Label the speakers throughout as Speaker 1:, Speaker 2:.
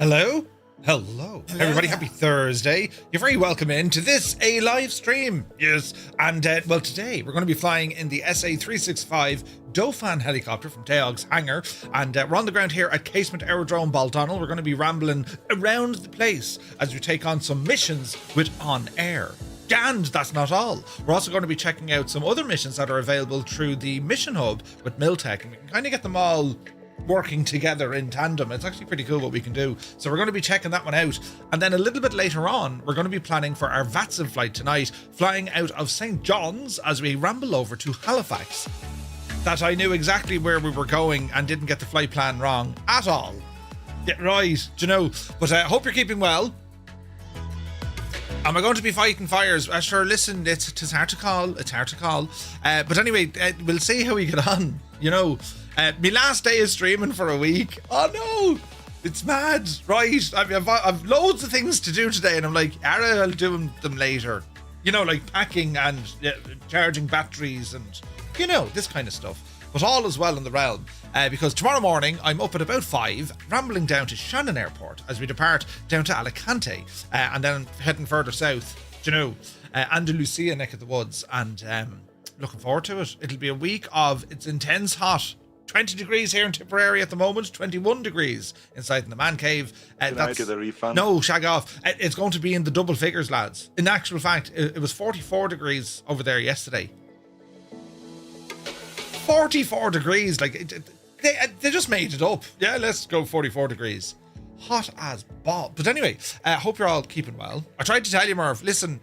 Speaker 1: Hello? Hello. Everybody, happy Thursday. You're very welcome in to this, a live stream. Yes. And, well, today we're going to be flying in the SA365 Dauphin helicopter from Taog's hangar. And we're on the ground here at Casement Aerodrome, Baldonnel. We're going to be rambling around the place as we take on some missions with OnAir. And that's not all. We're also going to be checking out some other missions that are available through the Mission Hub with Miltech. And we can kind of get them all working together in tandem. It's actually pretty cool what we can do. So we're going to be checking that one out. And then a little bit later on, we're going to be planning for our VATSIM flight tonight, flying out of St. John's as we ramble over to Halifax. That I knew exactly where we were going and didn't get the flight plan wrong at all. Yeah, right, do you know? But I hope you're keeping well. Am I going to be fighting fires? Sure, listen, it's hard to call. It's hard to call. But anyway, we'll see how we get on, you know. My last day is streaming for a week. Oh no, it's mad, right? I've loads of things to do today, and I'm like, I'll do them later. You know, like packing and charging batteries and, you know, this kind of stuff. But all is well in the realm, because tomorrow morning I'm up at about 5, rambling down to Shannon Airport as we depart down to Alicante, and then heading further south, you know, Andalusia neck of the woods, and looking forward to it. It'll be a week of, it's intense hot. 20 degrees here in Tipperary at the moment, 21 degrees inside in the man cave.
Speaker 2: Can I get a refund?
Speaker 1: No, shag off. It's going to be in the double figures, lads. In actual fact, it was 44 degrees over there yesterday. 44 degrees, like, they just made it up. Yeah, let's go 44 degrees. Hot as ball. But anyway, hope you're all keeping well. I tried to tell you, Merv, listen,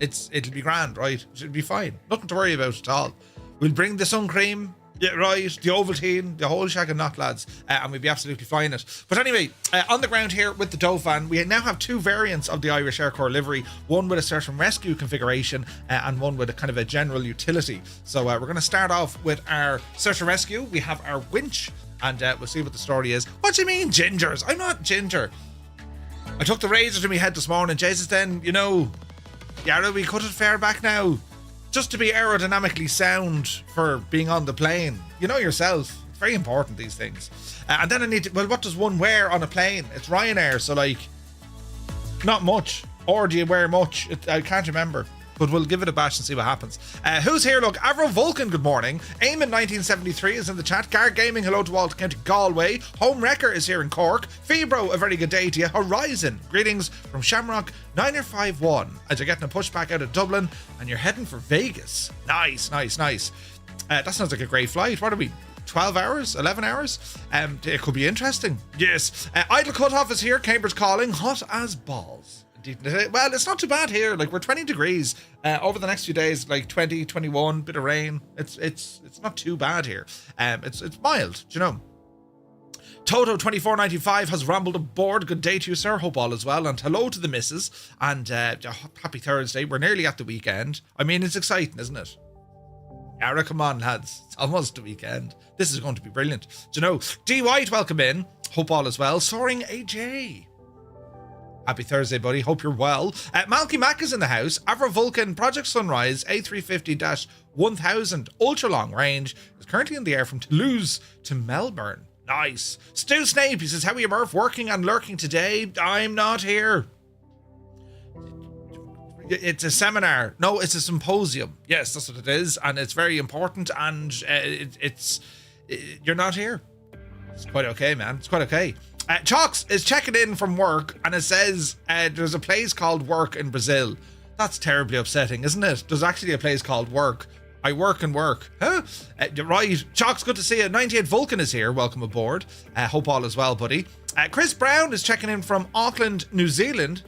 Speaker 1: it'll be grand, right? It'll be fine. Nothing to worry about at all. We'll bring the sun cream. Yeah, right, the Ovaltine, the whole shag and knot, lads, and we'll be absolutely flying it. But anyway, on the ground here with the Dauphin, we now have 2 variants of the Irish Air Corps livery, one with a search and rescue configuration, and one with a kind of a general utility. So we're going to start off with our search and rescue. We have our winch, and we'll see what the story is. What do you mean, gingers? I'm not ginger. I took the razor to my head this morning, Jesus, then, you know, yeah, we cut it fair back now. Just to be aerodynamically sound for being on the plane. You know yourself, it's very important, these things. And then I need to, well, what does one wear on a plane? It's Ryanair, so like, not much. Or do you wear much? I can't remember. But we'll give it a bash and see what happens. Who's here? Look, Avro Vulcan, good morning. Eamon 1973 is in the chat. Gar Gaming, hello to all to County Galway. Home Wrecker is here in Cork. Febro, a very good day to you. Horizon, greetings from Shamrock 951 as you're getting a pushback out of Dublin and you're heading for Vegas. Nice. That sounds like a great flight. What are we? 12 hours? 11 hours? It could be interesting. Yes. Idle Cutoff is here. Cambridge calling. Hot as balls. Well, it's not too bad here. Like, we're 20 degrees over the next few days, like 20, 21, bit of rain. It's not too bad here. It's mild, do you know? Toto 2495 has rambled aboard. Good day to you, sir. Hope all is well. And hello to the missus. And happy Thursday. We're nearly at the weekend. I mean, it's exciting, isn't it? Yara, come on, lads. It's almost the weekend. This is going to be brilliant. Do you know? D White, welcome in. Hope all is well. Soaring AJ. Happy Thursday, buddy. Hope you're well. Malky Mac is in the house. Avro Vulcan Project Sunrise A350-1000 ultra long range is currently in the air from Toulouse to Melbourne. Nice. Stu Snape, he says, how are you, Murph? Working and lurking today? I'm not here. It's a seminar. No, it's a symposium. Yes, that's what it is. And it's very important. And you're not here. It's quite okay, man. It's quite okay. Chalks is checking in from work and it says there's a place called Work in Brazil. That's terribly upsetting, isn't it? There's actually a place called Work. I work and work. Huh? Right. Chalks, good to see you. 98 Vulcan is here. Welcome aboard. Hope all is well, buddy. Chris Brown is checking in from Auckland, New Zealand.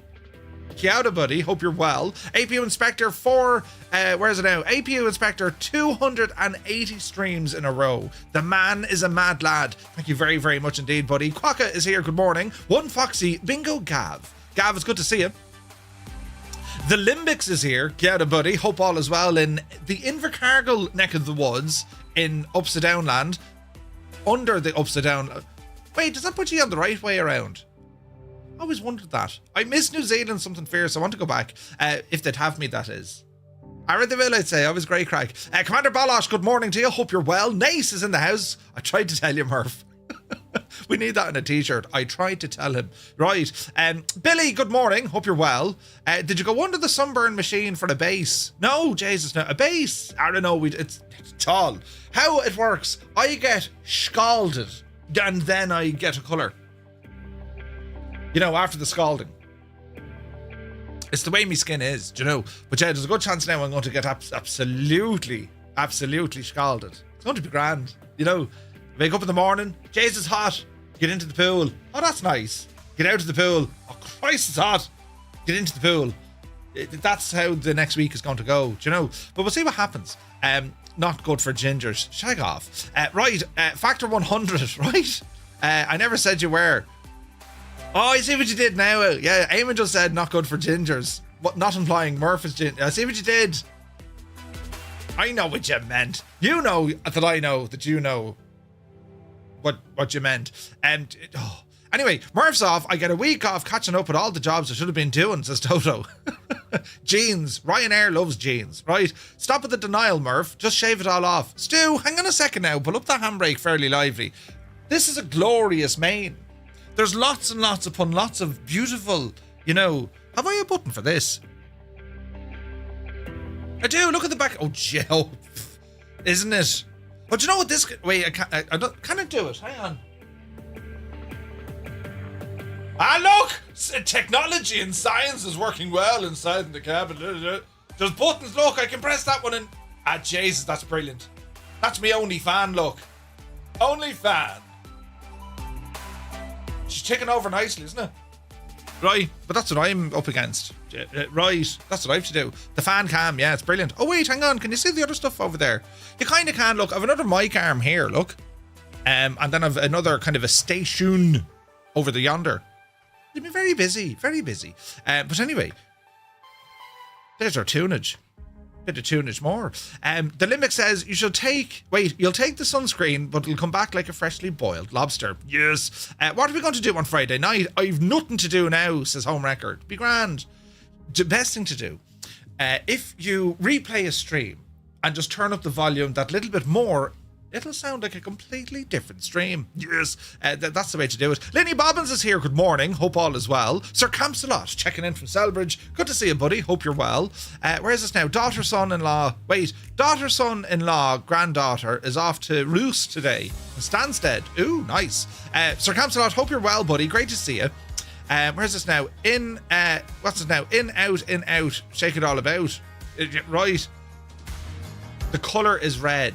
Speaker 1: Kia ora, buddy. Hope you're well. APU Inspector 4, where is it now? APU Inspector 280 streams in a row. The man is a mad lad. Thank you very, very much indeed, buddy. Quokka is here. Good morning. One Foxy, Bingo Gav. Gav, it's good to see you. The Limbics is here. Kia ora, buddy. Hope all is well in the Invercargill neck of the woods in Upside Down land. Under the Upside Down. Wait, does that put you on the right way around? I always wondered that. I miss New Zealand something fierce. I want to go back. If they'd have me, that is. Ara the will, I'd say. I was great crack. Commander Balosh, good morning to you. Hope you're well. Nace is in the house. I tried to tell you, Murph. We need that in a t-shirt. I tried to tell him. Right. Billy, good morning. Hope you're well. Did you go under the sunburn machine for a base? No, Jesus, no. A base? I don't know. It's tall. How it works, I get scalded and then I get a colour. You know, after the scalding. It's the way my skin is, do you know? But yeah, there's a good chance now I'm going to get absolutely scalded. It's going to be grand, you know? Wake up in the morning, Jesus, hot. Get into the pool. Oh, that's nice. Get out of the pool. Oh, Christ, it's hot. Get into the pool. That's how the next week is going to go, do you know? But we'll see what happens. Not good for gingers. Shag off. Right, factor 100, right? I never said you were. Oh, I see what you did now. Yeah, Eamon just said not good for gingers. What, not implying Murph is ginger. I see what you did. I know what you meant. You know that I know that you know what you meant. Anyway, Murph's off. I get a week off catching up with all the jobs I should have been doing, says Toto. Jeans. Ryanair loves jeans. Right. Stop with the denial, Murph. Just shave it all off. Stu, hang on a second now. Pull up the handbrake fairly lively. This is a glorious mane. There's lots and lots upon lots of beautiful, you know. Have I a button for this? I do. Look at the back. Oh, Joe. Isn't it? But you know what this... Wait, I don't... Can I do it? Hang on. Ah, look! Technology and science is working well inside the cabin. There's buttons. Look, I can press that one and... Ah, Jesus, that's brilliant. That's my only fan, look. Only fan. She's taking over nicely, isn't it? Right, but that's what I'm up against. Right, that's what I have to do. The fan cam, yeah, it's brilliant. Oh wait, hang on, can you see the other stuff over there? You kind of can, look, I have another mic arm here, look. And then I've another kind of a station over the yonder. You've been very busy, very busy. But anyway, there's our tunage. Bit of tunage more. The limbic says you'll take the sunscreen, but it'll come back like a freshly boiled lobster. Yes. What are we going to do on Friday night? I've nothing to do now, says Home Record. Be grand. The best thing to do, if you replay a stream and just turn up the volume that little bit more, it'll sound like a completely different stream. Yes, that's the way to do it. Lenny Bobbins is here. Good morning. Hope all is well. Sir Campsalot checking in from Selbridge. Good to see you, buddy. Hope you're well. Where is this now? Daughter, son-in-law. Wait, daughter, son-in-law, granddaughter is off to Roost today in Stansted. Ooh, nice. Sir Campsalot, hope you're well, buddy. Great to see you. Where's this now? What's this now? In, out. Shake it all about. Right. The colour is red.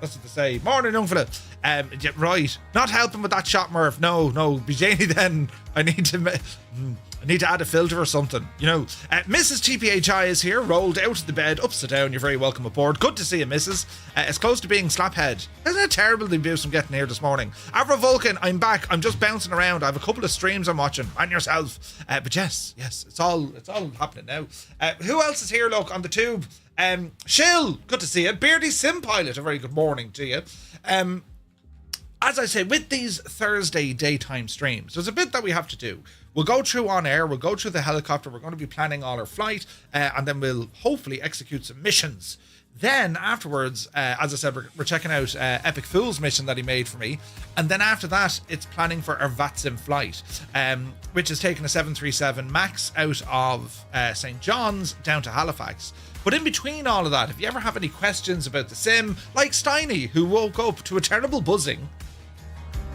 Speaker 1: That's what they say. Morning, young fella. Yeah, right. Not helping with that shot, Murph. No. Be Janie then. I need to add a filter or something. You know. Mrs. TPHI is here. Rolled out of the bed. Upside down. You're very welcome aboard. Good to see you, Mrs. It's close to being slaphead. Isn't it terrible the abuse I'm getting here this morning? Avra Vulcan, I'm back. I'm just bouncing around. I have a couple of streams I'm watching. And yourself. But yes. It's all happening now. Who else is here, look, on the tube? Shill, good to see you. Beardy Sim Pilot, a very good morning to you. As I say, with these Thursday daytime streams, there's a bit that we have to do. We'll go through on air, we'll go through the helicopter, we're going to be planning all our flight, and then we'll hopefully execute some missions. Then afterwards, as I said, we're checking out Epic Fool's mission that he made for me. And then after that, it's planning for our VATSIM flight, which is taking a 737 MAX out of St. John's down to Halifax. But in between all of that, if you ever have any questions about the sim, like Steiny, who woke up to a terrible buzzing,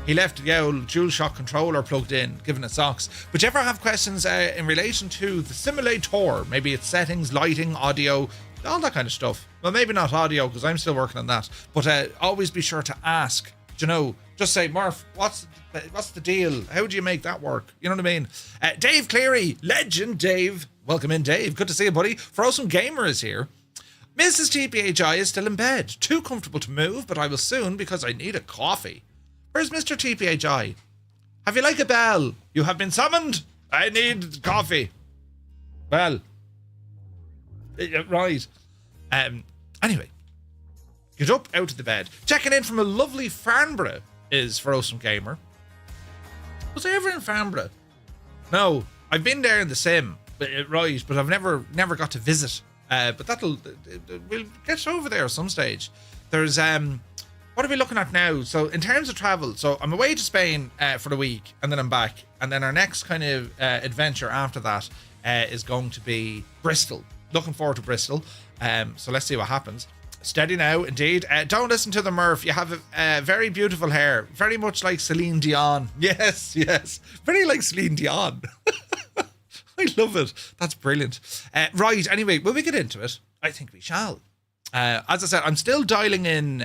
Speaker 1: he left the old DualShock controller plugged in, giving it socks. But you ever have questions in relation to the simulator, maybe its settings, lighting, audio, all that kind of stuff. Well, maybe not audio, because I'm still working on that. But always be sure to ask. You know, just say, Murph, what's the deal? How do you make that work? You know what I mean? Dave Cleary, legend Dave. Welcome in, Dave. Good to see you, buddy. Frozen Gamer is here. Mrs. TPHI is still in bed. Too comfortable to move, but I will soon because I need a coffee. Where's Mr. TPHI? Have you like a bell? You have been summoned. I need coffee. Well, right. Anyway, get up out of the bed. Checking in from a lovely Farnborough is Frozen Gamer. Was I ever in Farnborough? No, I've been there in the sim. Right, but I've never got to visit. But we'll get over there at some stage. There's what are we looking at now? So in terms of travel, so I'm away to Spain for the week, and then I'm back, and then our next kind of adventure after that is going to be Bristol. Looking forward to Bristol. So let's see what happens. Steady now, indeed. Don't listen to the Murph. You have very beautiful hair, very much like Celine Dion. Yes, very like Celine Dion. I love it. That's brilliant. Right, anyway, will we get into it? I think we shall. As I said, I'm still dialing in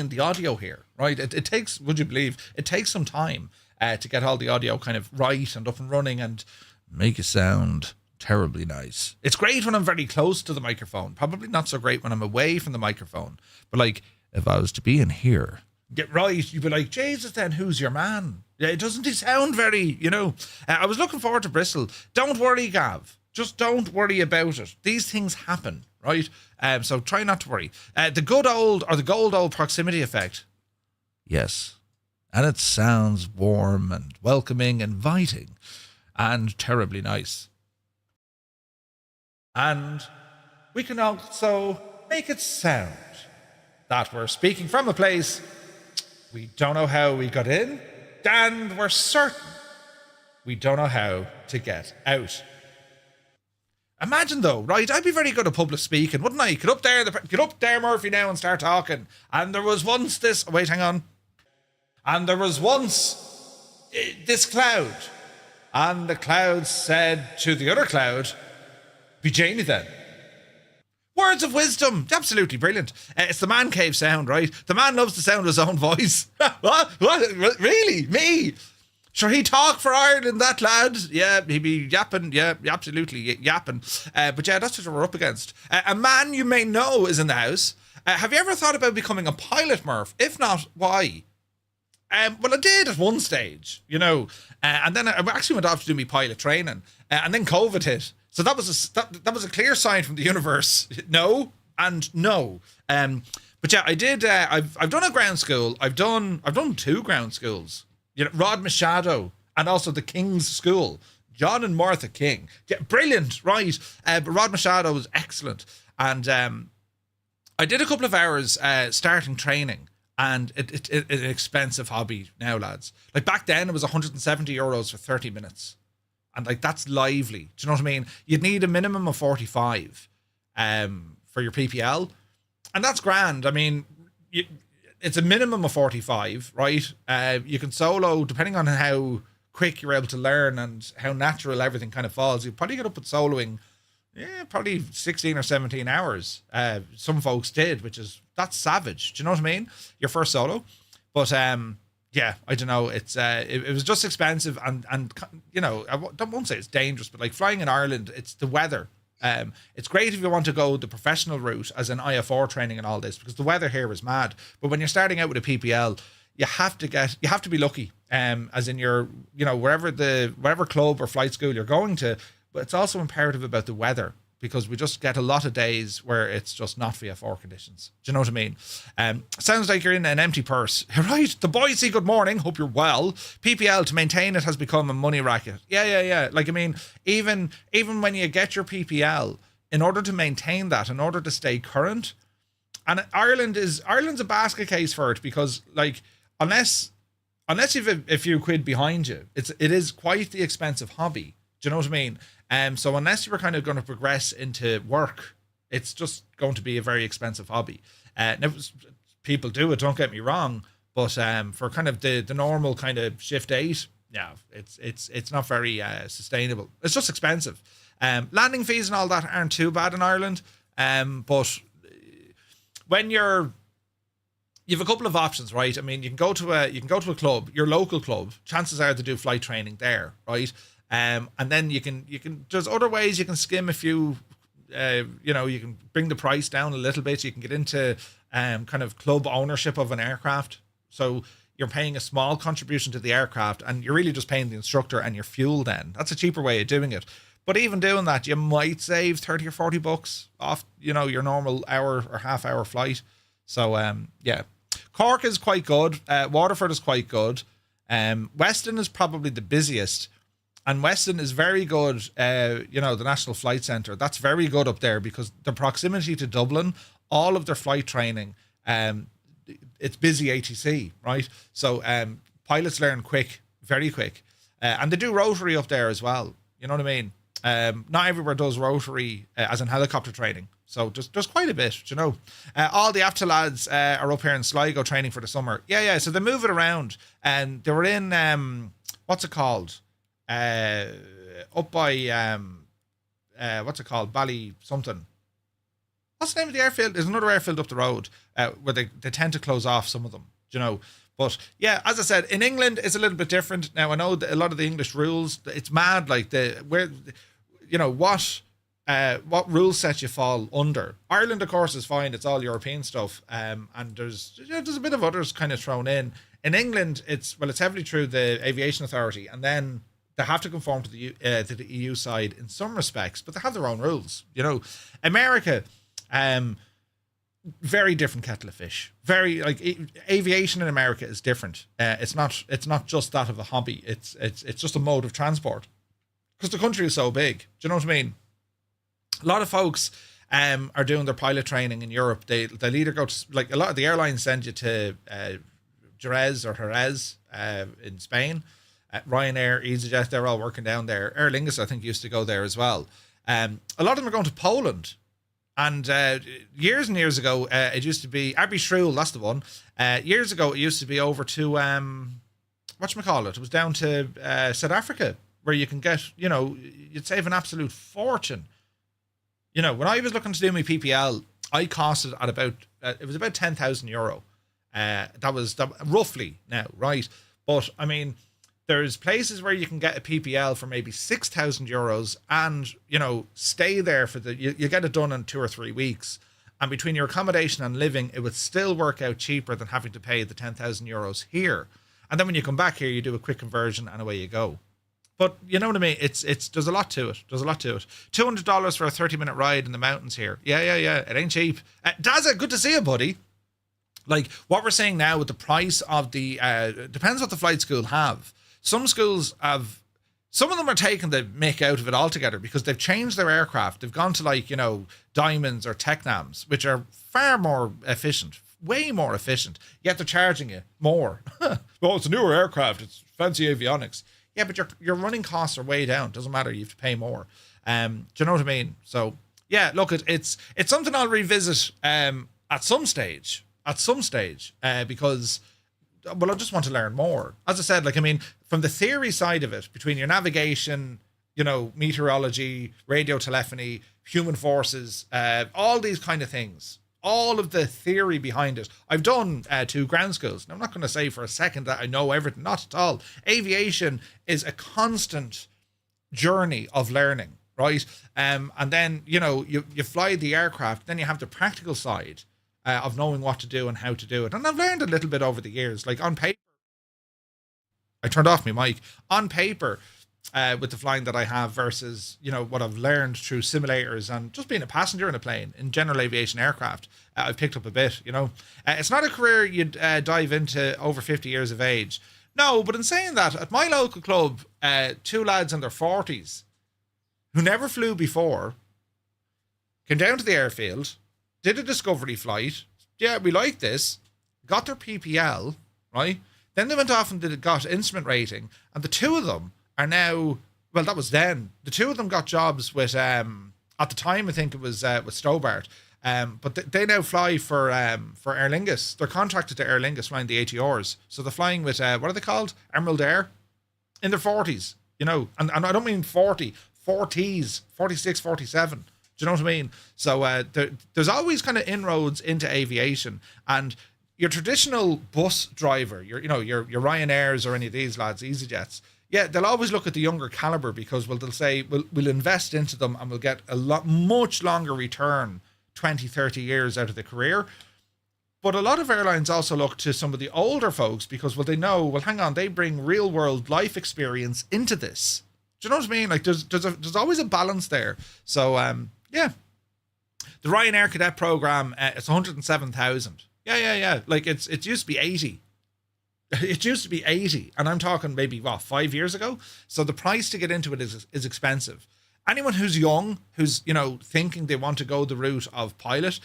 Speaker 1: the audio here, right? It takes, would you believe, it takes some time to get all the audio kind of right and up and running and make it sound terribly nice. It's great when I'm very close to the microphone. Probably not so great when I'm away from the microphone. But like, if I was to be in here, get right, you'd be like, Jesus, then who's your man? Yeah, doesn't he sound very, I was looking forward to Bristol. Don't worry, Gav. Just don't worry about it. These things happen, right? So try not to worry. The good old, or the gold old proximity effect. Yes. And it sounds warm and welcoming, inviting, and terribly nice. And we can also make it sound that we're speaking from a place we don't know how we got in, and we're certain we don't know how to get out. Imagine though, right? I'd be very good at public speaking, wouldn't I? Get up there, Murphy, now and start talking. And there was once this. Wait, hang on. And there was once this cloud, and the cloud said to the other cloud, "Be Janie then." Words of wisdom, absolutely brilliant. It's the man cave sound, right? The man loves the sound of his own voice. What? Really? Me? Sure, he talk for Ireland, that lad. Yeah, he be yapping. Yeah, absolutely yapping. But yeah, that's what we're up against. A man you may know is in the house. Have you ever thought about becoming a pilot, Murph? If not, why? Well, I did at one stage, and then I actually went off to do my pilot training, and then COVID hit. So that was a clear sign from the universe. No and no. But yeah, I did. I've done a ground school. I've done 2 ground schools. Rod Machado and also the King's School, John and Martha King. Yeah, brilliant, right? But Rod Machado was excellent, and I did a couple of hours starting training, and it's an expensive hobby now, lads. Like back then, it was €170 for 30 minutes. And like, that's lively. Do you know what I mean? You'd need a minimum of 45 for your PPL. And that's grand. I mean, it's a minimum of 45, right? You can solo, depending on how quick you're able to learn and how natural everything kind of falls. You probably get up with soloing, probably 16 or 17 hours. Some folks did, that's savage. Do you know what I mean? Your first solo. But yeah, I don't know. It's it was just expensive, and I won't say it's dangerous, but like flying in Ireland, it's the weather. It's great if you want to go the professional route, as in IFR training and all this, because the weather here is mad. But when you're starting out with a PPL, you have to be lucky. As in your, wherever club or flight school you're going to. But it's also imperative about the weather, because we just get a lot of days where it's just not VFR conditions. Do you know what I mean? Sounds like you're in an empty purse. Right, the boys say good morning, hope you're well. PPL, to maintain it, has become a money racket. Yeah. Like, I mean, even when you get your PPL, in order to maintain that, in order to stay current, and Ireland's a basket case for it, because like, unless you've a few quid behind you, it is quite the expensive hobby. Do you know what I mean? So unless you were kind of going to progress into work, it's just going to be a very expensive hobby. Now, people do it, don't get me wrong, but for kind of the normal kind of shift 8, yeah, it's not very sustainable. It's just expensive. Landing fees and all that aren't too bad in Ireland, but when you have a couple of options, right? I mean, you can go to a club, your local club. Chances are they do flight training there, right? And then you can there's other ways you can skim a few, you can bring the price down a little bit. You can get into kind of club ownership of an aircraft. So you're paying a small contribution to the aircraft, and you're really just paying the instructor and your fuel then. That's a cheaper way of doing it. But even doing that, you might save 30 or 40 bucks off, your normal hour or half hour flight. So, yeah. Cork is quite good. Waterford is quite good. Weston is probably the busiest. And Weston is very good, the National Flight Centre. That's very good up there, because the proximity to Dublin all of their flight training, it's busy ATC, right? So pilots learn quick, very quick. And they do rotary up there as well. You know what I mean? Not everywhere does rotary as in helicopter training. So there's quite a bit, you know. All the AFTA lads are up here in Sligo training for the summer. Yeah. So they move it around. And they were in, what's it called? Up by, what's it called? Bally something. What's the name of the airfield? There's another airfield up the road where they tend to close off some of them, you know. But yeah, as I said, in England it's a little bit different. Now I know that a lot of the English rules, it's mad. Like what rule set you fall under. Ireland, of course, is fine. It's all European stuff, and there's a bit of others kind of thrown in. In England, it's heavily through the Aviation Authority, and then they have to conform to the EU side in some respects, but they have their own rules. You know, America. Very different kettle of fish. Very aviation in America is different. It's not just that of a hobby. It's just a mode of transport because the country is so big. Do you know what I mean? A lot of folks are doing their pilot training in Europe. They'll either go to, like, a lot of the airlines send you to Jerez or Jerez in Spain. Ryanair, EasyJet, they're all working down there. Aer Lingus, I think, used to go there as well. A lot of them are going to Poland. And years and years ago, it used to be Abbey Shrewl, that's the one. Years ago, it used to be over to whatchamacallit. It was down to South Africa, where you can get, you know, you'd save an absolute fortune. You know, when I was looking to do my PPL, I costed at about it was about €10,000. That was roughly now, right? But I mean, there's places where you can get a PPL for maybe €6,000 and, you know, stay there for you get it done in 2 or 3 weeks. And between your accommodation and living, it would still work out cheaper than having to pay the €10,000 here. And then when you come back here, you do a quick conversion and away you go. But you know what I mean? It's there's a lot to it. There's a lot to it. $200 for a 30-minute ride in the mountains here. Yeah. It ain't cheap. Daza, good to see you, buddy. Like what we're saying now with the price of the depends what the flight school have. Some schools some of them are taking the mick out of it altogether because they've changed their aircraft. They've gone to, like, you know, Diamonds or Technams, which are far more efficient, way more efficient, yet they're charging you more. Well, it's a newer aircraft. It's fancy avionics. Yeah, but your running costs are way down. Doesn't matter. You have to pay more. Do you know what I mean? So, yeah, look, it's something I'll revisit at some stage, because... Well, I just want to learn more. As I said, like, I mean, from the theory side of it, between your navigation, you know, meteorology, radio telephony, human forces, all these kind of things, all of the theory behind it. I've done 2 ground schools. Now, I'm not going to say for a second that I know everything. Not at all. Aviation is a constant journey of learning, right? And then, you know, you fly the aircraft, then you have the practical side. Of knowing what to do and how to do it. And I've learned a little bit over the years. Like on paper, I turned off my mic. On paper, with the flying that I have versus, you know, what I've learned through simulators and just being a passenger in a plane, in general aviation aircraft, I've picked up a bit, you know. It's not a career you'd dive into over 50 years of age. No, but in saying that, at my local club, 2 lads in their 40s who never flew before came down to the airfield, did a discovery flight. Yeah, we like this. Got their PPL, right? Then they went off and got instrument rating. And the 2 of them are now, well, that was then. The 2 of them got jobs with, at the time, I think it was with Stobart. But they now fly for Aer Lingus. They're contracted to Aer Lingus flying the ATRs. So they're flying with, what are they called? Emerald Air. In their 40s, you know. And I don't mean 40, 40s, 46, 47. Do you know what I mean? So there's always kind of inroads into aviation, and your traditional bus driver, your Ryanairs or any of these lads, EasyJets, yeah, they'll always look at the younger caliber because they'll say we'll invest into them and we'll get much longer return, 20, 30 years out of the career. But a lot of airlines also look to some of the older folks because they know, well, hang on, they bring real world life experience into this. Do you know what I mean? Like there's always a balance there. So yeah, the Ryanair Cadet program, it's 107,000. Yeah. Like it used to be 80. It used to be 80, and I'm talking maybe 5 years ago. So the price to get into it is expensive. Anyone who's young, who's, you know, thinking they want to go the route of pilot,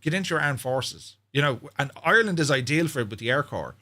Speaker 1: get into your armed forces. You know, and Ireland is ideal for it with the Air Corps.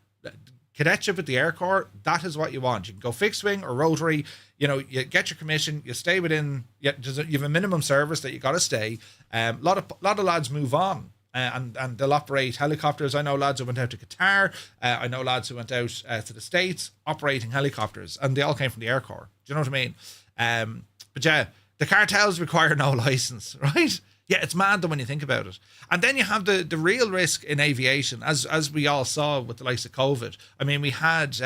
Speaker 1: Cadetship with the Air Corps, that is what you want. You can go fixed wing or rotary. You know, you get your commission, you stay within. You have a minimum service that you got to stay. Lot of lads move on, and they'll operate helicopters. I know lads who went out to Qatar. I know lads who went out to the States operating helicopters, and they all came from the Air Corps. Do you know what I mean? But yeah, the cartels require no license, right? Yeah, it's mad though when you think about it. And then you have the real risk in aviation, as we all saw with the likes of COVID. I mean, we had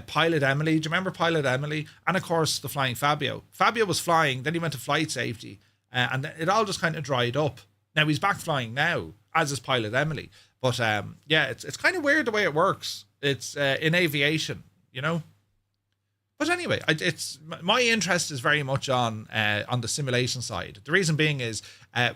Speaker 1: Pilot Emily. Do you remember Pilot Emily? And of course, the flying Fabio. Fabio was flying, then he went to flight safety, and it all just kind of dried up. Now he's back flying now, as is Pilot Emily. But yeah, it's kind of weird the way it works. It's in aviation, you know. But anyway, it's my interest is very much on the simulation side. The reason being is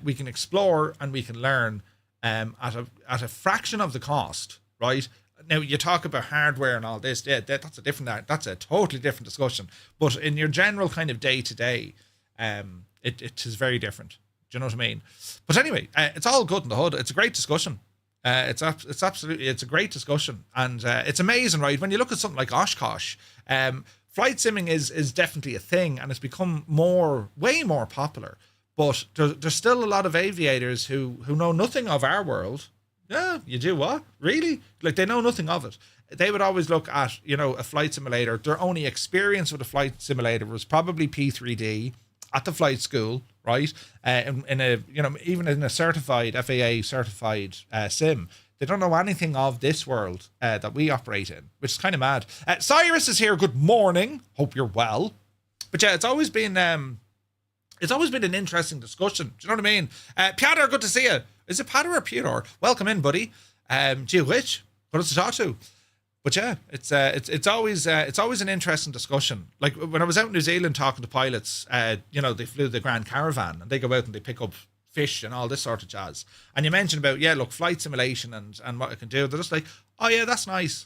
Speaker 1: we can explore and we can learn at a fraction of the cost, right? Now you talk about hardware and all this, yeah, that's a totally different discussion. But in your general kind of day to day, it is very different. Do you know what I mean? But anyway, it's all good in the hood. It's a great discussion. It's a great discussion, and it's amazing, right? When you look at something like Oshkosh, flight simming is definitely a thing, and it's become way more popular. But there's still a lot of aviators who know nothing of our world. Yeah, you do what? Really? Like, they know nothing of it. They would always look at, you know, a flight simulator. Their only experience with a flight simulator was probably P3D at the flight school, right? In a, you know, even in a certified FAA certified sim. They don't know anything of this world that we operate in, which is kind of mad. Cyrus is here. Good morning. Hope you're well. But yeah, it's always been an interesting discussion. Do you know what I mean? Piotr, good to see you. Is it Piotr or Piotr? Welcome in, buddy. Gee which? What else to talk to? But yeah, it's always an interesting discussion. Like when I was out in New Zealand talking to pilots, you know, they flew the Grand Caravan and they go out and they pick up fish and all this sort of jazz. And you mentioned about, yeah, look, flight simulation and what it can do. They're just like, oh yeah, that's nice.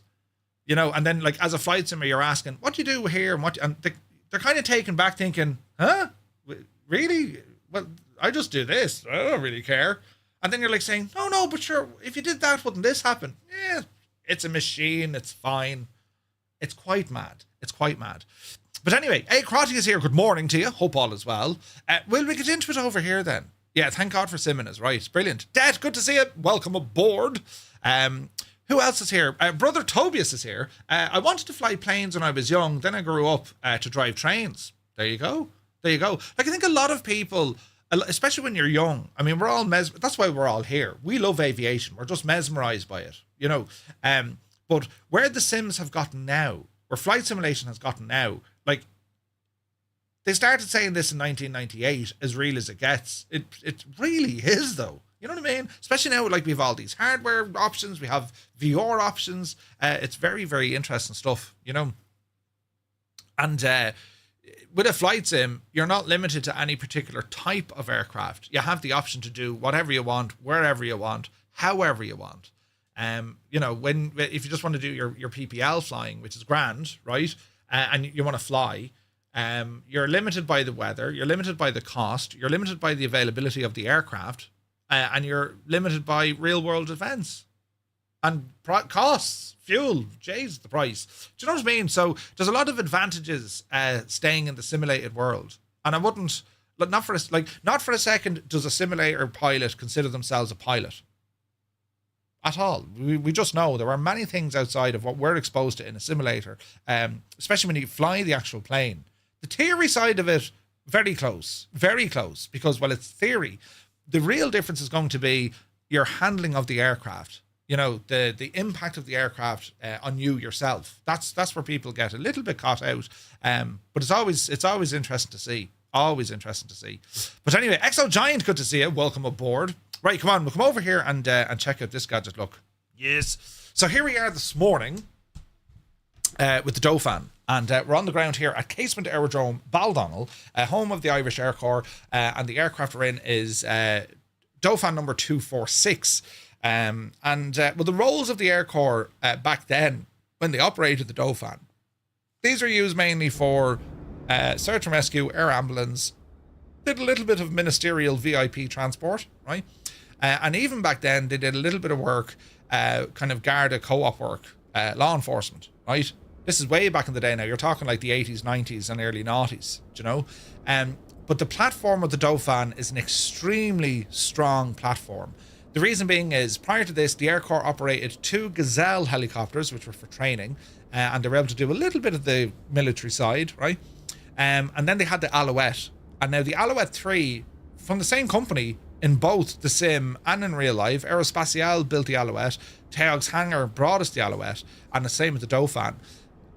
Speaker 1: You know, and then like as a flight simmer, you're asking, what do you do here? And they're kind of taken back thinking, huh? Really? Well, I just do this. I don't really care. And then you're like saying, no, but sure, if you did that, wouldn't this happen? Yeah, it's a machine. It's fine. It's quite mad. But anyway, hey, Crotty is here. Good morning to you. Hope all is well. Will we get into it over here then? Yeah, thank God for Simon is right. Brilliant. Dad, good to see you. Welcome aboard. Who else is here? Brother Tobias is here. I wanted to fly planes when I was young. Then I grew up to drive trains. There you go. Like, I think a lot of people, especially when you're young, I mean, we're all that's why we're all here. We love aviation. We're just mesmerized by it, you know. But where the sims have gotten now, where flight simulation has gotten now, like, they started saying this in 1998, as real as it gets. It really is, though. You know what I mean? Especially now, like, we have all these hardware options. We have VR options. It's very, very interesting stuff, you know? And with a flight sim, you're not limited to any particular type of aircraft. You have the option to do whatever you want, wherever you want, however you want. You know, if you just want to do your PPL flying, which is grand, right? And you want to fly, you're limited by the weather, you're limited by the cost, you're limited by the availability of the aircraft, and you're limited by real world events and costs, fuel, jeez, the price. Do you know what I mean? So there's a lot of advantages staying in the simulated world, and I wouldn't, not for a second does a simulator pilot consider themselves a pilot at all. We just know there are many things outside of what we're exposed to in a simulator, especially when you fly the actual plane. The theory side of it, very close, because, well, it's theory. The real difference is going to be your handling of the aircraft. You know, the impact of the aircraft on you yourself. That's where people get a little bit caught out. But it's always interesting to see. Always interesting to see. But anyway, Exo Giant, good to see you. Welcome aboard. Right, come on, we'll come over here and check out this gadget. Look, yes. So here we are this morning with the Dauphin. And we're on the ground here at Casement Aerodrome, Baldonnel, home of the Irish Air Corps. And the aircraft we're in is Dauphin number 246. Well, the roles of the Air Corps back then, when they operated the Dauphin, these are used mainly for search and rescue, air ambulance, did a little bit of ministerial VIP transport, right? And even back then, they did a little bit of work, kind of Garda co-op work, law enforcement, right? This is way back in the day now. You're talking like the 80s, 90s, and early noughties, you know? But the platform of the Dauphin is an extremely strong platform. The reason being is, prior to this, the Air Corps operated 2 Gazelle helicopters, which were for training, and they were able to do a little bit of the military side, right? And then they had the Alouette. And now the Alouette 3, from the same company, in both the sim and in real life, Aerospatiale built the Alouette, Teox Hangar brought us the Alouette, and the same with the Dauphin.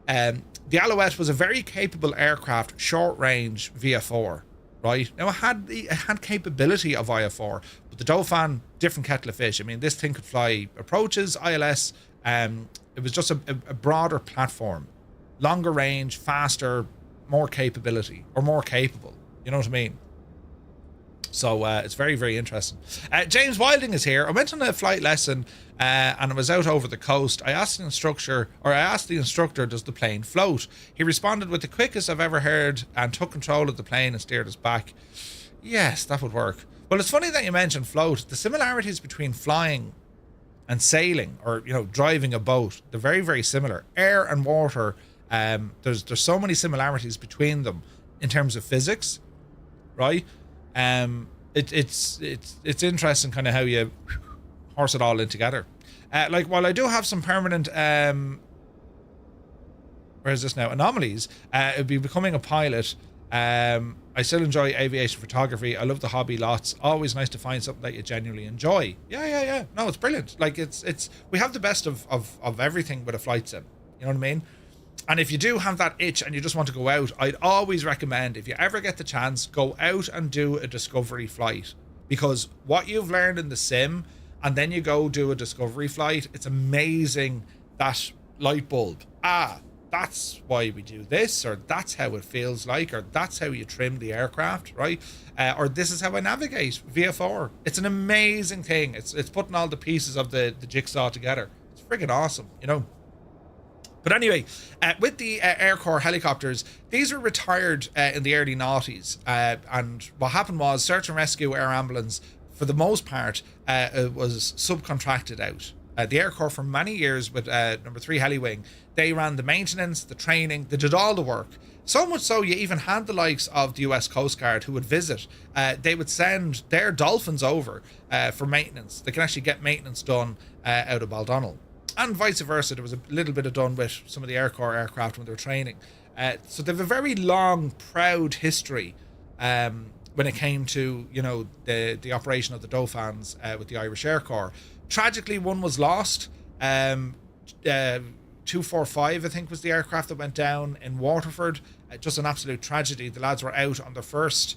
Speaker 1: The Alouette was a very capable aircraft, short-range VF4, right? Now, it had capability of IF4, but the Dauphin, different kettle of fish. I mean, this thing could fly approaches, ILS. It was just a broader platform, longer range, faster, more capability, or more capable. You know what I mean? So it's very, very interesting. James Wilding is here. I went on a flight lesson and I was out over the coast. I asked the instructor, does the plane float? He responded with the quickest I've ever heard and took control of the plane and steered us back. Yes, that would work. Well, it's funny that you mentioned float. The similarities between flying and sailing, or, you know, driving a boat, they're very, very similar. Air and water, there's so many similarities between them in terms of physics, right? It's interesting kind of how you horse it all in together. Like, while I do have some permanent where is this now, anomalies, it'd be becoming a pilot. I still enjoy aviation photography. I love the hobby lots. Always nice to find something that you genuinely enjoy. Yeah. No, it's brilliant. Like, it's we have the best of everything with a flight sim. You know what I mean? And if you do have that itch and you just want to go out, I'd always recommend, if you ever get the chance, go out and do a discovery flight. Because what you've learned in the sim, and then you go do a discovery flight, it's amazing, that light bulb. That's why we do this, or that's how it feels like, or that's how you trim the aircraft, right? Or this is how I navigate VF4. It's an amazing thing. It's putting all the pieces of the jigsaw together. It's friggin' awesome, you know? But anyway, with the Air Corps helicopters, these were retired in the early noughties. And what happened was, search and rescue, air ambulance, for the most part, it was subcontracted out. The Air Corps for many years with number 3 Heli Wing, they ran the maintenance, the training, they did all the work. So much so, you even had the likes of the US Coast Guard who would visit. They would send their Dolphins over for maintenance. They can actually get maintenance done out of Baldonnel. And vice versa, there was a little bit of done with some of the Air Corps aircraft when they were training. So they have a very long, proud history when it came to, you know, the operation of the Dauphins with the Irish Air Corps. Tragically, one was lost. 245, I think, was the aircraft that went down in Waterford. Just an absolute tragedy. The lads were out on their first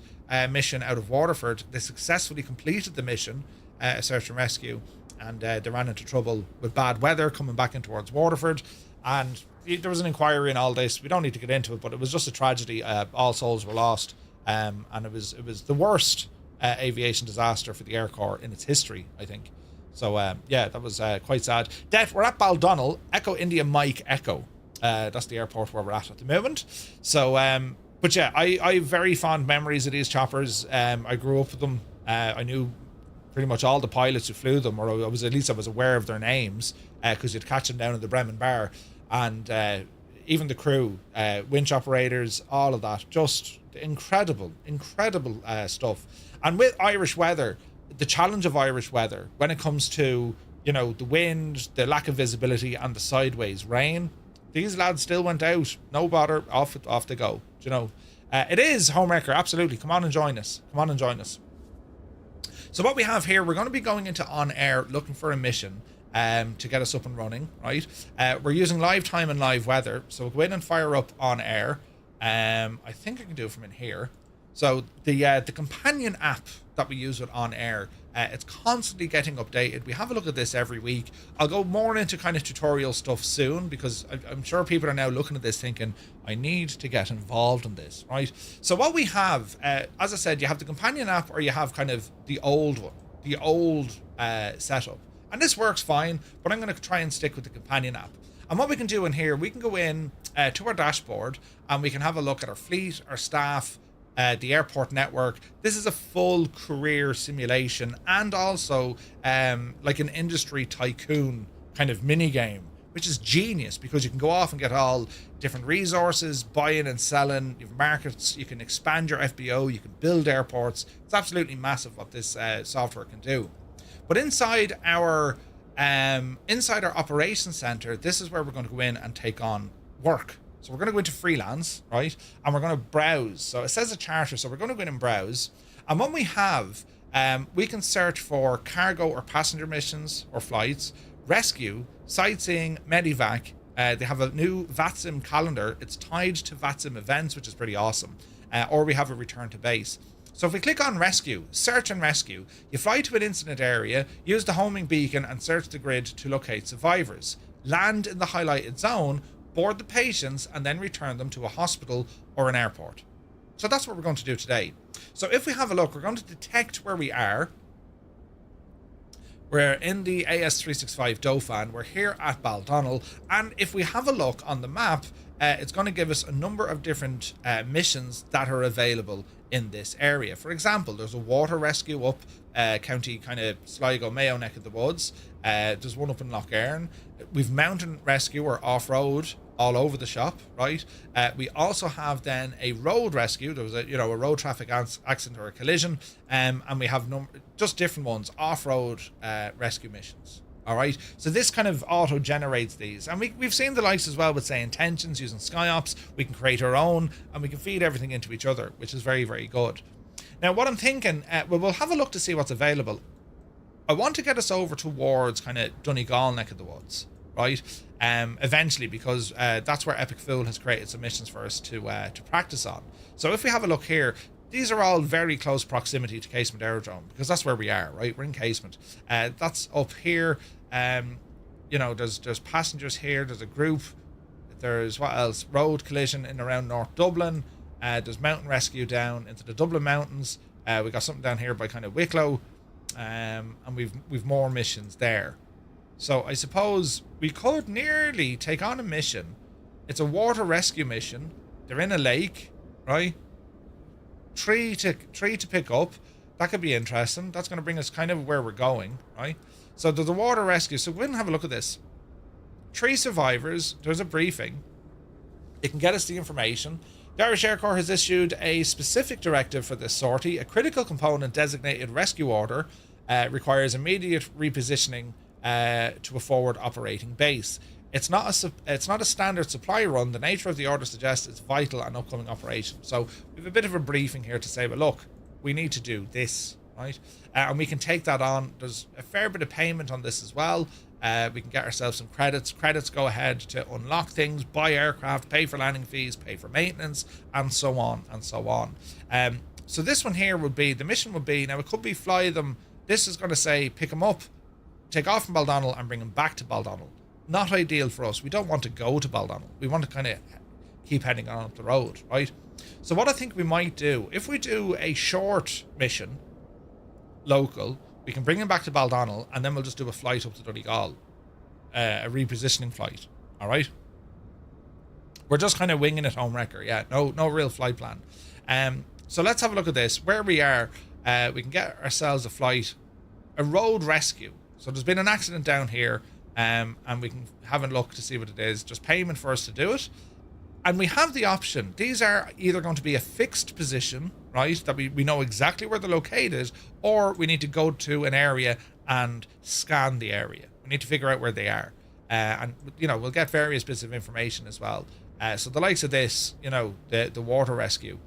Speaker 1: mission out of Waterford. They successfully completed the mission, a search and rescue, and they ran into trouble with bad weather coming back in towards Waterford. And there was an inquiry and all this. We don't need to get into it, but it was just a tragedy. All souls were lost, and it was the worst aviation disaster for the Air Corps in its history, I think. So yeah, that was quite sad. Det, we're at Baldonnel, Echo India Mike Echo. That's the airport where we're at the moment. So but yeah, I have very fond memories of these choppers. I grew up with them. I knew pretty much all the pilots who flew them, or I was aware of their names, because you'd catch them down in the Bremen Bar, and even the crew, winch operators, all of that, just incredible stuff. And with Irish weather, the challenge of Irish weather when it comes to, you know, the wind, the lack of visibility, and the sideways rain, these lads still went out, no bother, off they go. You know, it is homewrecker, absolutely. Come on and join us. So what we have here, we're going to be going into OnAir looking for a mission to get us up and running, right? We're using live time and live weather, so we'll go in and fire up OnAir. I think I can do it from in here. So the companion app that we use with OnAir, it's constantly getting updated. We have a look at this every week. I'll go more into kind of tutorial stuff soon, because I'm sure people are now looking at this thinking, I need to get involved in this, right? So what we have, as I said, you have the companion app, or you have kind of the old one, the old setup. And this works fine, but I'm going to try and stick with the companion app. And what we can do in here, we can go in to our dashboard, and we can have a look at our fleet, our staff, the airport network. This is a full career simulation and also like an industry tycoon kind of mini game, which is genius because you can go off and get all different resources, buying and selling. You have markets, you can expand your FBO, you can build airports. It's absolutely massive what this software can do. But inside our operations center, this is where we're going to go in and take on work. So we're going to go into freelance, right? And we're going to browse. So it says a charter, so we're going to go in and browse. And when we have, we can search for cargo or passenger missions or flights, rescue, sightseeing, medevac. They have a new VATSIM calendar. It's tied to VATSIM events, which is pretty awesome. Or we have a return to base. So if we click on rescue, search and rescue, you fly to an incident area, use the homing beacon and search the grid to locate survivors. Land in the highlighted zone, board the patients, and then return them to a hospital or an airport. So that's what we're going to do today. So if we have a look, we're going to detect where we are. We're in the AS365 Dauphin. We're here at Baldonnel. And if we have a look on the map, it's going to give us a number of different missions that are available in this area. For example, there's a water rescue up County kind of Sligo, Mayo neck of the woods. There's one up in Lough Erne. We've mountain rescue or off-road all over the shop, right? We also have then a road rescue. There was a road traffic accident or a collision, and we have just different ones, off-road rescue missions. All right, so this kind of auto generates these, and we've seen the likes as well with, say, intentions using SkyOps. We can create our own, and we can feed everything into each other, which is very, very good. Now, what I'm thinking, we'll have a look to see what's available. I want to get us over towards kind of Donegal neck of the woods, right? Eventually, because that's where Epic Fool has created some missions for us to practice on. So if we have a look here, these are all very close proximity to Casement Aerodrome because that's where we are, right? We're in Casement. That's up here. There's passengers here. There's a group. There's what else? Road collision in around North Dublin. There's mountain rescue down into the Dublin Mountains. We got something down here by kind of Wicklow, and we've more missions there. So I suppose we could nearly take on a mission. It's a water rescue mission. They're in a lake, right? Tree to pick up. That could be interesting. That's going to bring us kind of where we're going, right? So there's a water rescue. So go ahead and have a look at this. 3 survivors. There's a briefing. It can get us the information. The Irish Air Corps has issued a specific directive for this sortie. A critical component designated rescue order requires immediate repositioning to a forward operating base. It's not a standard supply run. The nature of the order suggests it's vital and upcoming operation. So we have a bit of a briefing here to say, well, look, we need to do this, right? And we can take that on. There's a fair bit of payment on this as well. We can get ourselves some credits. Credits go ahead to unlock things, buy aircraft, pay for landing fees, pay for maintenance, and so on and so on. So this one here would be, the mission would be, now it could be fly them. This is going to say pick them up, take off from Baldonnel and bring them back to Baldonnel. Not ideal for us. We don't want to go to Baldonnel. We want to kind of keep heading on up the road, right? So what I think we might do, if we do a short mission, local, we can bring them back to Baldonnel and then we'll just do a flight up to Donegal, a repositioning flight, all right? We're just kind of winging it, home wrecker. Yeah, no real flight plan. So let's have a look at this. Where we are, we can get ourselves a flight, a road rescue. So there's been an accident down here, and we can have a look to see what it is. Just payment for us to do it. And we have the option. These are either going to be a fixed position, right, that we know exactly where they're located, or we need to go to an area and scan the area. We need to figure out where they are. And, we'll get various bits of information as well. So the likes of this, the water rescue,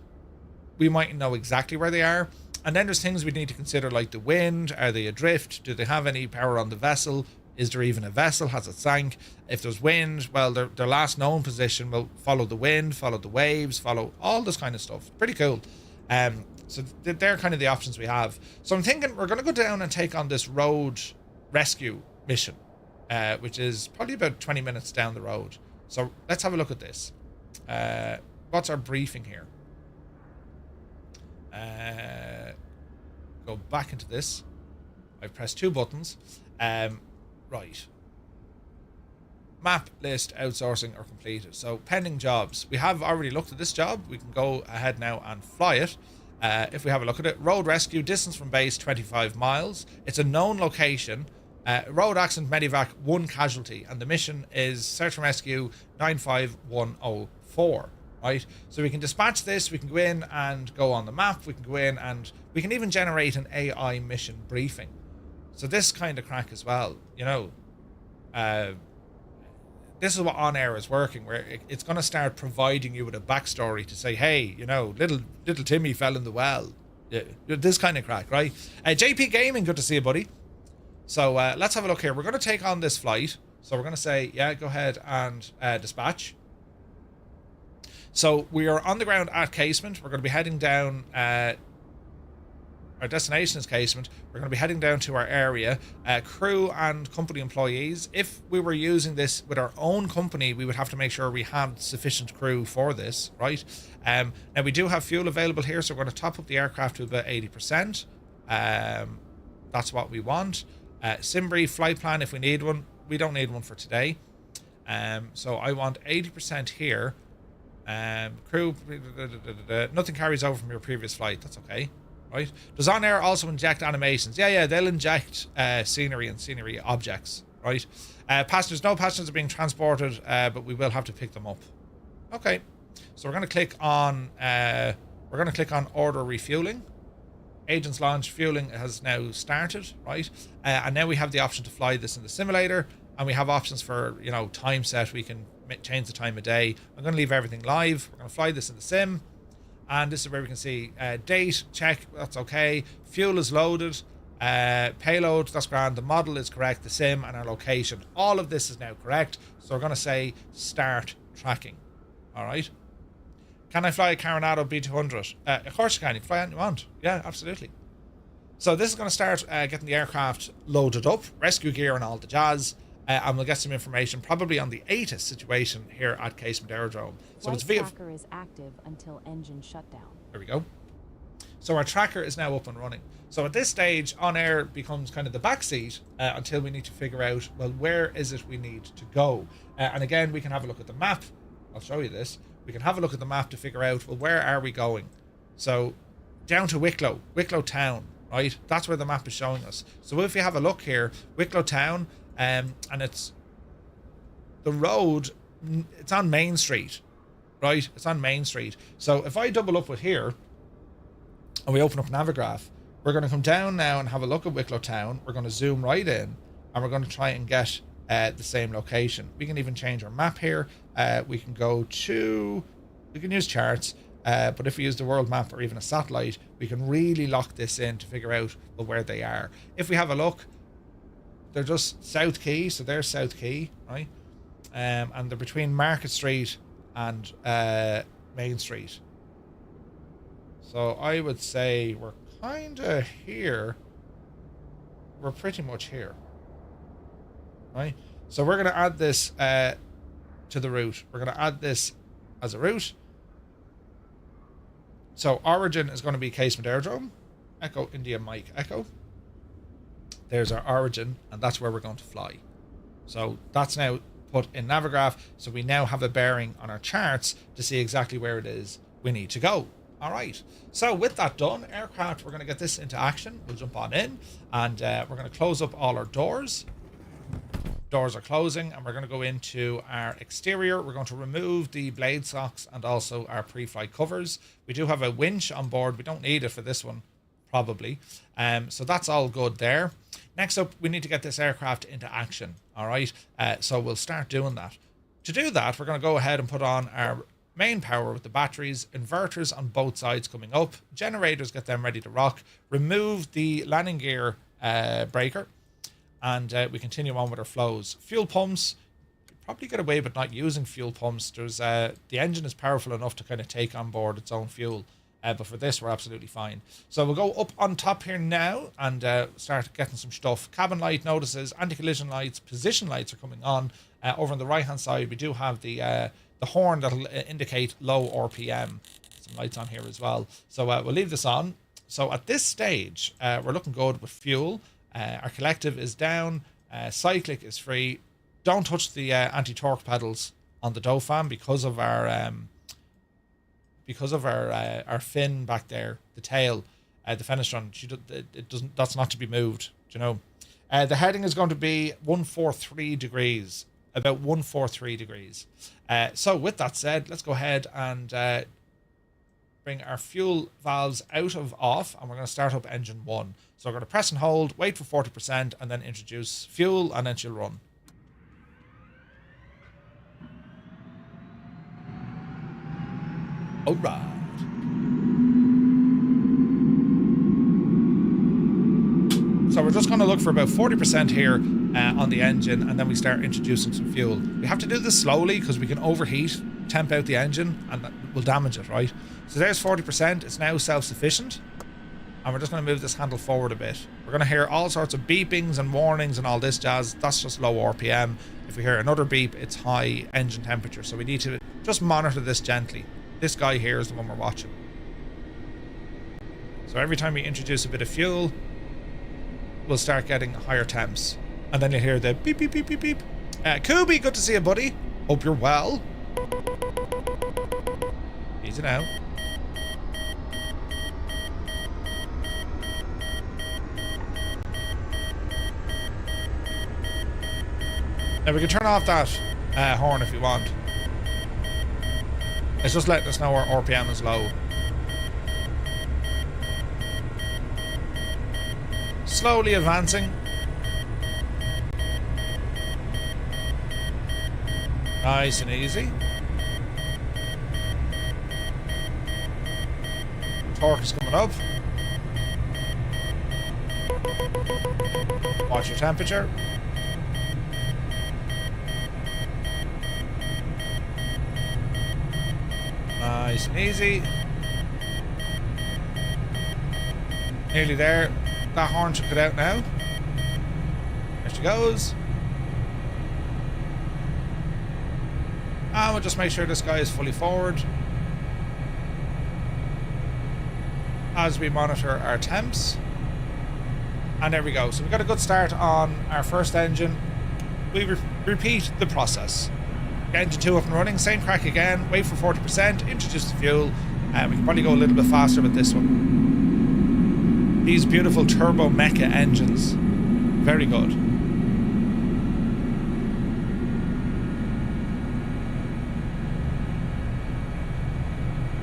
Speaker 1: we might know exactly where they are. And then there's things we need to consider, like the wind. Are they adrift? Do they have any power on the vessel? Is there even a vessel? Has it sank? If there's wind, well, their last known position will follow the wind, follow the waves, follow all this kind of stuff. Pretty cool. So they're kind of the options we have. So I'm thinking we're going to go down and take on this road rescue mission, which is probably about 20 minutes down the road. So let's have a look at this. What's our briefing here? Go back into this. I've pressed 2 buttons. Right. map list outsourcing or completed. So pending jobs. We have already looked at this job. We can go ahead now and fly it. If we have a look at it, road rescue, distance from base 25 miles. It's a known location. Road accident, medevac, 1 casualty, and the mission is search and rescue 95104. Right, so we can dispatch this. We can go in and go on the map. We can go in and we can even generate an AI mission briefing. So this kind of crack as well, you know. This is what OnAir is working, where it's going to start providing you with a backstory to say, hey, you know, little Timmy fell in the well. Yeah, this kind of crack, right? JP Gaming, good to see you, buddy. So let's have a look here. We're going to take on this flight. So we're going to say, yeah, go ahead and dispatch. So we are on the ground at Casement. We're going to be heading down. Our destination is Casement. We're going to be heading down to our area. Crew and company employees. If we were using this with our own company, we would have to make sure we have sufficient crew for this, right? Now we do have fuel available here, so we're going to top up the aircraft to about 80%. That's what we want. Sim brief, flight plan if we need one. We don't need one for today. So I want 80% here. Crew, nothing carries over from your previous flight. That's okay, right? Does OnAir also inject animations? Yeah, they'll inject scenery and scenery objects, right? Passengers, no passengers are being transported, but we will have to pick them up. Okay, so we're going to click on order refueling. Agents launch fueling has now started, right? And now we have the option to fly this in the simulator, and we have options for, you know, time set. We can change the time of day. I'm going to leave everything live. We're going to fly this in the sim, and this is where we can see date, check, that's okay. Fuel is loaded. Payload, that's grand. The model is correct. The sim and our location. All of this is now correct. So we're going to say start tracking. All right. Can I fly a Coronado B200? Of course you can. You can fly anything you want. Yeah, absolutely. So this is going to start getting the aircraft loaded up, rescue gear and all the jazz. And we'll get some information probably on the ATIS situation here at Casement Aerodrome. So
Speaker 2: Flight
Speaker 1: it's via...
Speaker 2: tracker is active until engine shutdown.
Speaker 1: There we go. So our tracker is now up and running. So at this stage, OnAir becomes kind of the backseat until we need to figure out, well, where is it we need to go? And again, we can have a look at the map. I'll show you this. We can have a look at the map to figure out, well, where are we going? So down to Wicklow Town, right? That's where the map is showing us. So if you have a look here, Wicklow Town, and it's the road, it's on Main Street, right? It's on Main Street. So if I double up with here and we open up Navigraph, we're going to come down now and have a look at Wicklow Town. We're going to zoom right in and we're going to try and get the same location. We can even change our map here. We can go to, we can use charts, but if we use the world map or even a satellite, we can really lock this in to figure out, well, where they are. If we have a look, they're just South Quay, so there's South Quay, right? And they're between Market Street and Main Street. So I would say we're kind of here. We're pretty much here, right? So we're going to add this to the route. We're going to add this as a route. So origin is going to be Casement Aerodrome. Echo India Mike Echo. There's our origin, and that's where we're going to fly. So that's now put in Navigraph, so we now have a bearing on our charts to see exactly where it is we need to go. All right, so with that done, aircraft, we're going to get this into action. We'll jump on in, and we're going to close up all our doors. Doors are closing, and we're going to go into our exterior. We're going to remove the blade socks and also our pre-flight covers. We do have a winch on board. We don't need it for this one, probably. So that's all good there. Next up, we need to get this aircraft into action. All right, so we'll start doing that. To do that, we're going to go ahead and put on our main power with the batteries, inverters on both sides coming up, generators, get them ready to rock, remove the landing gear breaker, and we continue on with our flows. Fuel pumps, probably get away with not using fuel pumps. There's the engine is powerful enough to kind of take on board its own fuel. But for this, we're absolutely fine. So we'll go up on top here now and start getting some stuff. Cabin light notices, anti-collision lights, position lights are coming on. Over on the right-hand side, we do have the horn that'll indicate low RPM. Some lights on here as well. So we'll leave this on. So at this stage, we're looking good with fuel. Our collective is down. Cyclic is free. don't touch the anti-torque pedals on the Dauphin because of our fin back there, the tail, the fenestron. It doesn't. That's not to be moved. Do you know? The heading is going to be 143 degrees, about 143 degrees. So with that said, let's go ahead and bring our fuel valves out of off, and we're going to start up engine 1. So we're going to press and hold, wait for 40%, and then introduce fuel, and then she'll run. All right. So we're just going to look for about 40% here on the engine, and then we start introducing some fuel. We have to do this slowly because we can overheat, temp out the engine, and that will damage it, right? So there's 40%. It's now self-sufficient. And we're just going to move this handle forward a bit. We're going to hear all sorts of beepings and warnings and all this jazz. That's just low RPM. If we hear another beep, it's high engine temperature. So we need to just monitor this gently. This guy here is the one we're watching. So every time we introduce a bit of fuel, we'll start getting higher temps. And then you hear the beep, beep, beep, beep, beep. Kubi, good to see you, buddy. Hope you're well. Easy now. Now we can turn off that horn if you want. It's just letting us know our RPM is low. Slowly advancing. Nice and easy. Torque is coming up. Watch your temperature. Nice and easy. Nearly there. That horn should get out now. There she goes. And we'll just make sure this guy is fully forward as we monitor our temps. And there we go. So we got a good start on our first engine. We repeat the process. Engine 2 up and running, same crack again, wait for 40%, introduce the fuel, and we can probably go a little bit faster with this one. These beautiful turbo mecha engines, very good.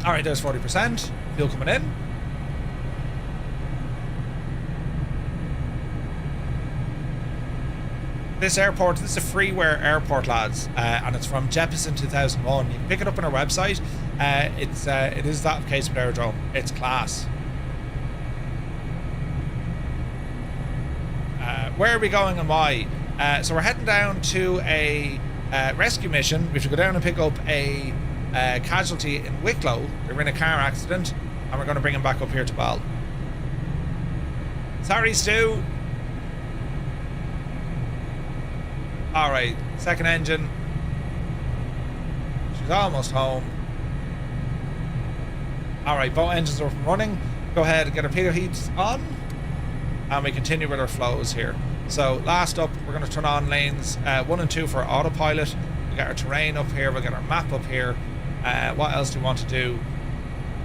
Speaker 1: Alright, there's 40%, fuel coming in. This airport, this is a freeware airport, lads, and it's from Jeppesen 2001. You can pick it up on our website. It is that of Casement Aerodrome. It's class. Where are we going and why? So we're heading down to a rescue mission. We have to go down and pick up a casualty in Wicklow. They were in a car accident, and we're going to bring him back up here to Bal. Sorry, Stu. Alright, second engine. She's almost home. Alright, both engines are up and running. Go ahead and get our pitot heats on. And we continue with our flows here. So last up, we're going to turn on lanes 1 and 2 for autopilot. We got our terrain up here. We'll get our map up here. What else do we want to do?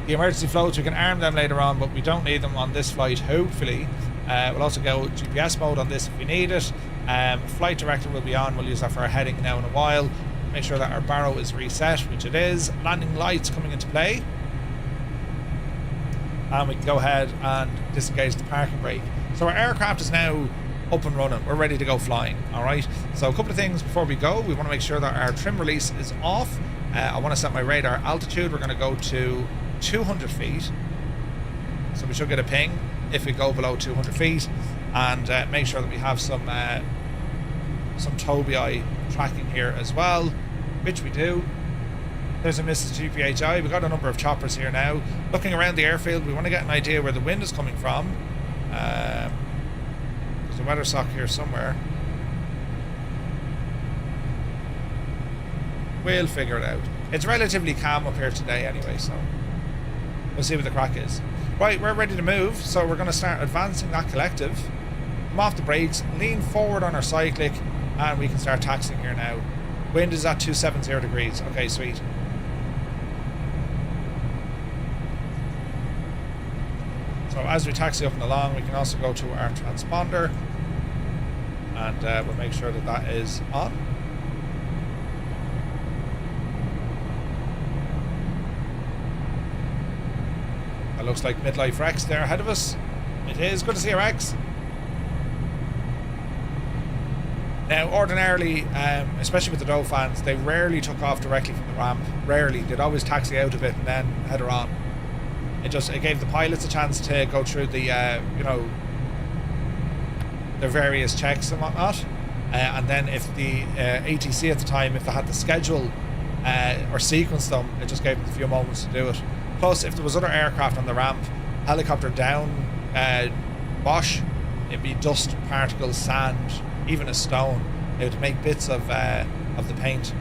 Speaker 1: The emergency flows, we can arm them later on, but we don't need them on this flight, hopefully. We'll also go GPS mode on this if we need it. Flight director will be on. We'll use that for our heading now in a while. Make sure that our barrow is reset, which it is. Landing lights coming into play. And we can go ahead and disengage the parking brake. So our aircraft is now up and running. We're ready to go flying. Alright, so a couple of things before we go. We want to make sure that our trim release is off. I want to set my radar altitude. We're going to go to 200 feet. So we should get a ping if we go below 200 feet. And make sure that we have some Tobii tracking here as well, which we do. There's a Mrs. GPHI. We've got a number of choppers here now. Looking around the airfield, we want to get an idea where the wind is coming from. There's a weather sock here somewhere. We'll figure it out. It's relatively calm up here today anyway, so we'll see what the crack is. Right, we're ready to move, so we're going to start advancing that collective. Come off the brakes, lean forward on our cyclic, And we can start taxiing here now. Wind is at 270 degrees. Okay, sweet. So as we taxi up and along, we can also go to our transponder, and we'll make sure that that is on. That looks like Midlife Rex there ahead of us. It is. Good to see you, Rex. Now, ordinarily, especially with the Dauphins, they rarely took off directly from the ramp. Rarely. They'd always taxi out a bit and then head her on. It gave the pilots a chance to go through the, you know, their various checks and whatnot. And then if the ATC at the time, if they had to schedule or sequence them, it just gave them a few moments to do it. Plus, if there was other aircraft on the ramp, helicopter down, wash, it'd be dust, particles, sand, even a stone. It would make bits of the paint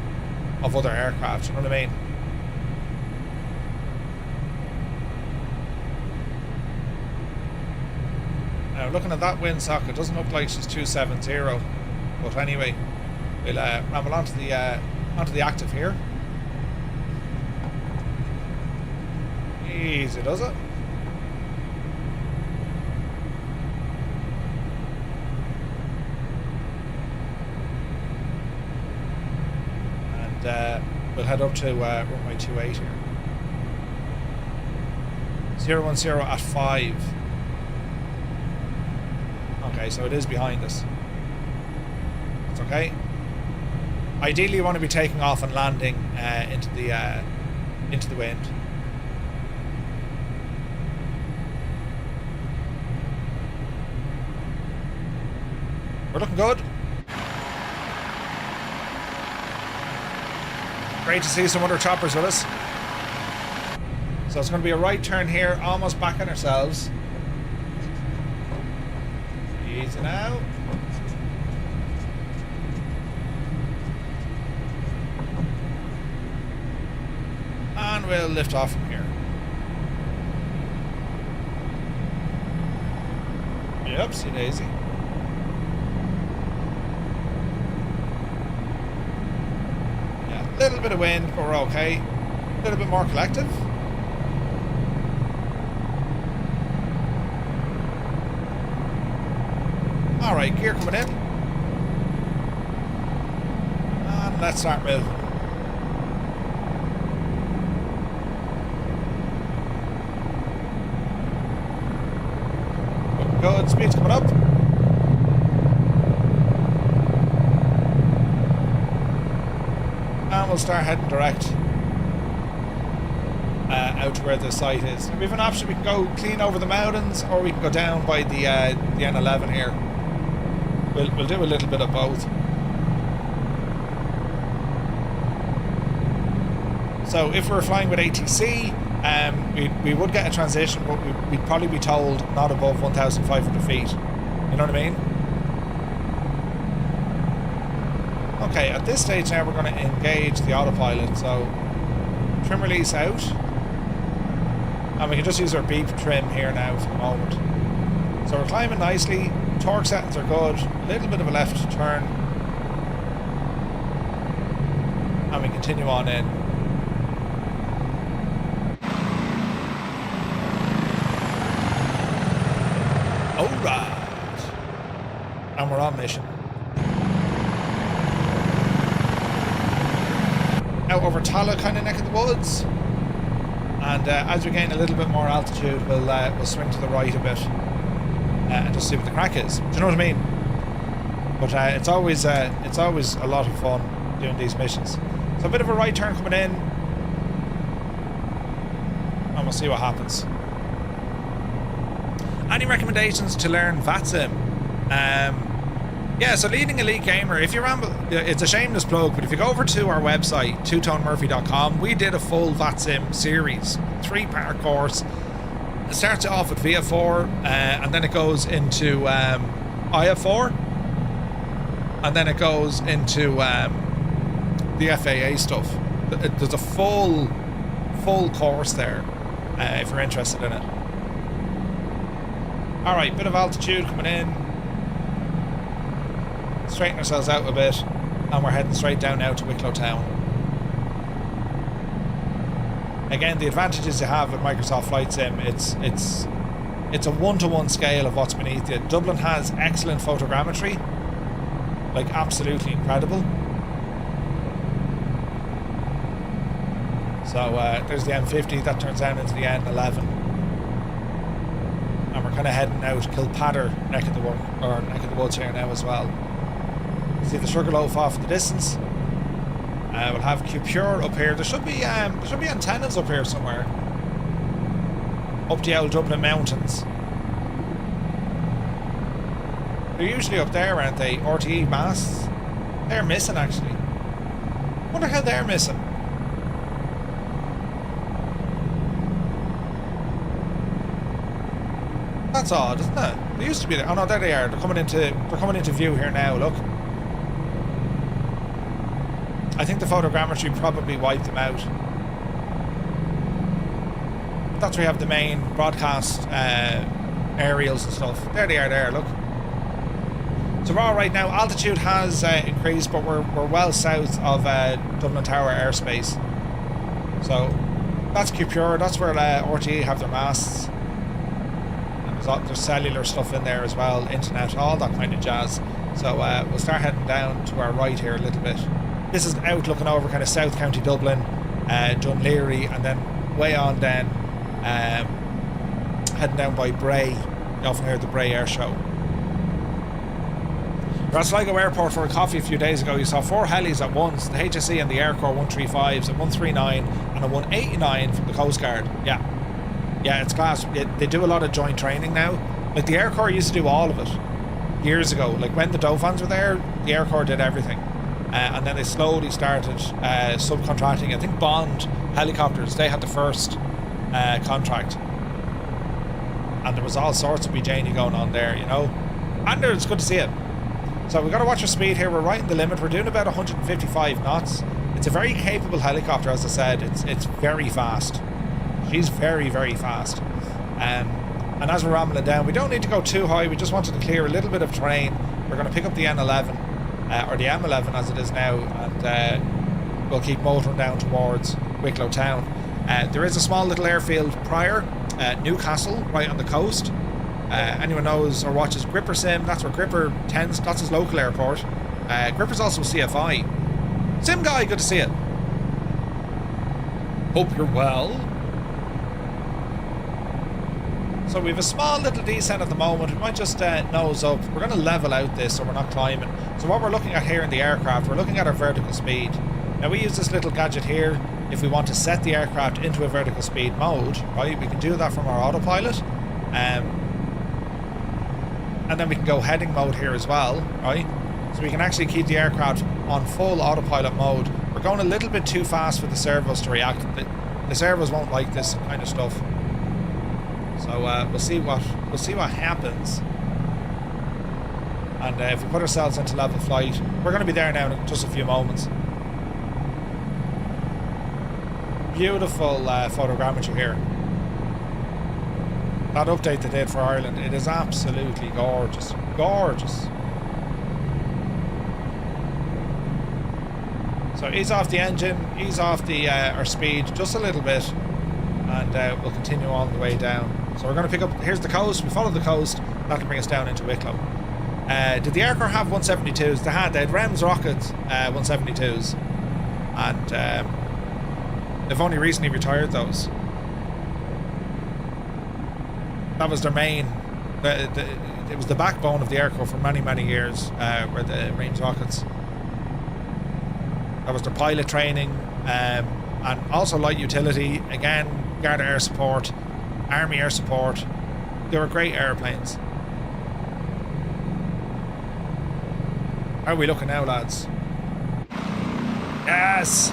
Speaker 1: of other aircraft. You know what I mean? Now, looking at that windsock, it doesn't look like she's 270. But anyway, we'll ramble onto the active here. Easy does it. And we'll head up to runway 28 here. 010 at 5. Okay, so it is behind us. That's okay. Ideally, you want to be taking off and landing into the wind. We're looking good. Great to see some other choppers with us. So it's going to be a right turn here, almost back on ourselves. Easy now. And we'll lift off from here. Yep, see daisy. Yeah, a little bit of wind, but we're okay. A little bit more collective. Alright, gear coming in. And let's start moving. Looking good, speed's coming up. And we'll start heading direct out to where the site is. We have an option, we can go clean over the mountains, or we can go down by the N11 here. We'll do a little bit of both. So if we're flying with ATC, we would get a transition, but we'd probably be told not above 1,500 feet. You know what I mean? Okay, at this stage now we're going to engage the autopilot. So trim release out. And we can just use our beep trim here now for the moment. So we're climbing nicely. Torque settings are good. A little bit of a left turn. And we continue on in. Alright. And we're on mission. Out over Tala kind of neck of the woods. And as we gain a little bit more altitude, we'll swing to the right a bit. And just see what the crack is. Do you know what I mean? But it's always a lot of fun doing these missions. So a bit of a right turn coming in, and we'll see what happens. Any recommendations to learn VATSIM? Yeah, so leading elite gamer, if you ramble, it's a shameless plug, but if you go over to our website, twotonemurphy.com, we did a full VATSIM series, 3-part course. It starts off with VF4, and then it goes into IF4, and then it goes into the FAA stuff. There's a full course there, if you're interested in it. Alright, bit of altitude coming in. straighten ourselves out a bit, and we're heading straight down now to Wicklow Town. Again, the advantages you have with Microsoft Flight Sim, it's a one-to-one scale of what's beneath you. Dublin has excellent photogrammetry, like absolutely incredible. So there's the M50 that turns down into the N11, and we're kind of heading out Kilpatter neck of the woods here now as well. See the Sugarloaf off in the distance. We'll have Cupure up here. There should be antennas up here somewhere. Up the old Dublin mountains. They're usually up there, aren't they? RTE masts. They're missing actually. Wonder how they're missing. That's odd, isn't it? They used to be there. Oh no, there they are. They're coming into view here now. Look. I think the photogrammetry probably wiped them out. That's where you have the main broadcast aerials and stuff. There they are. There, look. So we're all right now. Altitude has increased, but we're well south of Dublin Tower airspace. So that's Cupure. That's where RTE have their masts. There's cellular stuff in there as well, internet, all that kind of jazz. So we'll start heading down to our right here a little bit. This is out looking over kind of South County Dublin, Dunleary, and then way on then heading down by Bray. You often hear the Bray Air Show. We're at Sligo Airport for a coffee a few days ago. You saw 4 helis at once, the HSE and the Aircorps 135s, a 139 and a 189 from the Coast Guard. Yeah, it's class. They do a lot of joint training now. Like the Aircorps used to do all of it years ago. Like when the Dauphins were there, the Aircorps did everything. And then they slowly started subcontracting. I think Bond Helicopters, they had the first contract. And there was all sorts of BJing going on there, you know. And it's good to see it. So we've got to watch our speed here. We're right in the limit. We're doing about 155 knots. It's a very capable helicopter, as I said. It's very fast. She's very, very fast. And as we're rambling down, we don't need to go too high. We just wanted to clear a little bit of terrain. We're going to pick up the N11, or the M11 as it is now, and we'll keep motoring down towards Wicklow Town. There is a small little airfield prior, Newcastle, right on the coast. Anyone knows or watches Gripper Sim, that's where Gripper tends, that's his local airport. Gripper's also CFI. Sim guy, good to see it. Hope you're well. So we have a small little descent at the moment. We might just nose up. We're going to level out this so we're not climbing. So what we're looking at here in the aircraft, we're looking at our vertical speed. Now we use this little gadget here if we want to set the aircraft into a vertical speed mode, right? We can do that from our autopilot. And then we can go heading mode here as well, right? So we can actually keep the aircraft on full autopilot mode. We're going a little bit too fast for the servos to react. The servos won't like this kind of stuff. So we'll see what happens. And if we put ourselves into level flight, we're going to be there now in just a few moments. Beautiful photogrammetry here. That update they did for Ireland, it is absolutely gorgeous. Gorgeous. So ease off the engine, ease off the our speed just a little bit, and we'll continue on the way down. So we're going to pick up, here's the coast, we follow the coast, that'll bring us down into Wicklow. Did the Aircorps have 172s? They had Rems rockets 172s, and they've only recently retired those. That was their main, it was the backbone of the Aircorps for many, many years, were the Rems rockets. That was their pilot training, and also light utility, again, Garda Air Support, Army Air Support. They were great airplanes. How are we looking now, lads? Yes!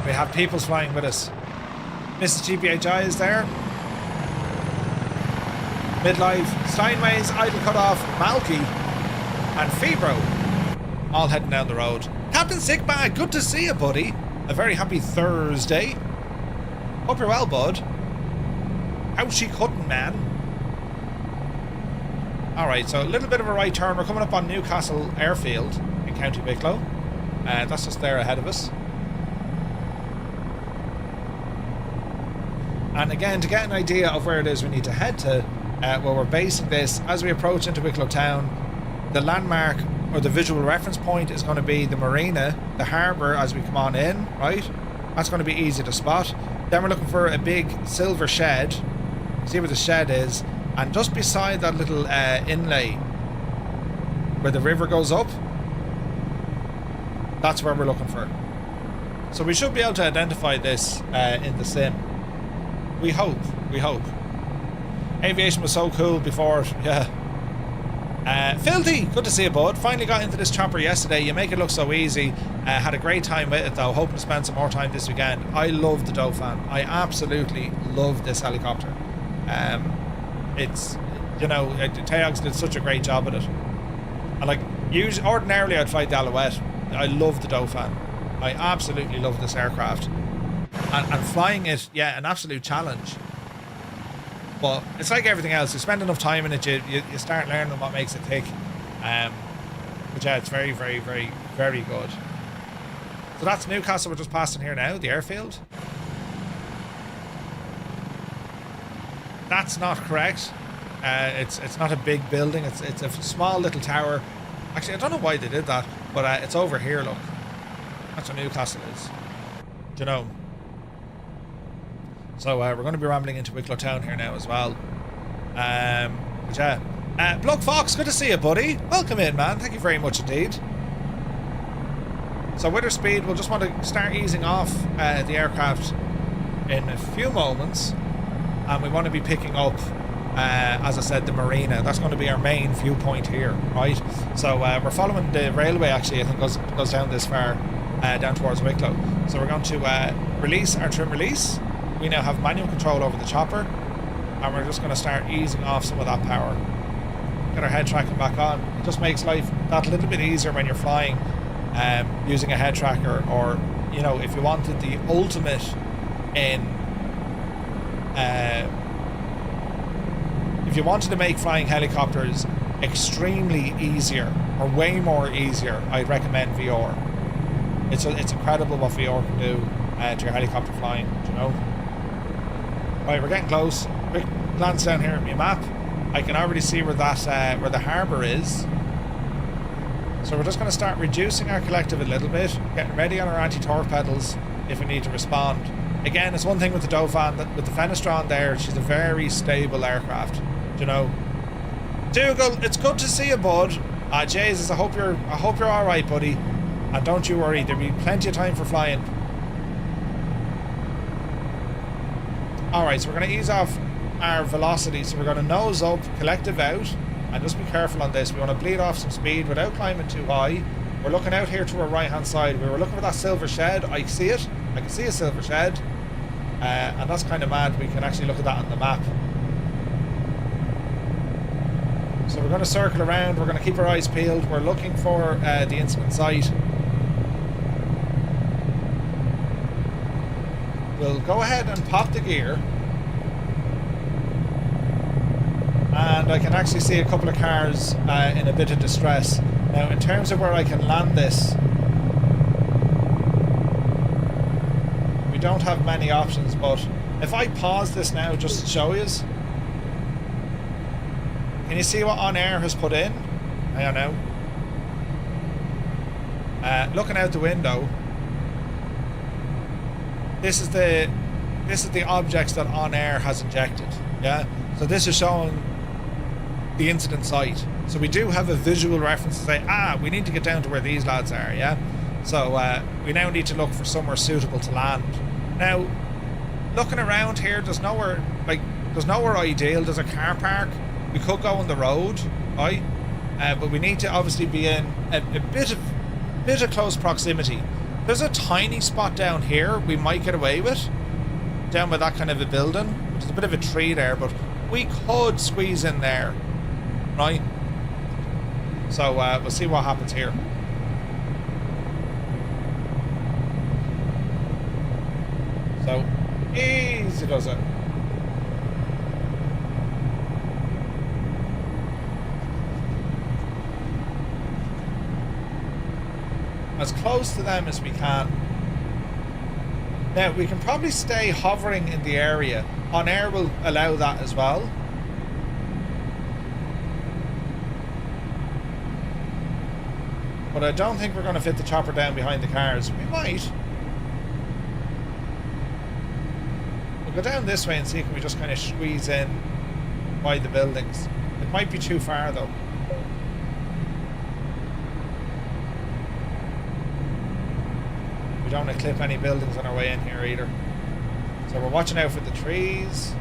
Speaker 1: We have peoples flying with us. Mrs. GPHI is there. Midlife, Steinways, Idle Cutoff, Malky, and Febro. All heading down the road. Captain Sickbag, good to see you, buddy. A very happy Thursday. Hope you're well, bud. How's she cutting, man? Alright, so a little bit of a right turn. We're coming up on Newcastle Airfield in County Wicklow. That's just there ahead of us. And again, to get an idea of where it is we need to head to, well, we're basing this as we approach into Wicklow Town. The landmark or the visual reference point is going to be the marina, the harbour as we come on in, right? That's going to be easy to spot. Then we're looking for a big silver shed. See where the shed is. And just beside that little inlay where the river goes up, that's where we're looking for. So we should be able to identify this in the sim. We hope. Aviation was so cool before, yeah. Filthy, good to see you, bud. Finally got into this chopper yesterday. You make it look so easy. Had a great time with it though. Hoping to spend some more time this weekend. I love the Dauphin. I absolutely love this helicopter. It's, you know, Teogs did such a great job at it. And like, ordinarily I'd fly the Alouette. I love the Dauphin. I absolutely love this aircraft. And flying it, yeah, an absolute challenge. But it's like everything else. You spend enough time in it, you start learning what makes it tick. But yeah, it's very, very, very, very good. So that's Newcastle. We're just passing here now, the airfield. That's not correct. It's not a big building. It's a small little tower. Actually, I don't know why they did that, but it's over here. Look, that's what Newcastle is. Do you know? So we're going to be rambling into Wicklow Town here now as well. But yeah, Bloke Fox, good to see you, buddy. Welcome in, man. Thank you very much indeed. So with our speed, we'll just want to start easing off the aircraft in a few moments. And we want to be picking up, as I said, the marina. That's going to be our main viewpoint here, right? So we're following the railway, actually. I think goes down this far, down towards Wicklow. So we're going to release our trim release. We now have manual control over the chopper. And we're just going to start easing off some of that power. Get our head tracking back on. It just makes life that little bit easier when you're flying using a head tracker, or, you know, if you wanted the ultimate in... if you wanted to make flying helicopters extremely easier, or way more easier, I'd recommend VR. It's incredible what VR can do to your helicopter flying, you know. Right, we're getting close. Quick glance down here at my map. I can already see where that where the harbour is. So we're just going to start reducing our collective a little bit, getting ready on our anti-torque pedals if we need to respond. Again, it's one thing with the Dauphin, that with the Fenestron there, she's a very stable aircraft, you know. Dougal, it's good to see you, bud. Jesus, I hope you're all right, buddy. And don't you worry, there'll be plenty of time for flying. All right, so we're going to ease off our velocity. So we're going to nose up, collective out, and just be careful on this. We want to bleed off some speed without climbing too high. We're looking out here to our right-hand side. We were looking for that silver shed. I see it. I can see a silver shed. And that's kind of mad. We can actually look at that on the map. So we're going to circle around. We're going to keep our eyes peeled. We're looking for the incident site. We'll go ahead and pop the gear. And I can actually see a couple of cars in a bit of distress. Now, in terms of where I can land this, we don't have many options, but if I pause this now just to show you, can you see what OnAir has put in? I don't know. Looking out the window, this is the objects that OnAir has injected. Yeah, so this is showing the incident site. So we do have a visual reference to say, we need to get down to where these lads are. Yeah, so we now need to look for somewhere suitable to land. Now, looking around here, there's nowhere ideal. There's a car park. We could go on the road, right? But we need to obviously be in a bit of close proximity. There's a tiny spot down here we might get away with, down by that kind of a building, which is a bit of a tree there, but we could squeeze in there, right? So we'll see what happens here. So easy does it. as close to them as we can. Now, we can probably stay hovering in the area. OnAir will allow that as well. But I don't think we're going to fit the chopper down behind the cars. We might. We'll go down this way and see if we just kind of squeeze in by the buildings. It might be too far though. We don't want to clip any buildings on our way in here either. So we're watching out for the trees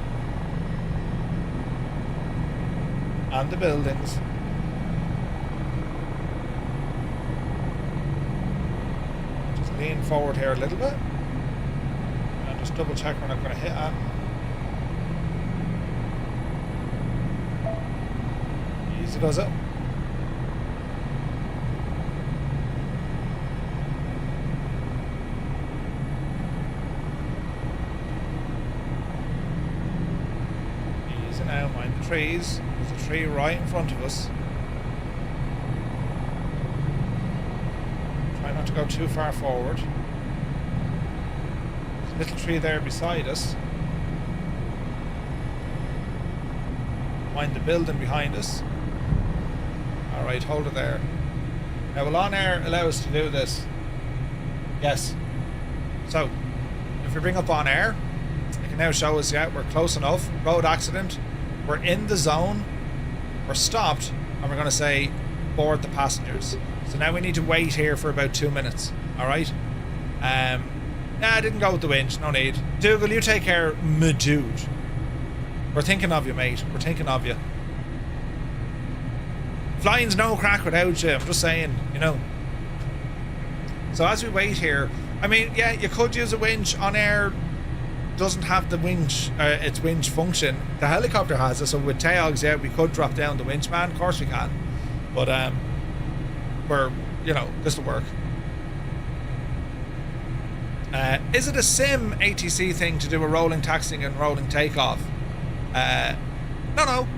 Speaker 1: and the buildings. Just lean forward here a little bit and just double check we're not going to hit at. Easy does it. Now, mind the trees. There's a tree right in front of us. Try not to go too far forward. There's a little tree there beside us. Mind the building behind us. Alright, hold it there. Now, will OnAir allow us to do this? Yes. So, if we bring up OnAir, it can now show us, yeah, we're close enough. Road accident. We're in the zone, we're stopped, and we're going to say board the passengers. So now we need to wait here for about 2 minutes. Alright? Nah, I didn't go with the winch, no need. Dougal, you take care, my dude. We're thinking of you, mate. We're thinking of you. Flying's no crack without you, I'm just saying, you know. So as we wait here, I mean, yeah, you could use a winch. OnAir doesn't have the winch, its winch function. The helicopter has it, so with tails, yeah, we could drop down the winch man, of course we can. But we're, you know, this will work. Is it a sim ATC thing to do a rolling taxiing and rolling takeoff? No,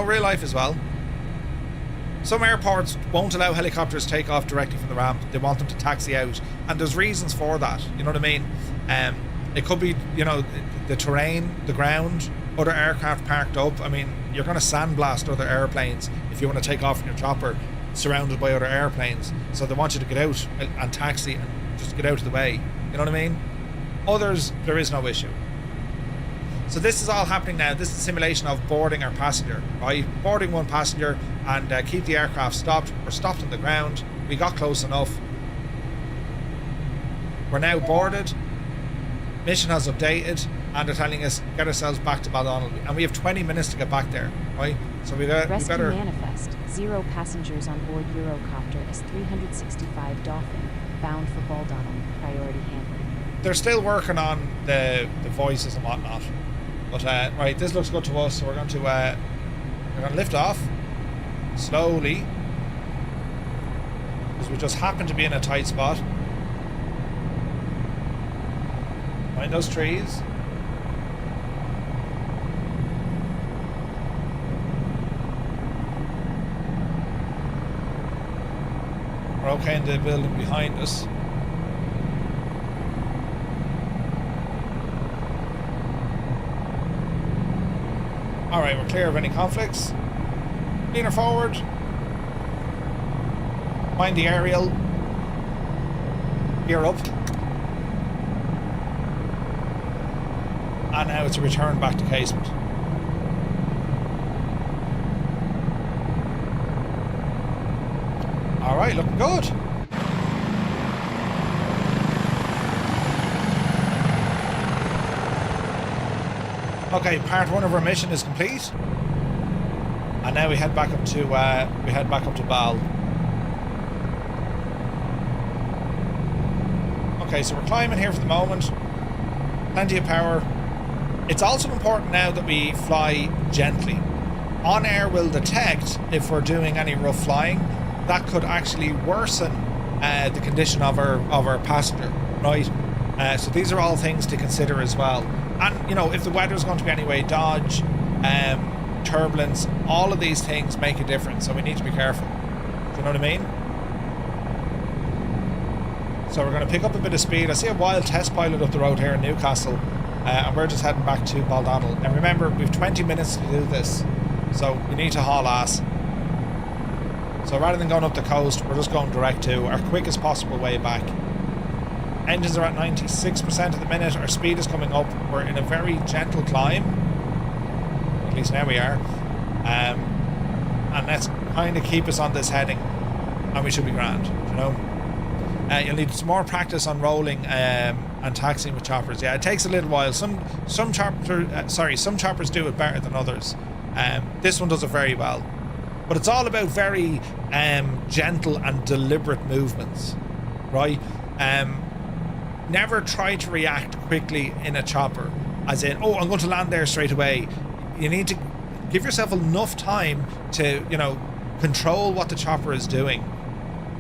Speaker 1: real life as well. Some airports won't allow helicopters take off directly from the ramp. They want them to taxi out, and there's reasons for that, you know what I mean? It could be, you know, the terrain, the ground, other aircraft parked up. I mean, you're going to sandblast other airplanes if you want to take off in your chopper surrounded by other airplanes. So they want you to get out and taxi and just get out of the way. You know what I mean? Others, there is no issue. So this is all happening now. This is a simulation of boarding our passenger, right? Boarding one passenger and keep the aircraft stopped. We're stopped on the ground. We got close enough. We're now boarded. Mission has updated, and they're telling us get ourselves back to Baldonnel, and we have 20 minutes to get back there, right? So we better
Speaker 2: manifest. 0 passengers on board Eurocopter AS365 Dauphin, bound for Baldonnel. Priority handling.
Speaker 1: They're still working on the voices and whatnot, but right, this looks good to us. So we're going to lift off slowly because we just happen to be in a tight spot. Mind those trees. We're okay in the building behind us. Alright, we're clear of any conflicts. Leaner forward. Mind the aerial. Gear up. And now it's a return back to casement. Alright, looking good. Okay, part 1 of our mission is complete. And now we head back up to Bal. Okay, so we're climbing here for the moment. Plenty of power. It's also important now that we fly gently. OnAir will detect if we're doing any rough flying. That could actually worsen the condition of our passenger, right? So these are all things to consider as well. And, you know, if the weather's going to be anyway, dodge, turbulence, all of these things make a difference, so we need to be careful. Do you know what I mean? So we're going to pick up a bit of speed. I see a wild test pilot up the road here in Newcastle, and we're just heading back to Baldonnel. And remember, we've 20 minutes to do this, so we need to haul ass. So rather than going up the coast, we're just going direct to our quickest possible way back. Engines are at 96% at the minute. Our speed is coming up. We're in a very gentle climb. At least now we are. And let's kind of keep us on this heading, and we should be grand, you know. You'll need some more practice on rolling and taxiing with choppers. Yeah, it takes a little while. Some choppers do it better than others. This one does it very well, but it's all about very gentle and deliberate movements, right? Never try to react quickly in a chopper, as in, oh, I'm going to land there straight away. You need to give yourself enough time to, you know, control what the chopper is doing.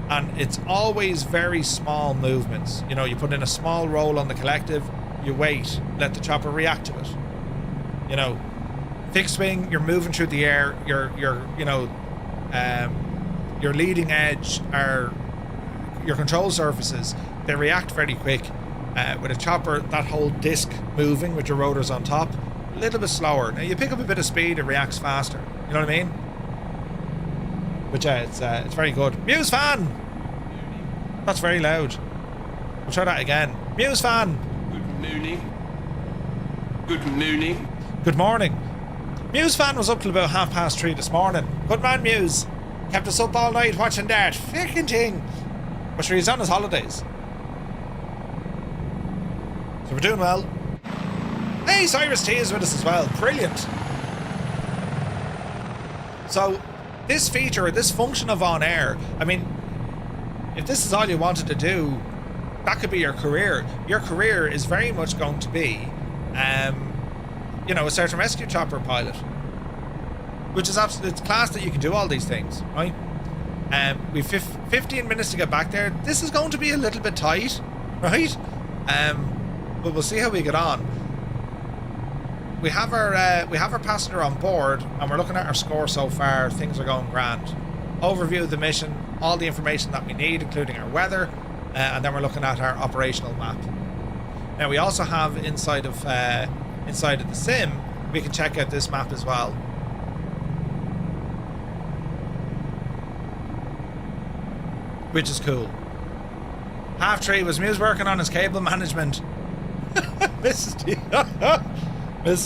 Speaker 1: And it's always very small movements. You know, you put in a small roll on the collective, you wait, let the chopper react to it. You know, fixed wing, you're moving through the air, your leading edge, or your control surfaces, they react very quick. With a chopper, that whole disc moving with your rotors on top, a little bit slower. Now you pick up a bit of speed, it reacts faster. You know what I mean? But yeah, it's very good. Muse fan! That's very loud. We'll try that again. Muse fan!
Speaker 3: Good morning. Good morning.
Speaker 1: Good morning. Muse fan was up till about 3:30 this morning. Good man, Muse. Kept us up all night watching that freaking thing. But sure, he's on his holidays. So we're doing well. Hey, Cyrus T is with us as well. Brilliant. So this feature, this function of OnAir, I mean, if this is all you wanted to do, that could be your career. Your career is very much going to be, you know, a search and rescue chopper pilot, which is absolutely, it's class that you can do all these things, right? We've 15 minutes to get back there. This is going to be a little bit tight, right? But we'll see how we get on. We have our passenger on board, and we're looking at our score so far. Things are going grand. Overview of the mission, all the information that we need, including our weather, and then we're looking at our operational map. Now we also have inside of the sim, we can check out this map as well. Which is cool. 3:30 was Muse working on his cable management. Mrs.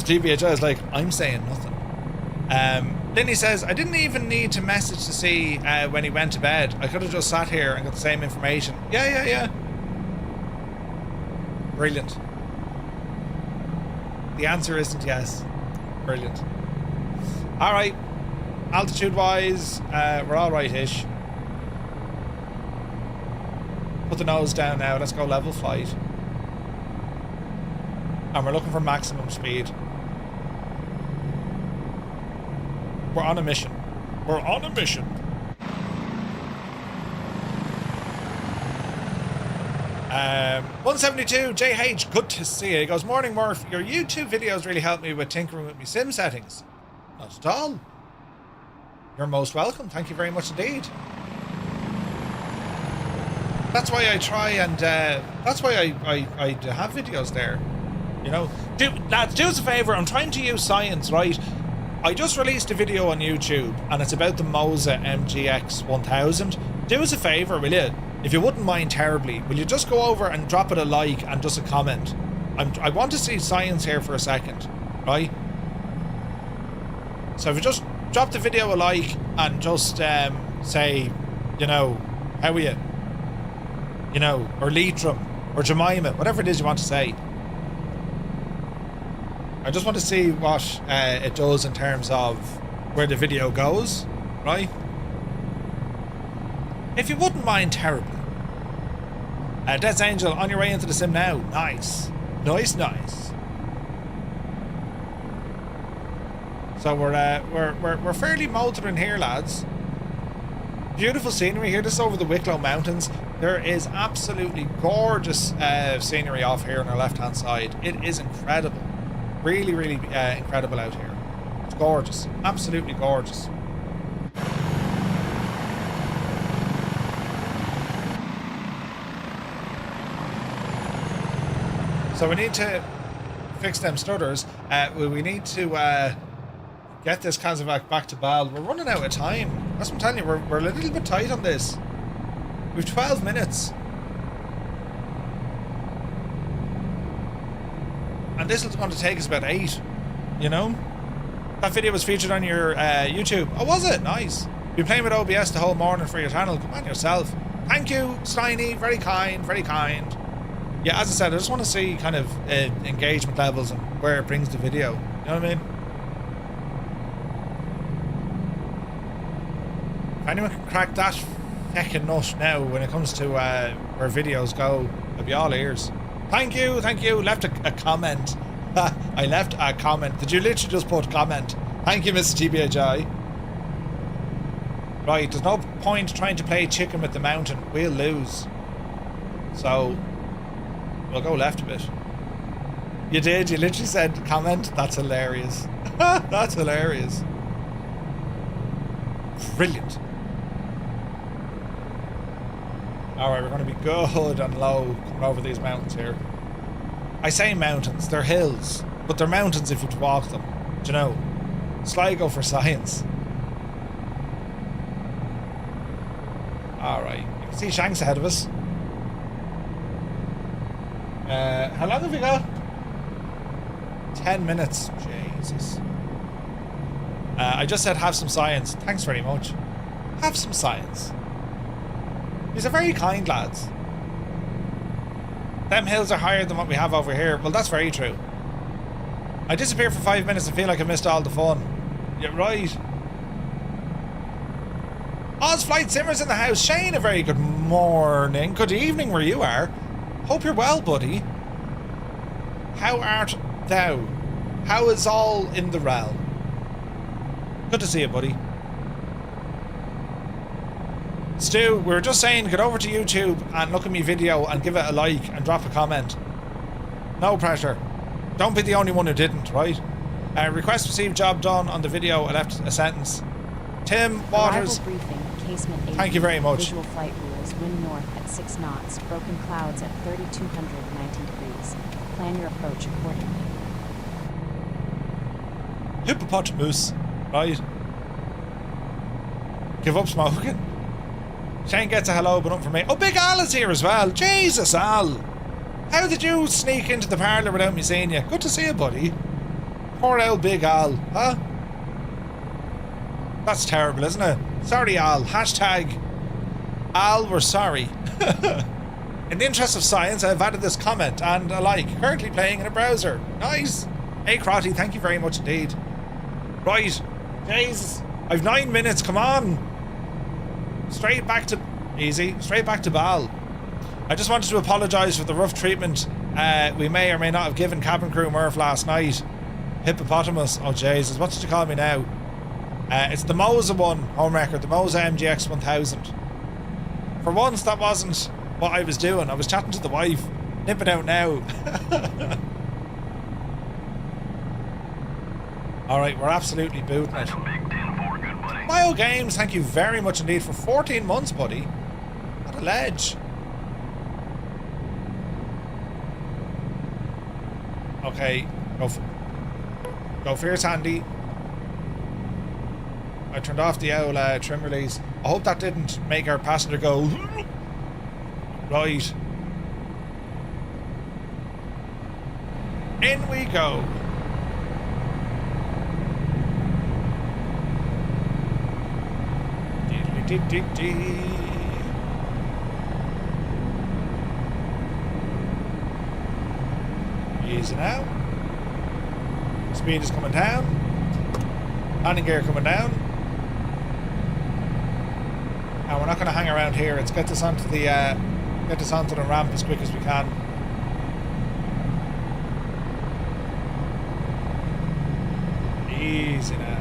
Speaker 1: TBHI is like, I'm saying nothing. Linny says, I didn't even need to message to see when he went to bed. I could have just sat here and got the same information. Yeah. Brilliant. The answer isn't yes. Brilliant. Alright. Altitude wise, we're alright-ish. Put the nose down now. Let's go level flight. And we're looking for maximum speed. We're on a mission. We're on a mission. Um, 172 JH, good to see you. He goes, morning Murph, your YouTube videos really helped me with tinkering with my sim settings. Not at all. You're most welcome. Thank you very much indeed. That's why I try and that's why I have videos there. You know, lads, do us a favour. I'm trying to use science, right? I just released a video on YouTube, and it's about the Moza MGX 1000. Do us a favour, will you? If you wouldn't mind terribly, will you just go over and drop it a like and just a comment? I want to see science here for a second, right? So if you just drop the video a like and just say, you know, how are you? You know, or Leitrim, or Jemima, whatever it is you want to say. I just want to see what it does in terms of where the video goes, right? If you wouldn't mind terribly. Death's Angel, on your way into the sim now. Nice. Nice. So we're fairly motoring here, lads. Beautiful scenery here. This is over the Wicklow Mountains. There is absolutely gorgeous scenery off here on our left-hand side. It is incredible. Really incredible out here. It's gorgeous. Absolutely gorgeous. So we need to fix them stutters. We need to get this Kazovac back to Bal. We're running out of time. That's what I'm telling you. We're a little bit tight on this. We've 12 minutes. And this is going to take us about 8. You know? That video was featured on your YouTube. Oh, was it? Nice. You've been playing with OBS the whole morning for your channel. Come on yourself. Thank you, Steiny. Very kind. Very kind. Yeah, as I said, I just want to see kind of engagement levels and where it brings the video. You know what I mean? If anyone can crack that feckin' nut now when it comes to where videos go, I'll be all ears. Thank you, thank you. Left a comment. I left a comment. Did you literally just put comment? Thank you, Mr. TBHI. Right, there's no point trying to play chicken with the mountain. We'll lose. So, we'll go left a bit. You did? You literally said comment? That's hilarious. That's hilarious. Brilliant. Alright, we're going to be good and low coming over these mountains here. I say mountains, they're hills, but they're mountains if you walk them. Do you know? Sligo for science. Alright, you can see Shanks ahead of us. How long have we got? 10 minutes. Jesus. I just said have some science. Thanks very much. Have some science. These are very kind lads. Them hills are higher than what we have over here. Well, that's very true. I disappear for 5 minutes and feel like I missed all the fun. You're right. Oz Flight Simmer's in the house. Shane, a very good morning. Good evening where you are. Hope you're well, buddy. How art thou? How is all in the realm? Good to see you, buddy. Stu, we were just saying, get over to YouTube and look at me video and give it a like and drop a comment. No pressure. Don't be the only one who didn't, right? Request received, job done on the video. I left a sentence. Tim Waters.
Speaker 2: Briefing, casement 80,
Speaker 1: thank you very much.
Speaker 2: Visual flight rules, wind north at 6 knots, broken clouds at 3,290 degrees. Plan your approach accordingly.
Speaker 1: Hippopotamus. Right. Give up smoking. Shane gets a hello, but not for me. Oh, Big Al is here as well. Jesus, Al. How did you sneak into the parlour without me seeing you? Good to see you, buddy. Poor old Big Al, huh? That's terrible, isn't it? Sorry, Al. Hashtag Al, we're sorry. In the interest of science, I've added this comment and a like. Currently playing in a browser. Nice. Hey, Crotty, thank you very much indeed. Right. Jesus. I've 9 minutes. Come on. Straight back to... Easy. Straight back to Bal. I just wanted to apologise for the rough treatment we may or may not have given cabin crew Murph last night. Hippopotamus. Oh, Jesus. What did you call me now? It's the Mosa one, home record. The Mosa MGX 1000. For once, that wasn't what I was doing. I was chatting to the wife. Nip it out now. Alright, we're absolutely booting it. Myo Games, thank you very much indeed for 14 months, buddy. What a ledge. Okay, go fierce, Andy. I turned off the owl trim release. I hope that didn't make our passenger go... Right. In we go. Easy now. Speed is coming down. Landing gear coming down. And we're not going to hang around here. Let's get this onto the ramp as quick as we can. Easy now.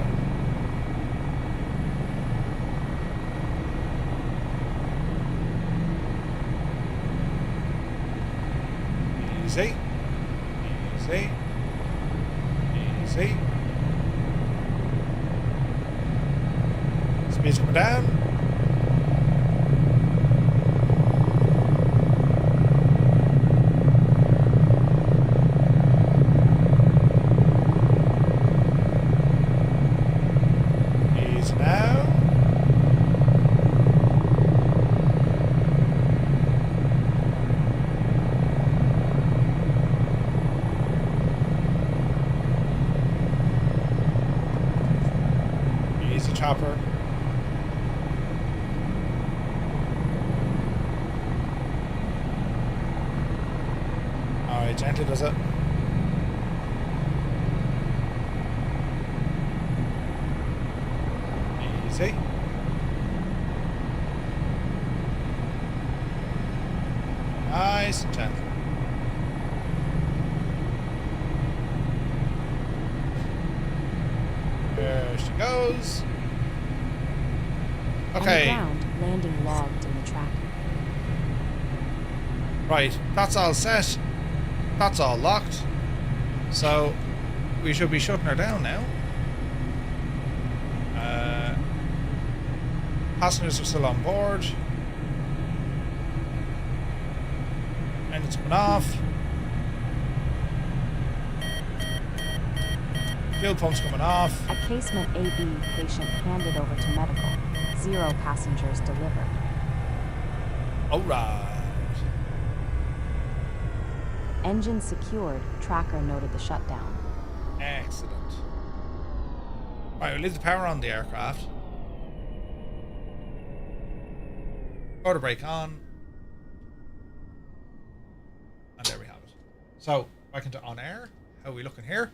Speaker 1: Easy. Easy. Easy. Speed's coming down. chopper. Alright, gently does it. Easy. Nice and gentle. There she goes. Okay.
Speaker 2: On the ground, landing logged in the tracking.
Speaker 1: Right, that's all set. That's all locked. So we should be shutting her down now. Passengers are still on board. Engine's coming off. Fuel pump's coming off.
Speaker 2: A casement AB patient handed over to medical. 0 passengers delivered.
Speaker 1: Alright.
Speaker 2: Engine secured. Tracker noted the shutdown.
Speaker 1: Excellent. Right, we'll leave the power on the aircraft. Rotor brake on. And there we have it. So, back into OnAir. How are we looking here?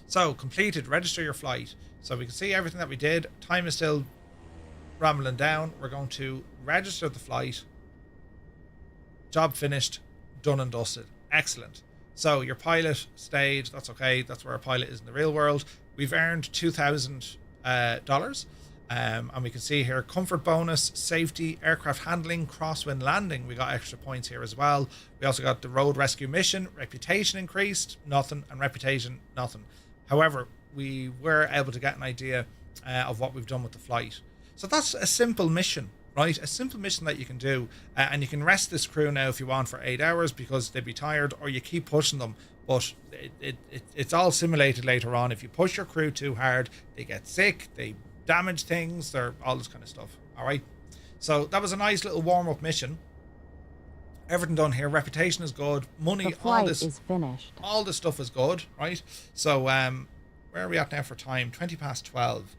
Speaker 1: So, completed. Register your flight. So we can see everything that we did. Time is still rambling down. We're going to register the flight. Job finished. Done and dusted. Excellent. So your pilot stayed. That's okay. That's where a pilot is in the real world. We've earned $2,000. And we can see here comfort bonus, safety, aircraft handling, crosswind landing. We got extra points here as well. We also got the road rescue mission, reputation increased, nothing, and reputation, nothing. However, we were able to get an idea of what we've done with the flight. So that's a simple mission, right? A simple mission that you can do. And you can rest this crew now if you want for 8 hours because they'd be tired, or you keep pushing them. But it's all simulated later on. If you push your crew too hard, they get sick, they damage things, they're all this kind of stuff. All right. So that was a nice little warm-up mission. Everything done here. Reputation is good. Money,
Speaker 2: The flight
Speaker 1: all this
Speaker 2: is finished.
Speaker 1: all this stuff is good, right? So where are we at now for time? 20 past 12.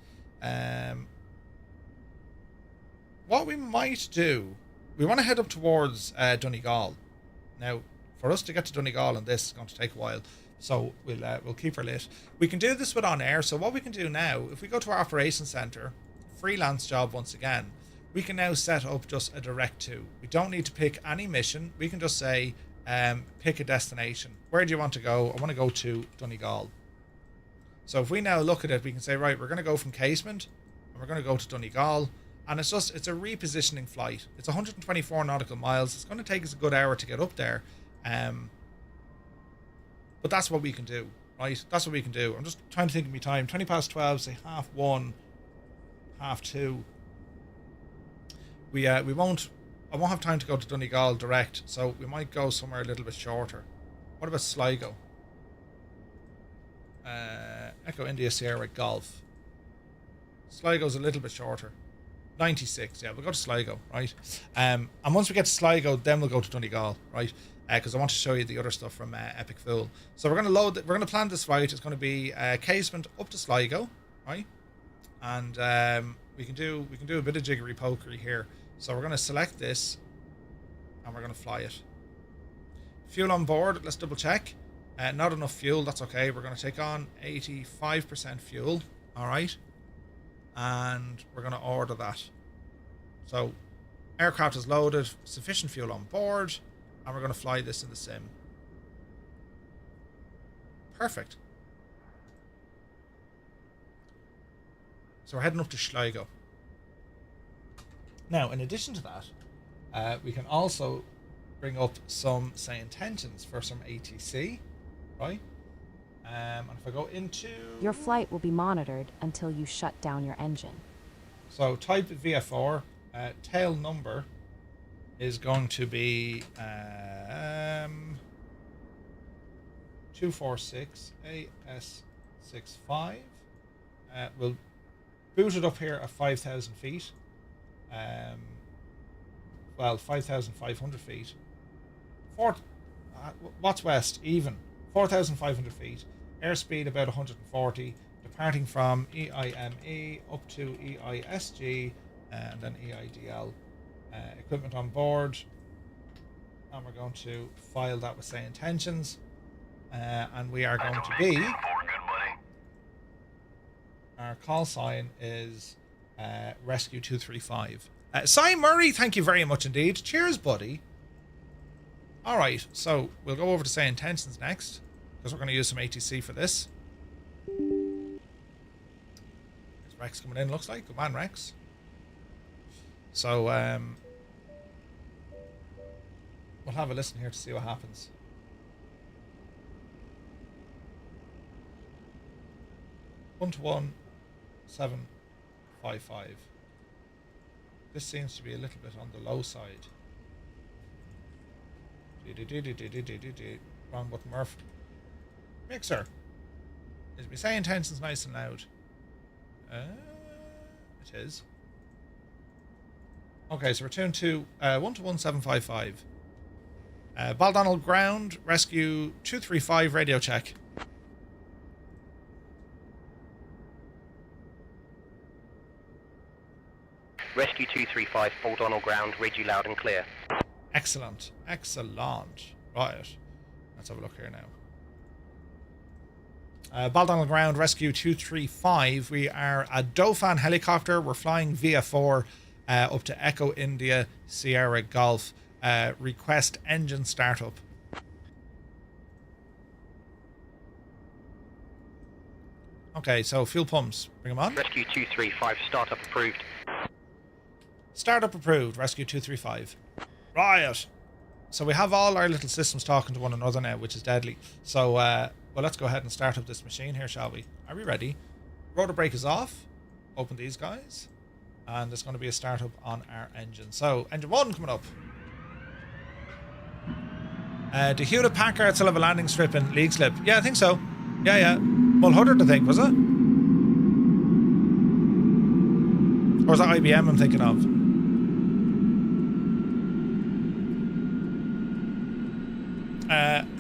Speaker 1: What we might do, we want to head up towards Donegal. Now, for us to get to Donegal, and this is going to take a while, so we'll keep her lit. We can do this with OnAir. So what we can do now, if we go to our operations center, freelance job once again, we can now set up just a direct to. We don't need to pick any mission. We can just say, pick a destination. Where do you want to go? I want to go to Donegal. So if we now look at it, we can say, right, we're going to go from Casement and we're going to go to Donegal. And it's a repositioning flight. It's 124 nautical miles. It's going to take us a good hour to get up there. But that's what we can do, right? That's what we can do. I'm just trying to think of my time. 20 past 12, say 1:30, 2:30. I won't have time to go to Donegal direct, so we might go somewhere a little bit shorter. What about Sligo? Echo India Sierra Golf. Sligo's a little bit shorter. 96, yeah, we'll go to Sligo, right? And once we get to Sligo, then we'll go to Donegal, right? Because I want to show you the other stuff from Epic Fool. So we're going to plan this flight. It's going to be Casement up to Sligo, right? And we can do a bit of jiggery pokery here. So we're going to select this, and we're going to fly it. Fuel on board. Let's double check. Not enough fuel. That's okay. We're going to take on 85% fuel. All right. And we're going to order that. So aircraft is loaded, sufficient fuel on board, and we're going to fly this in the sim. Perfect. So we're heading up to Sligo. Now, in addition to that, we can also bring up some, say, intentions for some ATC, right? And if I go into...
Speaker 2: Your flight will be monitored until you shut down your engine.
Speaker 1: So type VFR, tail number is going to be 246 AS365. We'll boot it up here at 5,000 feet. Well, 5,500 feet. What's west? Even. 4,500 feet. Airspeed about 140. departing from EIME up to EISG and then EIDL. Equipment on board, and we're going to file that with say intentions, and we are going to be, our call sign is Rescue 235. Cy Murray, thank you very much indeed. Cheers, buddy. Alright, so we'll go over to say intentions next, because we're going to use some ATC for this. There's Rex coming in, looks like. Good man, Rex. So, we'll have a listen here to see what happens. One to 1,755. This seems to be a little bit on the low side. Wrong button, Murph. Mixer. Is we say intentions nice and loud? It is. Okay, so we're tuned to 1 to 1,755. Baldonnel ground, rescue 235, radio check.
Speaker 4: Rescue 235, Baldonnel ground, read you loud and clear.
Speaker 1: Excellent, excellent. Right, let's have a look here now. Baldonnel ground, rescue 235. We are a Dauphin helicopter. We're flying VF4 up to Echo India Sierra Golf. Request engine startup. Okay, so fuel pumps. Bring them on.
Speaker 4: Rescue 235, startup approved.
Speaker 1: Startup approved, Rescue 235. Riot. So we have all our little systems talking to one another now, which is deadly. So, well, let's go ahead and start up this machine here, shall we? Are we ready? Rotor brake is off. Open these guys. And there's going to be a startup on our engine. So, engine 1 coming up. The Hewlett Packard still have a landing strip in league slip. Yeah, I think so. Yeah. Mulhuddard, I think, was it? Or was that IBM I'm thinking of?